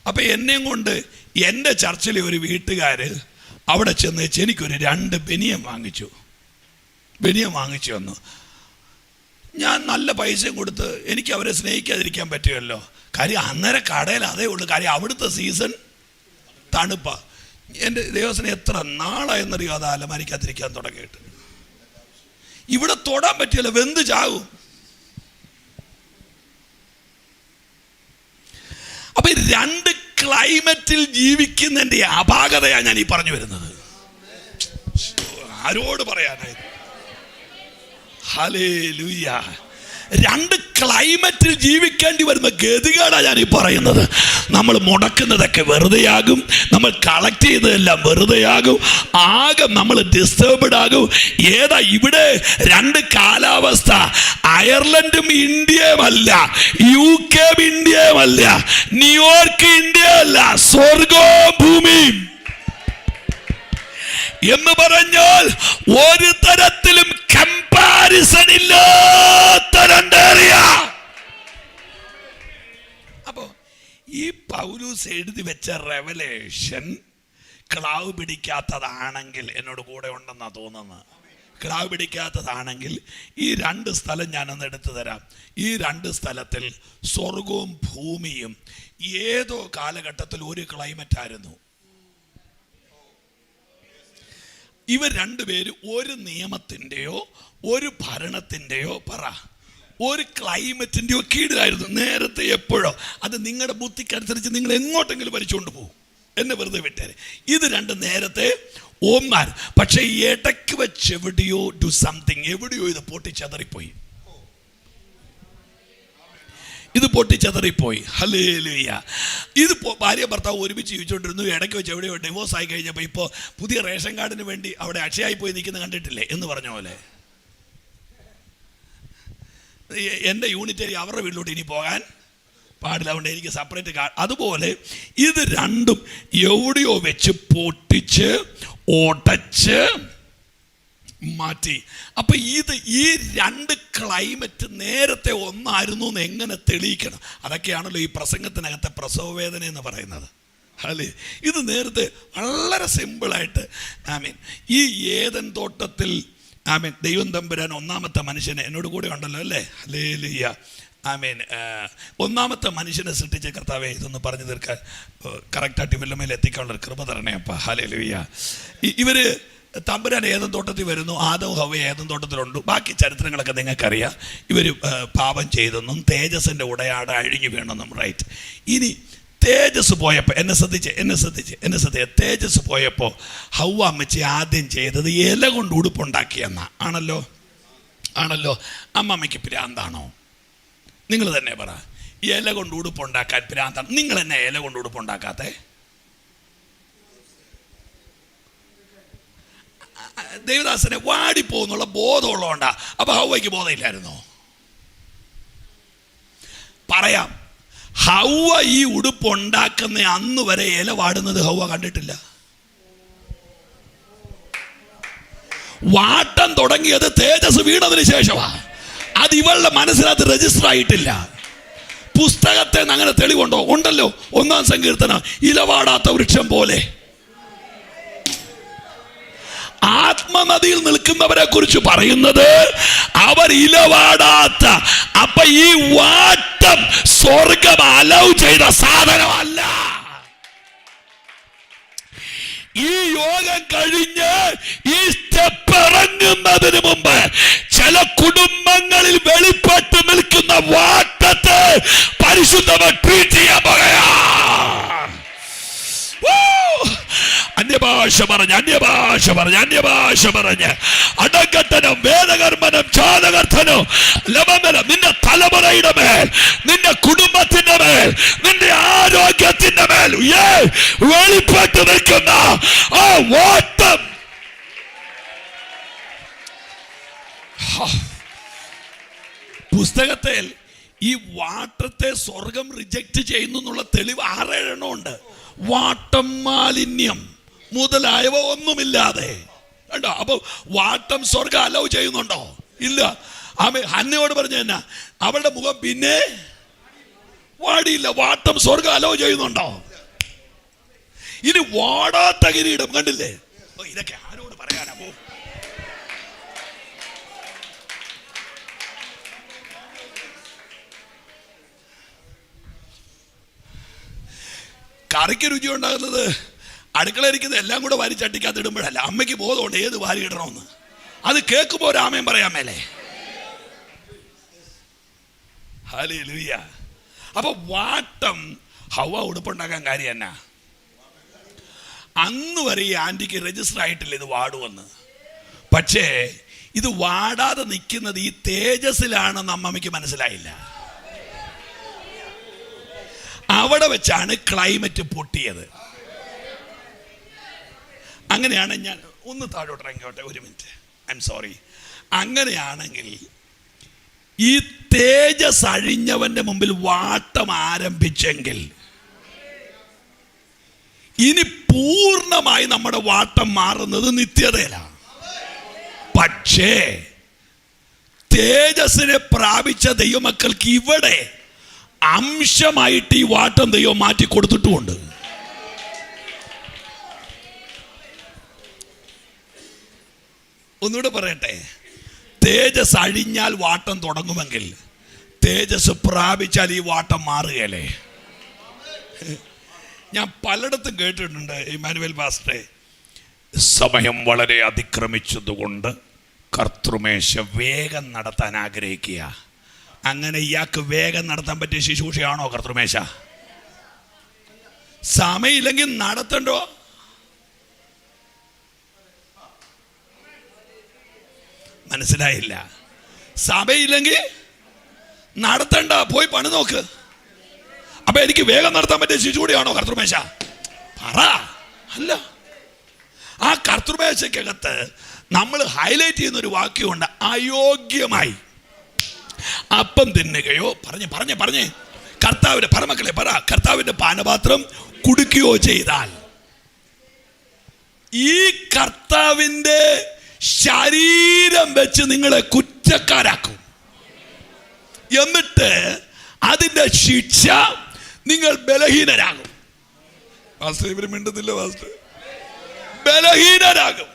അപ്പം എന്നെയും കൊണ്ട് എൻ്റെ ചർച്ചിലെ ഒരു വീട്ടുകാർ അവിടെ ചെന്ന് വെച്ച് എനിക്കൊരു 2 ബനിയൻ വാങ്ങിച്ചു വന്നു. ഞാൻ നല്ല പൈസയും കൊടുത്ത്, എനിക്ക് അവരെ സ്നേഹിക്കാതിരിക്കാൻ പറ്റുമല്ലോ. കാര്യം അന്നേരം കടയിൽ അതേ ഉള്ളൂ. കാര്യം അവിടുത്തെ സീസൺ തണുപ്പാ. എൻ്റെ ദൈവത്തിന് എത്ര നാളായെന്നറിയോ അത് അലമാരിക്കാതിരിക്കാൻ തുടങ്ങിയിട്ട്. ഇവിടെ തൊടാൻ പറ്റിയല്ലോ, വെന്ത് ചാകും. അപ്പൊ രണ്ട് ക്ലൈമറ്റിൽ ജീവിക്കുന്നതിൻ്റെ അപാകതയാണ് ഞാൻ ഈ പറഞ്ഞു വരുന്നത്. ആരോട് പറയാനായി? ഹല്ലേലൂയ. രണ്ട് ക്ലൈമറ്റിൽ ജീവിക്കേണ്ടി വരുന്ന ഗതികേടാണ് ഞാൻ ഈ പറയുന്നത്. നമ്മൾ മുടക്കുന്നതൊക്കെ വെറുതെയാകും, നമ്മൾ കളക്ട് ചെയ്തതെല്ലാം വെറുതെയാകും, ആകെ നമ്മൾ ഡിസ്റ്റർബ്ഡ് ആകും. ഏതാ ഇവിടെ രണ്ട് കാലാവസ്ഥ? അയർലൻഡും ഇന്ത്യയുമല്ല, UK ഇന്ത്യയുമല്ല, ന്യൂയോർക്ക് ഇന്ത്യയല്ല, സ്വർഗവും ഭൂമിയും എന്ന് പറഞ്ഞാൽ ഒരു തരത്തിലും കമ്പാരിസൺ ഇല്ലാത്ത രണ്ടേറിയ. അപ്പോ ഈ പൗലൂസ് എഴുതി വെച്ച റെവലേഷൻ ക്ലാവ് പിടിക്കാത്തതാണെങ്കിൽ, എന്നോട് കൂടെ ഉണ്ടെന്നാ തോന്നുന്നത്, ക്ലാവ് പിടിക്കാത്തതാണെങ്കിൽ ഈ രണ്ട് സ്ഥലം ഞാനൊന്ന് എടുത്തു തരാം. ഈ രണ്ട് സ്ഥലത്തിൽ സ്വർഗവും ഭൂമിയും ഏതോ കാലഘട്ടത്തിൽ ഒരു ക്ലൈമറ്റ് ആയിരുന്നു. ഇവർ രണ്ടുപേരും ഒരു നിയമത്തിൻ്റെയോ ഒരു ഭരണത്തിൻ്റെയോ ഒരു ക്ലൈമറ്റിൻ്റെയോ കീഴിലായിരുന്നു നേരത്തെ. എപ്പോഴോ അത് നിങ്ങളുടെ ബുദ്ധിക്കനുസരിച്ച് നിങ്ങൾ എങ്ങോട്ടെങ്കിലും വലിച്ചുകൊണ്ട് പോകും, എന്നെ വെറുതെ വിട്ടേരെ. ഇത് രണ്ട് നേരത്തെ ഒന്നാർ. പക്ഷെ ഇടയ്ക്ക് വെച്ച് എവിടെയോ ഡു സംതിങ്, എവിടെയോ ഇത് പൊട്ടിച്ചതറിപ്പോയി. ഹല്ലേലൂയ. ഇത് ഭാര്യ ഭർത്താവ് ഒരുമിച്ച് ജീവിച്ചുകൊണ്ടിരുന്നു. ഇടയ്ക്ക് വെച്ച് എവിടെയോ ഡിവോഴ്സ് ആയി കഴിഞ്ഞപ്പോൾ ഇപ്പോൾ പുതിയ റേഷൻ കാർഡിന് വേണ്ടി അവിടെ അക്ഷയായി പോയി നിൽക്കുന്ന കണ്ടിട്ടില്ലേ എന്ന് പറഞ്ഞ പോലെ, എൻ്റെ യൂണിറ്ററി അവരുടെ വീട്ടിലോട്ട് ഇനി പോകാൻ പാടില്ല, അതുകൊണ്ട് എനിക്ക് സെപ്പറേറ്റ് കാർഡ്. അതുപോലെ ഇത് രണ്ടും എവിടെയോ വെച്ച് പൊട്ടിച്ച് ഒടച്ച് മാറ്റി. അപ്പൊ ഈ രണ്ട് ക്ലൈമറ്റ് നേരത്തെ ഒന്നായിരുന്നു എന്ന് എങ്ങനെ തെളിയിക്കണം? അതൊക്കെയാണല്ലോ ഈ പ്രസംഗത്തിനകത്തെ പ്രസവവേദന എന്ന് പറയുന്നത്. അല്ലേ, ഇത് നേരത്തെ വളരെ സിമ്പിളായിട്ട് ഈ ഏദൻ തോട്ടത്തിൽ ദൈവം തമ്പുരാൻ ഒന്നാമത്തെ മനുഷ്യനെ, എന്നോട് കൂടെ ഉണ്ടല്ലോ അല്ലേ, ഹല്ലേലൂയ, ഒന്നാമത്തെ മനുഷ്യനെ സൃഷ്ടിച്ച കർത്താവേ, ഇതൊന്ന് പറഞ്ഞു തീർക്കാൻ കറക്റ്റായിട്ട് ഇവരുടെ മേലെ എത്തിക്കാനുള്ള കൃപ തരണേ അപ്പ. ഹല്ലേലൂയ. ഇവര് തമ്പുരാൻ ഏദൻ തോട്ടത്തിൽ വരുന്നു, ആദവും ഹവ്വയും ഏദൻ തോട്ടത്തിലുണ്ട്. ബാക്കി ചരിത്രങ്ങളൊക്കെ നിങ്ങൾക്കറിയാം. ഇവർ പാപം ചെയ്തെന്നും തേജസ്സിൻ്റെ ഉടയാട അഴിഞ്ഞു വീണെന്നും. റൈറ്റ്. ഇനി തേജസ് പോയപ്പോൾ എന്നെ ശ്രദ്ധിച്ച് തേജസ് പോയപ്പോൾ ഹവ്വ അമ്മച്ചി ആദ്യം ചെയ്തത് ഇല കൊണ്ട് ഉടുപ്പുണ്ടാക്കിയെന്ന ആണല്ലോ. അമ്മമ്മയ്ക്ക് ഭ്രാന്താണോ? നിങ്ങൾ തന്നെ പറ. ഇല കൊണ്ട് ഉടുപ്പുണ്ടാക്കാൻ ഭ്രാന്താണ്. നിങ്ങൾ എന്നെ ഇല കൊണ്ട് ഉടുപ്പുണ്ടാക്കാത്തെ? ദേവദാസനെ വാടിപ്പോന്നുള്ള ബോധമുള്ളതുകൊണ്ടാ. അപ്പൊ ഹവ്വയ്ക്ക് ബോധമില്ലായിരുന്നോ? പറയാം, ഹവ്വ ഈ ഉടുപ്പുണ്ടാക്കുന്ന അന്ന് വരെ ഇല വാടുന്നത് ഹവ്വ കണ്ടിട്ടില്ല. വാട്ടം തുടങ്ങിയത് തേജസ് വീണതിന് ശേഷമാണ്. അത് ഇവളുടെ മനസ്സിനകത്ത് രജിസ്റ്റർ ആയിട്ടില്ല. പുസ്തകത്തെ അങ്ങനെ തെളിവുണ്ടോ? ഉണ്ടല്ലോ. 1-ാം സങ്കീർത്തനം, ഇലവാടാത്ത വൃക്ഷം പോലെ. ആത്മനദിയിൽ നിൽക്കുന്നവരെ കുറിച്ച് പറയുന്നത് അവർ ഇലവാടാത്ത. അപ്പൊ ഈ വാട്ടം സ്വർഗം അലൗ ചെയ്ത സാധനമല്ല. ഈ യോഗം കഴിഞ്ഞ് ഈ സ്റ്റെപ്പ് ഇറങ്ങുന്നതിന് മുമ്പ് ചില കുടുംബങ്ങളിൽ വെളിപ്പെട്ട് നിൽക്കുന്ന വാട്ടത്തെ പരിശുദ്ധമായി ട്രീറ്റ് ചെയ്യാൻ പറയാ. അന്യഭാഷ പറഞ്ഞ് അടങ്കത്തനം, വേദകർമ്മനം, ചാതകർത്തനം, ലവമനം നിന്റെ തലമുറയുടെ മേൽ, നിന്റെ കുടുംബത്തിന്റെ മേൽ, നിന്റെ ആരോഗ്യത്തിന്റെ മേൽ വെളിപ്പെട്ട് നിൽക്കുന്ന ആ വാട്ടം. പുസ്തകത്തിൽ ഈ വാട്ടത്തെ സ്വർഗം റിജക്റ്റ് ചെയ്യുന്നു എന്നുള്ള തെളിവ് 6-7 എണ്ണം ഉണ്ട്. വാട്ടം, മാലിന്യം മുതലായവ ഒന്നുമില്ലാതെ കണ്ടോ. അപ്പൊ വാട്ടം സ്വർഗം അലൗ ചെയ്യുന്നുണ്ടോ? ഇല്ല. ഹന്നയോട് പറഞ്ഞ എന്നാ, അവളുടെ മുഖം പിന്നെ വാടിയില്ല. വാട്ടം സ്വർഗം അലൗ ചെയ്യുന്നുണ്ടോ? ഇനി വാടാത്ത കിരീടം കണ്ടില്ലേ? ഇതൊക്കെ ആരോട് പറയാനാ? കറിക്ക് രുചി ഉണ്ടാകുന്നത് അടുക്കളയിരിക്കുന്നത് എല്ലാം കൂടെ വാരി ചട്ടിക്കകത്ത് ഇടുമ്പോഴല്ല. അമ്മയ്ക്ക് ബോധമുണ്ട് ഏത് വാരി ഇടണമെന്ന്. അത് കേൾക്കുമ്പോൾ രാമയും പറയാൻ മേലെ. ഹല്ലേലൂയ. അപ്പൊ വാട്ടം ഹവ്വ ഉടുപ്പുണ്ടാക്കാൻ കാര്യം എന്നാ? അന്ന് വരെ ഈ ആന്റിക്ക് രജിസ്റ്റർ ആയിട്ടില്ല ഇത് വാടുവെന്ന്. പക്ഷേ ഇത് വാടാതെ നിൽക്കുന്നത് ഈ തേജസ്സിലാണെന്ന് അമ്മമ്മയ്ക്ക് മനസ്സിലായില്ല. അവിടെ വെച്ചാണ് ക്ലൈമറ്റ് പൊട്ടിയത്. അങ്ങനെയാണ് ഞാൻ ഒന്ന് താഴോട്ട് ഇറങ്ങിയോട്ടെ, ഒരു മിനിറ്റ്, ഐ എം സോറി. അങ്ങനെയാണെങ്കിൽ ഈ തേജസ് അഴിഞ്ഞവന്റെ മുമ്പിൽ വാട്ടം ആരംഭിച്ചെങ്കിൽ ഇനി പൂർണ്ണമായി നമ്മുടെ വാട്ടം മാറുന്നത് നിത്യതയിലാണ്. പക്ഷേ തേജസ്സിനെ പ്രാപിച്ച ദൈവമക്കൾക്ക് ഇവിടെ അംശമായിട്ട് ഈ വാട്ടം ദൈവം മാറ്റി കൊടുത്തിട്ടുമുണ്ട്. ഒന്നുകൂടെ പറയട്ടെ, തേജസ് അഴിഞ്ഞാൽ വാട്ടം തുടങ്ങുമെങ്കിൽ തേജസ് പ്രാപിച്ചാൽ ഈ വാട്ടം മാറുകയല്ലേ? ഞാൻ പലയിടത്തും കേട്ടിട്ടുണ്ട്, ഇമ്മാനുവേൽ പാസ്റ്ററെ, സമയം വളരെ അതിക്രമിച്ചതുകൊണ്ട് കർത്തൃമേശ വേഗം നടത്താൻ ആഗ്രഹിക്കുക. അങ്ങനെ ഇയാൾക്ക് വേഗം നടത്താൻ പറ്റിയ ശുശ്രൂഷയാണോ കർത്തൃമേശ? സമയമില്ലെങ്കിൽ നടത്തണ്ടോ? മനസ്സിലായില്ല. സമയമില്ലെങ്കിൽ നടത്തണ്ട, പോയി പണി നോക്ക്. അപ്പൊ എനിക്ക് വേഗം നടത്താൻ പറ്റിയ ശുശ്രൂഷയാണോ കർത്തൃമേശ? പറ. അല്ല. ആ കർത്തൃമേശക്കകത്ത് നമ്മൾ ഹൈലൈറ്റ് ചെയ്യുന്ന ഒരു വാക്യമുണ്ട്, അയോഗ്യമായി അപ്പം തിന്നുകയോ പറഞ്ഞേ കർത്താവിന്റെ പരമക്കളെ പറ, കർത്താവിന്റെ പാനപാത്രം കുടിക്കുകയോ ചെയ്താൽ, ഈ കർത്താവിന്റെ ശരീരം വെച്ച് നിങ്ങളെ കുറ്റക്കാരാക്കും. എന്നിട്ട് അതിന്റെ ശിക്ഷ നിങ്ങൾ ബലഹീനരാകും. ഇവര് മിണ്ടുന്നില്ല പാസ്റ്റർ. ബലഹീനരാകും,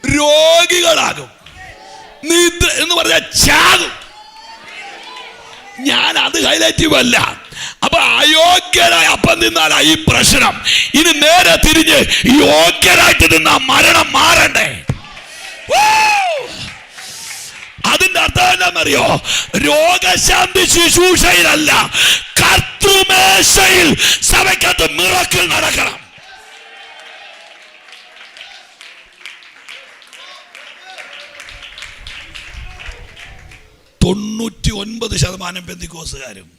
രോഗികളാകും, നിദ്ര എന്ന് പറഞ്ഞാൽ ചാകും. ഞാൻ അത് ഹൈലൈറ്റ് ചെയ്യുമല്ല. അപ്പൊ അയോഗ്യരായി അപ്പം തിന്നാലാ ഈ പ്രശ്നം. ഇനി നേരെ തിരിഞ്ഞ് യോഗ്യരായിട്ട് നിന്നാ മരണം മാറണ്ടേ? അതിന്റെ അർത്ഥം എന്താണെന്നറിയോ? രോഗശാന്തി ശുശ്രൂഷയിലല്ല, കർത്തൃമേശയിൽ സഭയ്ക്കകത്ത് മിറക്കിൾ നടക്കണം. 99% പെന്തിക്കോസുകാരും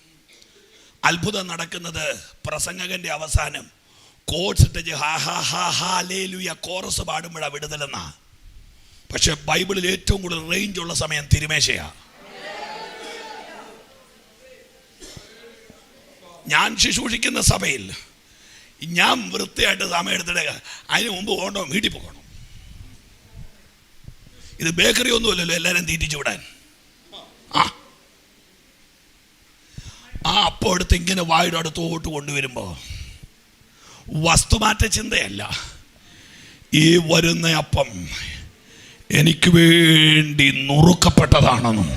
അത്ഭുതം നടക്കുന്നത് പ്രസംഗകന്റെ അവസാനം കോഴ്സ് ഇട്ട് ഹാലേലുയ കോറസ് പാടുമ്പോഴാണ് വിടുതലെന്നാ. പക്ഷെ ബൈബിളിൽ ഏറ്റവും കൂടുതൽ റേഞ്ച് ഉള്ള സമയം തിരുമേശയാ. ഞാൻ ശുശ്രൂഷിക്കുന്ന സഭയിൽ ഞാൻ വൃത്തിയായിട്ട് സമയം എടുത്തിടുക. അതിന് മുമ്പ് പോകണോ വീട്ടിൽ പോകണം. ഇത് ബേക്കറി ഒന്നുമല്ലല്ലോ എല്ലാവരും തീറ്റിച്ചു വിടാൻ. ആ അപ്പം എടുത്ത് ഇങ്ങനെ വായുടെ അടുത്തോട്ട് കൊണ്ടുവരുമ്പോ വസ്തുമാറ്റ ചിന്തയല്ല, ഈ വരുന്ന അപ്പം എനിക്ക് വേണ്ടി നുറുക്കപ്പെട്ടതാണെന്നും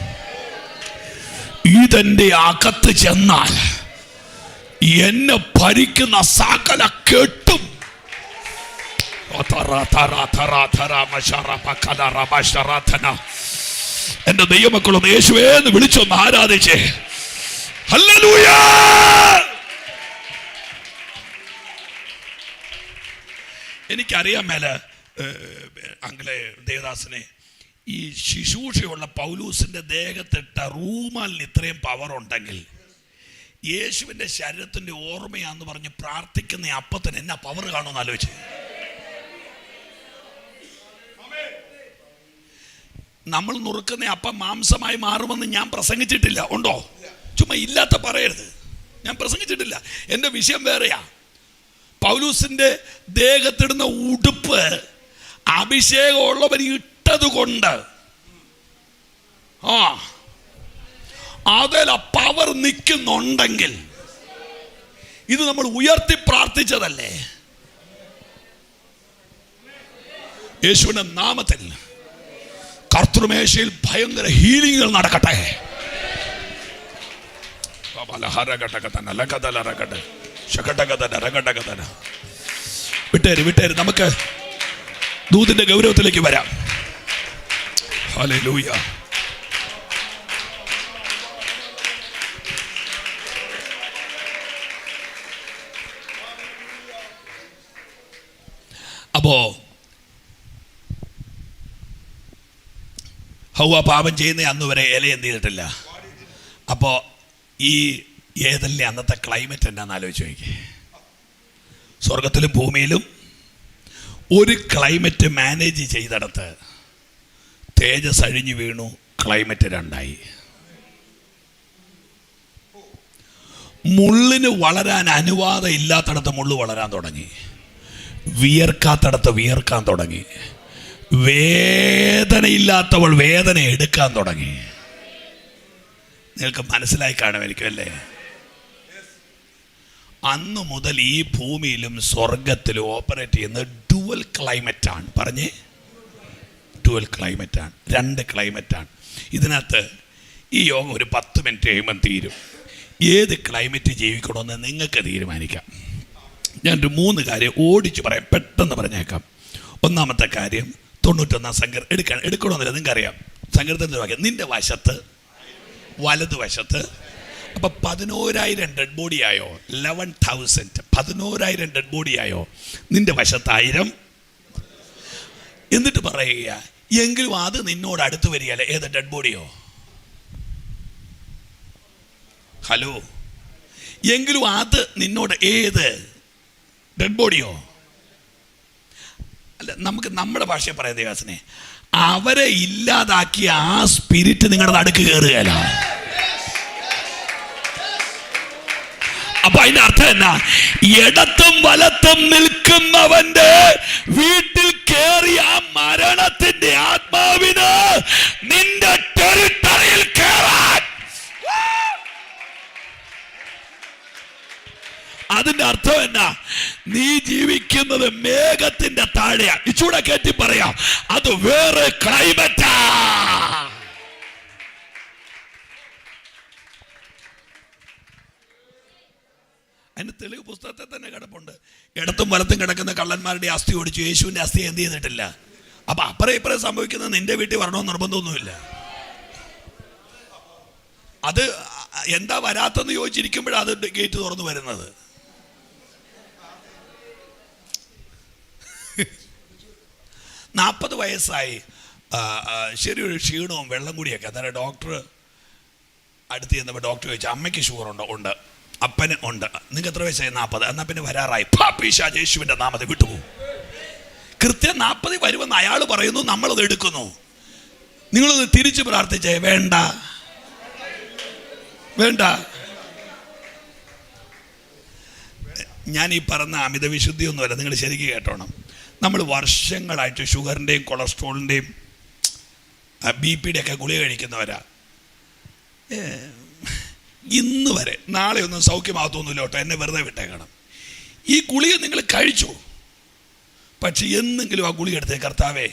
ഇതെന്റെ അകത്ത് ചെന്നാൽ എന്നെ ഭരിക്കുന്ന സകല കെട്ടും എന്റെ ദൈവമക്കളൊന്ന് യേശുവേ എന്ന് വിളിച്ചൊന്ന് ആരാധിച്ചേ. ഹല്ലേലൂയ. എനിക്കറിയാൻ മേല അങ്കിളെ ദേവദാസനെ, ഈ ശുശ്രൂഷയുള്ള പൗലൂസിന്റെ ദേഹത്തിട്ട റൂമാലിന് ഇത്രയും പവർ ഉണ്ടെങ്കിൽ യേശുവിന്റെ ശരീരത്തിന്റെ ഓർമ്മയാന്ന് പറഞ്ഞ് പ്രാർത്ഥിക്കുന്ന അപ്പത്തിന് എന്നാ പവർ കാണുമെന്ന് ആലോചിച്ച്. നമ്മൾ നുറുക്കുന്ന അപ്പം മാംസമായി മാറുമെന്ന് ഞാൻ പ്രസംഗിച്ചിട്ടില്ല. ഉണ്ടോ? ചുമ്മാ ഇല്ലാത്ത പറയരുത്. ഞാൻ പ്രസംഗിച്ചിട്ടില്ല. എൻ്റെ വിഷയം വേറെയാ. പൗലൂസിന്റെ ദേഹത്തിടുന്ന ഉടുപ്പ് അഭിഷേകമുള്ളവർ ഇട്ടത് കൊണ്ട് അതിൽ പവർ നിൽക്കുന്നുണ്ടെങ്കിൽ ഇത് നമ്മൾ ഉയർത്തി പ്രാർത്ഥിച്ചതല്ലേ. യേശുവിന്റെ നാമത്തിൽ കർത്തൃമേശയിൽ ഭയങ്കര ഹീലിംഗുകൾ നടക്കട്ടെ. വിട്ടേര് നമുക്ക് ദൂതിന്റെ ഗൗരവത്തിലേക്ക് വരാം. ഹല്ലേലൂയ. അപ്പോ ഹൗവ പാപം ചെയ്യുന്ന അന്ന് വരെ ഇല എന്ത് ചെയ്തിട്ടില്ല. അപ്പോൾ ഈ ഏതല്ലേ അന്നത്തെ ക്ലൈമറ്റ് എന്നാന്ന് ആലോചിച്ച് നോക്കി. സ്വർഗത്തിലും ഭൂമിയിലും ഒരു ക്ലൈമറ്റ് മാനേജ് ചെയ്തെടുത്ത് തേജസ് അഴിഞ്ഞു വീണു. ക്ലൈമറ്റ് രണ്ടായി. മുള്ളിന് വളരാൻ അനുവാദം ഇല്ലാത്തടത്ത് മുള്ളു വളരാൻ തുടങ്ങി. വിയർക്കാത്തടത്ത് വിയർക്കാൻ തുടങ്ങി. വേദനയില്ലാത്തവൾ വേദന എടുക്കാൻ തുടങ്ങി. നിങ്ങൾക്ക് മനസ്സിലായി കാണുമായിരിക്കും അല്ലേ? അന്ന് മുതൽ ഈ ഭൂമിയിലും സ്വർഗത്തിലും ഓപ്പറേറ്റ് ചെയ്യുന്ന ഡുവൽ ക്ലൈമറ്റാണ്. പറഞ്ഞേ, ഡുവൽ ക്ലൈമറ്റാണ്. രണ്ട് ക്ലൈമറ്റാണ്. ഇതിനകത്ത് ഈ യോഗം ഒരു 10 മിനിറ്റ് കഴിയുമ്പം തീരും. ഏത് ക്ലൈമറ്റ് ജീവിക്കണമെന്ന് നിങ്ങൾക്ക് തീരുമാനിക്കാം. ഞാനൊരു 3 കാര്യം ഓടിച്ച് പറയാം, പെട്ടെന്ന് പറഞ്ഞേക്കാം. ഒന്നാമത്തെ കാര്യം 91 സങ്കീർത്തനം എടുക്കണമെന്നില്ല, നിങ്ങൾക്കറിയാം. സങ്കീർത്തനത്തിൽ വാക്യം, നിന്റെ വശത്ത് വലതുവശത്ത്. അപ്പൊ 11,000 ഡെഡ് ബോഡി ആയോ? 11,000 11,000 ഡെഡ് ബോഡി ആയോ? നിന്റെ വശത്ത് 1000. എന്നിട്ട് പറയുക, എങ്കിലും അത് നിന്നോട് അടുത്ത് വരികയല്ലേ. ഏത് ഡെഡ് ബോഡിയോ? ഹലോ, എങ്കിലും അത് നിന്നോട് ഏത് ഡെഡ് ബോഡിയോ? അല്ല, നമുക്ക് നമ്മുടെ ഭാഷയെ പറയാം ദേവാസനെ, അവരെ ഇല്ലാതാക്കിയ ആ സ്പിരിറ്റ് നിങ്ങളുടെ നടുക്ക് കയറുകയല്ല. അപ്പൊ അതിന്റെ അർത്ഥം എന്നാ? ഇടത്തും വലത്തും നിൽക്കുന്നവന്റെ വീട്ടിൽ കേറിയ ആ മരണത്തിന്റെ ആത്മാവിന് നിന്റെ ടെറിട്ടറിയിൽ കേറാൻ. അതിന്റെ അർത്ഥം എന്നാ? നീ ജീവിക്കുന്നത് മേഘത്തിന്റെ താഴെയാ. ഇച്ചൂടെ കയറ്റി പറയാം, അത് വേറെ ക്ലൈമറ്റാ. അതിന് തെളിവ് പുസ്തകത്തെ തന്നെ കിടപ്പുണ്ട്. ഇടത്തും വലത്തും കിടക്കുന്ന കള്ളന്മാരുടെ അസ്ഥി ഓടിച്ചു, യേശുവിന്റെ അസ്ഥി എന്ത് ചെയ്തിട്ടില്ല. അപ്പൊ അപ്പുറം ഇപ്പുറം സംഭവിക്കുന്നത് നിന്റെ വീട്ടിൽ വരണമെന്ന് നിർബന്ധമൊന്നുമില്ല. അത് എന്താ വരാത്തെന്ന് ചോദിച്ചിരിക്കുമ്പോഴാണ് അത് ഗേറ്റ് തുറന്നു വരുന്നത്. 40 വയസ്സായി, ശരിയൊരു ക്ഷീണവും വെള്ളം കൂടിയൊക്കെ. അന്നേരം ഡോക്ടർ അടുത്ത് ചെന്നപ്പോൾ ഡോക്ടർ ചോദിച്ചു, അമ്മയ്ക്ക് ഷുഗർ ഉണ്ടോ? ഉണ്ട്. അപ്പന് ഉണ്ട്. നിങ്ങൾക്ക് എത്ര വയസ്സായി? 40. എന്നാൽ പിന്നെ വരാറായി. പിശാച് യേശുവിന്റെ നാമത്തിൽ വിട്ടുപോകും. കൃത്യം 40 വരുമെന്ന് അയാൾ പറയുന്നു, നമ്മളത് എടുക്കുന്നു. നിങ്ങളൊന്ന് തിരിച്ചു പ്രാർത്ഥിച്ചേ, വേണ്ട വേണ്ട. ഞാൻ ഈ പറഞ്ഞ അമിത വിശുദ്ധിയൊന്നുമല്ല, നിങ്ങൾ ശരിക്കും കേട്ടോണം. നമ്മൾ വർഷങ്ങളായിട്ട് ഷുഗറിൻ്റെയും കൊളസ്ട്രോളിൻ്റെയും BP ഒക്കെ ഗുളിക കഴിക്കുന്നവരാ. ഇന്ന് വരെ നാളെ ഒന്നും സൗഖ്യമാകത്തൊന്നുമില്ല കേട്ടോ, എന്നെ വെറുതെ വിട്ടേക്കണം. ഈ ഗുളിക നിങ്ങൾ കഴിച്ചു, പക്ഷെ എന്തെങ്കിലും ആ ഗുളിക എടുത്തേ, കർത്താവേ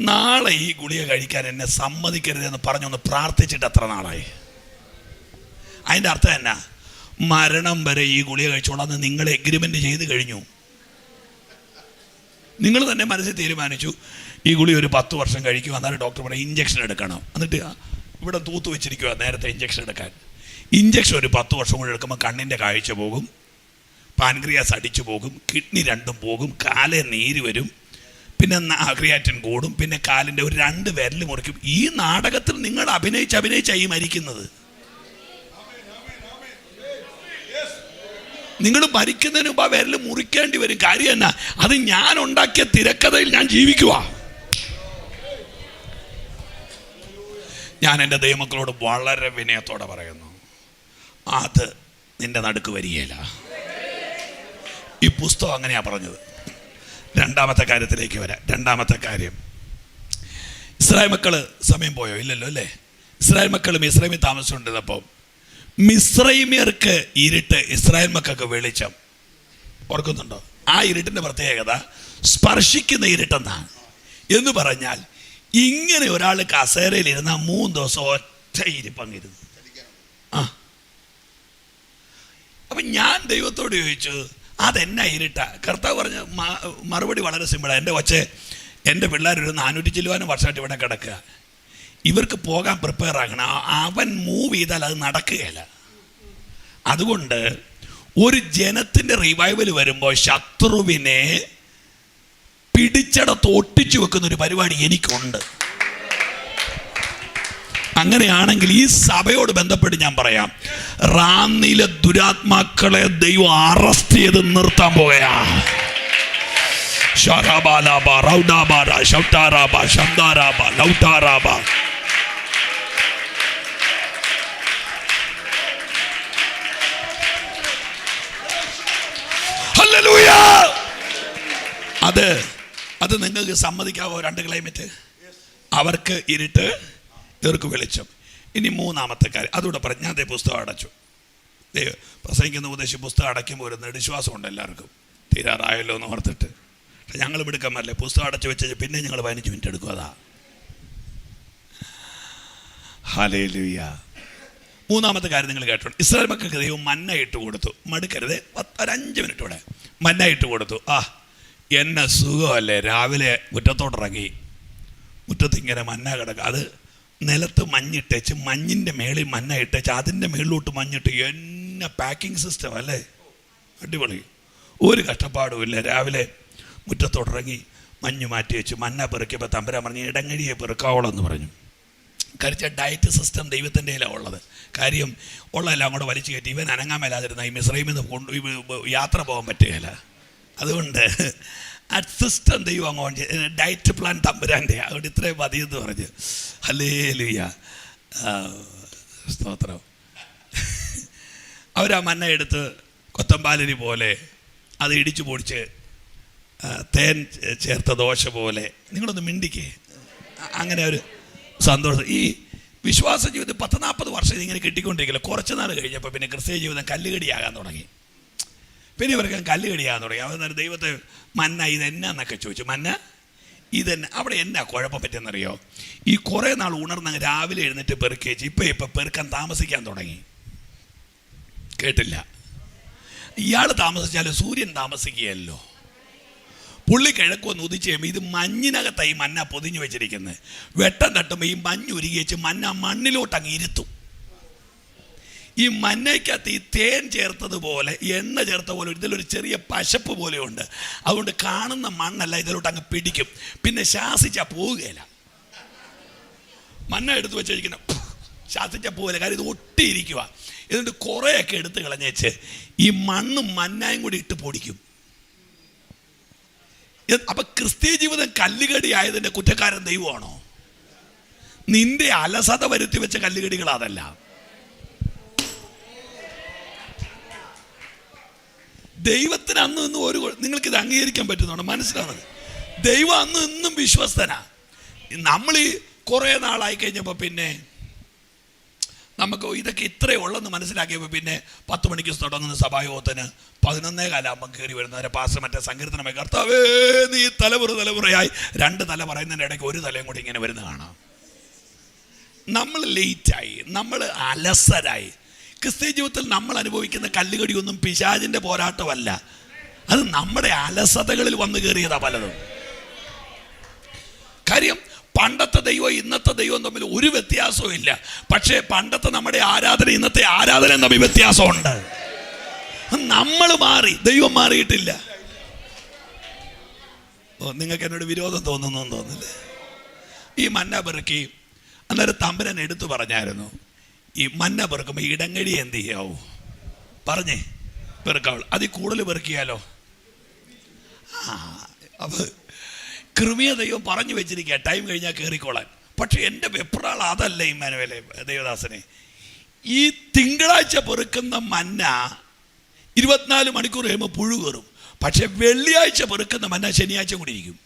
നാളെ ഈ ഗുളിക കഴിക്കാൻ എന്നെ സമ്മതിക്കരുതെന്ന് പറഞ്ഞൊന്ന് പ്രാർത്ഥിച്ചിട്ട് എത്ര നാളായി? അതിൻ്റെ അർത്ഥം എന്നാ? മരണം വരെ ഈ ഗുളിക കഴിച്ചോളാന്ന് നിങ്ങൾ എഗ്രിമെൻ്റ് ചെയ്ത് കഴിഞ്ഞു. നിങ്ങൾ തന്നെ മനസ്സിൽ തീരുമാനിച്ചു ഈ ഗുളി ഒരു 10 വർഷം കഴിക്കും. അന്നേരം ഡോക്ടർ പറയും ഇഞ്ചക്ഷൻ എടുക്കണം. എന്നിട്ട് ഇവിടെ തൂത്ത് വെച്ചിരിക്കുക നേരത്തെ ഇഞ്ചക്ഷൻ എടുക്കാൻ. ഇഞ്ചക്ഷൻ ഒരു 10 വർഷം കൂടി എടുക്കുമ്പോൾ കണ്ണിൻ്റെ കാഴ്ച പോകും, പാൻക്രിയാസ് അടിച്ചു പോകും, കിഡ്നി രണ്ടും പോകും, കാലേ നീര് വരും, പിന്നെ ക്രിയാറ്റിൻ കൂടും, പിന്നെ കാലിൻ്റെ ഒരു 2 വിരൽ മുറിക്കും. ഈ നാടകത്തിൽ നിങ്ങൾ അഭിനയിച്ചായി മരിക്കുന്നത്. നിങ്ങൾ മരിക്കുന്നതിന് മുമ്പ് ആ വിരൽ മുറിക്കേണ്ടി വരും. കാര്യം എന്നാ? അത് ഞാൻ ഉണ്ടാക്കിയ തിരക്കഥയിൽ ഞാൻ ജീവിക്കുക. ഞാൻ എൻ്റെ ദൈവമക്കളോട് വളരെ വിനയത്തോടെ പറയുന്നു, അത് നിന്റെ നടുക്ക് വരികയില്ല. ഈ പുസ്തകം അങ്ങനെയാ പറഞ്ഞത്. രണ്ടാമത്തെ കാര്യത്തിലേക്ക് വരാം. രണ്ടാമത്തെ കാര്യം, ഇസ്രായേൽ മക്കള് സമയം പോയോ? ഇല്ലല്ലോ അല്ലേ? ഇസ്രായേൽ മക്കൾ മിസ്രൈമിൽ താമസിച്ചുകൊണ്ടിരുന്നപ്പോൾ മിസ്രൈമ്യർക്ക് ഇരുട്ട്, ഇസ്രായേൽ മക്കൾക്ക് വെളിച്ചം. ഓർക്കുന്നുണ്ടോ? ആ ഇരുട്ടിൻ്റെ പ്രത്യേകത സ്പർശിക്കുന്ന ഇരുട്ടെന്നാണ്. എന്ന് പറഞ്ഞാൽ ഇങ്ങനെ ഒരാൾ കസേരയിൽ ഇരുന്നാൽ 3 ദിവസം ഒറ്റ ഇരിപ്പങ്ങിരുന്നു. അപ്പം ഞാൻ ദൈവത്തോട് ചോദിച്ചു, അതെന്നാ ഇരുട്ടാ? കർത്താവ് പറഞ്ഞ മറുപടി വളരെ സിമ്പിളാണ്. എൻ്റെ കൊച്ചെ, എൻ്റെ പിള്ളേരൊരു 400 ചില്ലുവാനും വർഷമായിട്ട് ഇവിടെ കിടക്കുക. ഇവർക്ക് പോകാൻ പ്രിപ്പയർ ആക്കണം. അവൻ മൂവ് ചെയ്താൽ അത് നടക്കുകയില്ല. അതുകൊണ്ട് ഒരു ജനത്തിൻ്റെ റിവൈവൽ വരുമ്പോൾ ശത്രുവിനെ പിടിച്ചടത്ത് ഒട്ടിച്ചു വെക്കുന്ന ഒരു പരിപാടി എനിക്കുണ്ട്. അങ്ങനെയാണെങ്കിൽ ഈ സഭയോട് ബന്ധപ്പെട്ട് ഞാൻ പറയാം, റാന്നിയിലെ ദുരാത്മാക്കളെ ദൈവം അറസ്റ്റ് ചെയ്ത് നിർത്താൻ പോകയാ. അത് നിങ്ങൾക്ക് സമ്മതിക്കാവോ? 2 ക്ലൈമറ്റ്, അവർക്ക് ഇരുട്ട്, ഇവർക്ക് വെളിച്ചം. ഇനി മൂന്നാമത്തെ കാര്യം അതുകൂടെ പറഞ്ഞു. ഞാൻ അതേ പുസ്തകം അടച്ചു. പ്രസംഗിക്കുന്ന ഉപദേശി പുസ്തകം അടയ്ക്കുമ്പോൾ ഒരു നെടുശ്വാസമുണ്ട് എല്ലാവർക്കും, തീരാറായല്ലോ എന്ന് ഓർത്തിട്ട്. പക്ഷെ ഞങ്ങൾ മിടുക്കന്മാരല്ലേ, പുസ്തകം അടച്ചു വെച്ച് പിന്നെ ഞങ്ങൾ 15 മിനിറ്റ് എടുക്കും. അതാ ഹല്ലേലൂയ. മൂന്നാമത്തെ കാര്യം നിങ്ങൾ കേട്ടോ, ഇസ്രായേൽ മക്കൾക്ക് ദൈവം മന്ന ഇട്ട് കൊടുത്തു. മടുക്കരുത്, ഒരു 5 മിനിറ്റ് കൂടെ മന്ന ഇട്ട് കൊടുത്തു. എന്നെ സുഖമല്ലേ, രാവിലെ മുറ്റത്തോട്ടിറങ്ങി, മുറ്റത്തിങ്ങനെ മന്ന കിടക്കുക. അത് നിലത്ത് മഞ്ഞിട്ടേച്ച്, മഞ്ഞിൻ്റെ മേളിൽ മന്ന ഇട്ടേച്ച്, അതിൻ്റെ മേളിലോട്ട് മഞ്ഞിട്ട്, എന്നെ പാക്കിംഗ് സിസ്റ്റം അല്ലേ, അടിപൊളി. ഒരു കഷ്ടപ്പാടും ഇല്ല. രാവിലെ മുറ്റത്തോട്ടിറങ്ങി മഞ്ഞ് മാറ്റി വെച്ച് മന്ന പെറുക്കിയപ്പോൾ തമ്പുരാൻ പറഞ്ഞു ഇടങ്ങഴിയെ പെറുക്കാവോളെന്ന് പറഞ്ഞു. കഴിച്ച ഡയറ്റ് സിസ്റ്റം ദൈവത്തിൻ്റെ കയ്യിലാണ് ഉള്ളത്. കാര്യം ഉള്ളതെല്ലാം കൂടെ വലിച്ചു കയറ്റി ഇവൻ അനങ്ങാൻ മേലാതിരുന്ന ഈ മിസ്രൈമിൽ നിന്ന് യാത്ര പോകാൻ പറ്റുകയില്ല. അതുകൊണ്ട് ആ സിസ്റ്റം ദൈവം അങ്ങോട്ട് ഡയറ്റ് പ്ലാൻ തമ്പുരാൻ്റെ, അതുകൊണ്ട് ഇത്രയും മതിയെന്ന് പറഞ്ഞ്. ഹല്ലേലൂയ, സ്തോത്രം. അവരാ മന്ന എടുത്ത് കൊത്തമ്പാലരി പോലെ അത് ഇടിച്ചു പൊടിച്ച് തേൻ ചേർത്ത ദോശ പോലെ. നിങ്ങളൊന്ന് മിണ്ടിക്കേ. അങ്ങനെ ഒരു സന്തോഷം. ഈ വിശ്വാസ ജീവിതം 40 വർഷം ഇങ്ങനെ കിട്ടിക്കൊണ്ടിരിക്കില്ല. കുറച്ച് നാൾ കഴിഞ്ഞപ്പോൾ പിന്നെ ക്രിസ്തീയ ജീവിതം കല്ലുകടിയാകാൻ തുടങ്ങി. പിന്നെ ഇവർക്ക് കല്ലുകടിയാകാൻ തുടങ്ങി. അവർ ദൈവത്തെ മന്ന ഇതെന്നാന്നൊക്കെ ചോദിച്ചു. മന്ന ഇതെന്നെ. അവിടെ എന്നാ കുഴപ്പം പറ്റിയെന്നറിയോ? ഈ കുറേ നാൾ ഉണർന്ന് രാവിലെ എഴുന്നേറ്റ് പെറുക്കി വെച്ച് ഇപ്പം പെറുക്കാൻ താമസിക്കാൻ തുടങ്ങി. കേട്ടില്ല? ഇയാൾ താമസിച്ചാൽ സൂര്യൻ താമസിക്കുകയല്ലോ. പുള്ളി കിഴക്കൊന്ന് ഉദിച്ച് കഴിയുമ്പോൾ ഇത് മഞ്ഞിനകത്തായി മന്ന പൊതിഞ്ഞു വെച്ചിരിക്കുന്നത്. വെട്ടം തട്ടുമ്പോൾ ഈ മഞ്ഞ് ഉരുകി വെച്ച് മന്ന മണ്ണിലോട്ട് അങ്ങ് ഇരുത്തും. ഈ മന്നയ്ക്കകത്ത് ഈ തേൻ ചേർത്തതുപോലെ എണ്ണ ചേർത്ത പോലെ ഇതിലൊരു ചെറിയ പശപ്പ് പോലെയുണ്ട്. അതുകൊണ്ട് കാണുന്ന മണ്ണല്ല ഇതിലോട്ട് അങ്ങ് പിടിക്കും. പിന്നെ ശാസിച്ചാൽ പോവുകയില്ല. മന്ന എടുത്ത് വെച്ചിരിക്കുന്ന ശാസിച്ചാൽ പോവില്ല. കാര്യം ഇത് ഒട്ടിയിരിക്കുക. എന്നിട്ട് കുറേയൊക്കെ എടുത്ത് കളഞ്ഞേച്ച് ഈ മണ്ണും മന്നായും കൂടി ഇട്ട് പൊടിക്കും. അപ്പൊ ക്രിസ്തീയ ജീവിതം കല്ലുകടി ആയതിന്റെ കുറ്റക്കാരൻ ദൈവമാണോ? നിന്റെ അലസത വരുത്തി വെച്ച കല്ലുകടികൾ അതല്ല. ദൈവത്തിന് അന്ന് ഇന്നും ഒരു നിങ്ങൾക്കിത് അംഗീകരിക്കാൻ പറ്റുന്നുണ്ടോ? മനസ്സിലാവുന്നത്? ദൈവം അന്ന് ഇന്നും വിശ്വസ്തനാ. നമ്മൾ ഈ കുറേ നാളായി കഴിഞ്ഞപ്പോൾ പിന്നെ നമുക്ക് ഇതൊക്കെ ഇത്രയേ ഉള്ളെന്ന് മനസ്സിലാക്കിയപ്പോൾ പിന്നെ 10 മണിക്ക് തുടങ്ങുന്ന സഭായോഗത്തിന് 11:15 കയറി വരുന്നവരെ പാസ്റ്റർ മറ്റേ സങ്കീർത്തനമായി കർത്താവേ നീ തലമുറയായി 2 തല പറയുന്നതിൻ്റെ ഇടയ്ക്ക് ഒരു തലയും കൂടി ഇങ്ങനെ വരുന്ന കാണാം. നമ്മൾ ലേറ്റായി, നമ്മൾ അലസരായി. ക്രിസ്തീയ ജീവിതത്തിൽ നമ്മൾ അനുഭവിക്കുന്ന കല്ലുകടിയൊന്നും പിശാചിൻ്റെ പോരാട്ടമല്ല. അത് നമ്മുടെ അലസതകളിൽ വന്നു കയറിയതാ പലതും. കാര്യം പണ്ടത്തെ ദൈവം ഇന്നത്തെ ദൈവം തമ്മിൽ ഒരു വ്യത്യാസവും ഇല്ല. പക്ഷേ പണ്ടത്തെ നമ്മുടെ ആരാധന ഇന്നത്തെ ആരാധന തമ്മിൽ വ്യത്യാസമുണ്ട്. നമ്മൾ മാറി, ദൈവം മാറിയിട്ടില്ല. നിങ്ങൾക്ക് എന്നോട് വിരോധം തോന്നുന്നു തോന്നില്ലേ? ഈ മന്ന പെറുക്കി അന്നേരം തമ്പുരാൻ എടുത്തു പറഞ്ഞായിരുന്നു, ഈ മന്ന പെറുക്കുമ്പോൾ ഇടങ്ങഴി എന്ത് ചെയ്യാവൂ പറഞ്ഞേ പെറുക്കാവുള്ളൂ. അതിൽ കൂടുതൽ പെറുക്കിയാലോ? അപ്പൊ കൃമിയ ദൈവം പറഞ്ഞു വെച്ചിരിക്കുക ടൈം കഴിഞ്ഞാൽ കയറിക്കോളാൻ. പക്ഷെ എൻ്റെ വെപ്രാൾ അതല്ല ഇമ്മാനുവേലെ ദേവദാസനെ. ഈ തിങ്കളാഴ്ച പെറുക്കുന്ന മന്ന 24 മണിക്കൂർ കഴിയുമ്പോൾ പുഴു കയറും. പക്ഷെ വെള്ളിയാഴ്ച പെറുക്കുന്ന മന്ന ശനിയാഴ്ച കൂടി ഇരിക്കും.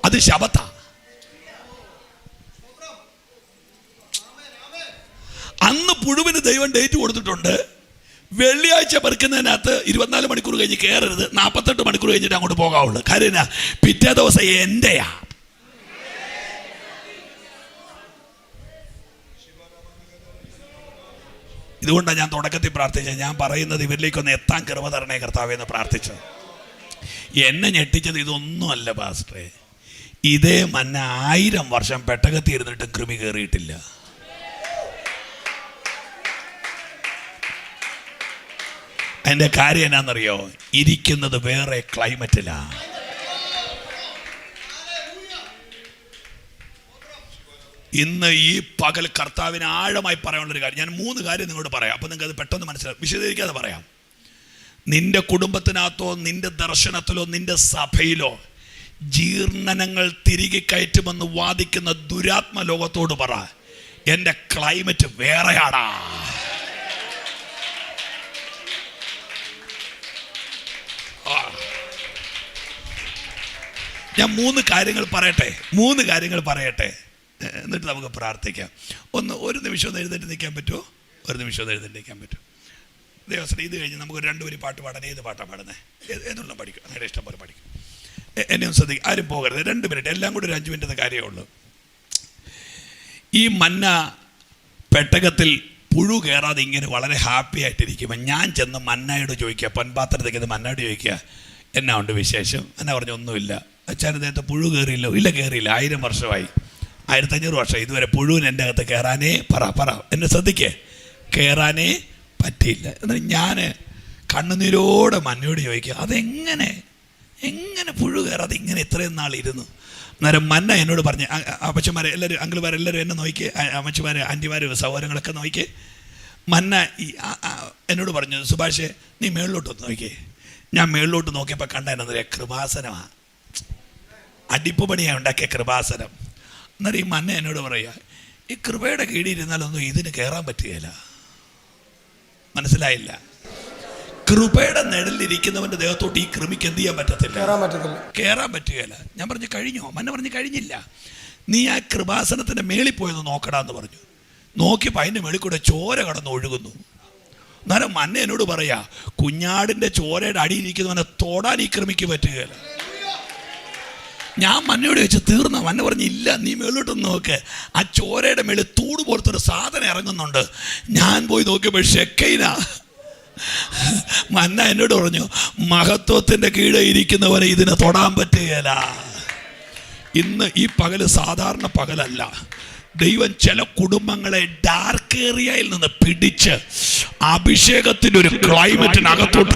അത് ശബത്താ. അന്ന് പുഴുവിന് ദൈവം ഡേറ്റ് കൊടുത്തിട്ടുണ്ട്. വെള്ളിയാഴ്ച പെറുക്കുന്നതിനകത്ത് 24 മണിക്കൂർ കഴിഞ്ഞ് കയറരുത്, 48 മണിക്കൂർ കഴിഞ്ഞിട്ട് അങ്ങോട്ട് പോകാവുള്ളൂ. കാര്യം പിറ്റേ ദിവസം എൻ്റെയാ. ഇതുകൊണ്ടാണ് ഞാൻ തുടക്കത്തിൽ പ്രാർത്ഥിച്ചത്. ഞാൻ പറയുന്നത് ഇവരിലേക്കൊന്ന് എത്താൻ കൃപ തരണേ കർത്താവേ എന്ന് പ്രാർത്ഥിച്ചത്. എന്നെ ഞെട്ടിച്ചത് ഇതൊന്നുമല്ല പാസ്റ്ററെ. ഇതേ മന്ന 1000 വർഷം പെട്ടകത്തി ഇരുന്നിട്ടും കൃമി കയറിയിട്ടില്ല. അതിൻ്റെ കാര്യം എന്നാണെന്നറിയോ? ഇരിക്കുന്നത് വേറെ ക്ലൈമറ്റിലാണ്. ഇന്ന് ഈ പകൽ കർത്താവിന് ആഴമായി പറയാനുള്ളൊരു കാര്യം, ഞാൻ 3 കാര്യം നിങ്ങളോട് പറയാം. അപ്പം നിങ്ങൾക്ക് അത് പെട്ടെന്ന് മനസ്സിലാവും. വിശദീകരിക്കാതെ പറയാം. നിന്റെ കുടുംബത്തിനകത്തോ നിന്റെ ദർശനത്തിലോ നിന്റെ സഭയിലോ ജീർണനങ്ങൾ തിരികെ കയറ്റുമെന്ന് വാദിക്കുന്ന ദുരാത്മ ലോകത്തോട് പറ, എൻ്റെ ക്ലൈമറ്റ് വേറെയാടാ. ഞാൻ 3 കാര്യങ്ങൾ പറയട്ടെ, എന്നിട്ട് നമുക്ക് പ്രാർത്ഥിക്കാം. ഒരു നിമിഷം ഒന്ന് എഴുന്നേറ്റ് നിൽക്കാൻ പറ്റുമോ? ഒരു നിമിഷം ഒന്ന് എഴുന്നേറ്റ് നിൽക്കാൻ പറ്റുമോ? ദേവസ്വം ഇത് കഴിഞ്ഞ് നമുക്ക് 2 വരി പാട്ട് പാടാൻ. ഏത് പാട്ടാണ് പാടുന്നത്? എന്നുള്ള പഠിക്കും, അങ്ങനെ ഇഷ്ടം പോലെ പഠിക്കും. എന്നെ ഒന്ന് ശ്രദ്ധിക്കും, ആരും പോകരുത്. 2 മിനിറ്റ്, എല്ലാം കൂടി ഒരു 5 മിനിറ്റ് കാര്യമേ ഉള്ളൂ. ഈ മന്ന പെട്ടകത്തിൽ പുഴു കയറാതെ ഇങ്ങനെ വളരെ ഹാപ്പി ആയിട്ടിരിക്കുമ്പോൾ ഞാൻ ചെന്ന് മന്നയോട് ചോദിക്കുക, പൊൻപാത്രത്തേക്ക് മന്നയോട് ചോദിക്കുക, എന്നാ ഉണ്ട് വിശേഷം? എന്നാ പറഞ്ഞു, ഒന്നുമില്ല. അച്ഛൻ അദ്ദേഹത്തെ പുഴു കയറിയില്ലോ? ഇല്ല കയറിയില്ല, 1000 വർഷമായി, 1500 വർഷം ഇതുവരെ പുഴുവിന് എൻ്റെ അകത്ത് കയറാനേ പറ എന്നെ ശ്രദ്ധിക്കേ, കയറാനേ പറ്റിയില്ല. എന്നാൽ ഞാൻ കണ്ണുനീരോടെ മന്നയോട് ചോദിക്കുക, അതെങ്ങനെ പുഴു കയറാതെ ഇങ്ങനെ ഇത്രയും നാളിരുന്നു? അന്നേരം മന്ന എന്നോട് പറഞ്ഞ്, അപ്പച്ചന്മാരെ എല്ലാവരും, അങ്കിൾമാരെല്ലാവരും എന്നെ നോക്കിയേ, അമ്മച്ചിമാർ, ആൻറ്റിമാർ, സഹോദരങ്ങളൊക്കെ നോക്കിയേ. മന്ന എന്നോട് പറഞ്ഞു, സുഭാഷേ നീ മേളിലോട്ടൊന്ന് നോക്കിയേ. ഞാൻ മേളിലോട്ട് നോക്കിയപ്പോൾ കണ്ടെന്നറിയാം, കൃപാസനമാണ്, അടിപ്പ് പണിയാണ് ഉണ്ടാക്കിയ കൃപാസനം. അന്നേരം ഈ മന്ന എന്നോട് പറയുക, ഈ കൃപയുടെ കീഴിലിരുന്നാലൊന്നും ഇതിന് കയറാൻ പറ്റുകയില്ല. മനസ്സിലായില്ല? കൃപയുടെ നിഴലിരിക്കുന്നവന്റെ ദേഹത്തോട്ട് ഈ കൃമിക്ക് എന്ത് ചെയ്യാൻ പറ്റത്തില്ല, കയറാൻ പറ്റുകയില്ല. ഞാൻ പറഞ്ഞു കഴിഞ്ഞോ? മന്ന പറഞ്ഞു കഴിഞ്ഞില്ല. നീ ആ കൃപാസനത്തിന്റെ മേളിൽ പോയത് നോക്കടാന്ന് പറഞ്ഞു. നോക്കിയപ്പോൾ അതിൻ്റെ മേളിൽ കൂടെ ചോര കടന്ന് ഒഴുകുന്നു. എന്നാലും മന്ന എന്നോട് പറയാ, കുഞ്ഞാടിന്റെ ചോരയുടെ അടിയിരിക്കുന്നവനെ തൊടാൻ ഈ കൃമിക്ക് പറ്റുകയില്ല. ഞാൻ മന്നയോട് ചോദിച്ചു തീർന്ന? മന്ന പറഞ്ഞു ഇല്ല, നീ മേളിലോട്ടൊന്ന് നോക്ക്, ആ ചോരയുടെ മേളിൽ തൂട് പോലത്തൊരു സാധനം ഇറങ്ങുന്നുണ്ട്. ഞാൻ പോയി നോക്കിയപ്പോൾ ഷെക്കൈന. മന്ന എന്നോട് പറഞ്ഞു, മഹത്വത്തിന്റെ കീഴെ ഇരിക്കുന്നവരെ ഇതിനെ തൊടാൻ പറ്റുകയില്ല. ഇന്ന് ഈ പകല് സാധാരണ പകലല്ല. ദൈവം ചില കുടുംബങ്ങളെ ഡാർക്ക് ഏരിയയിൽ നിന്ന് പിടിച്ച് അഭിഷേകത്തിന്റെ ഒരു ക്ലൈമറ്റിനകത്തോട്ട്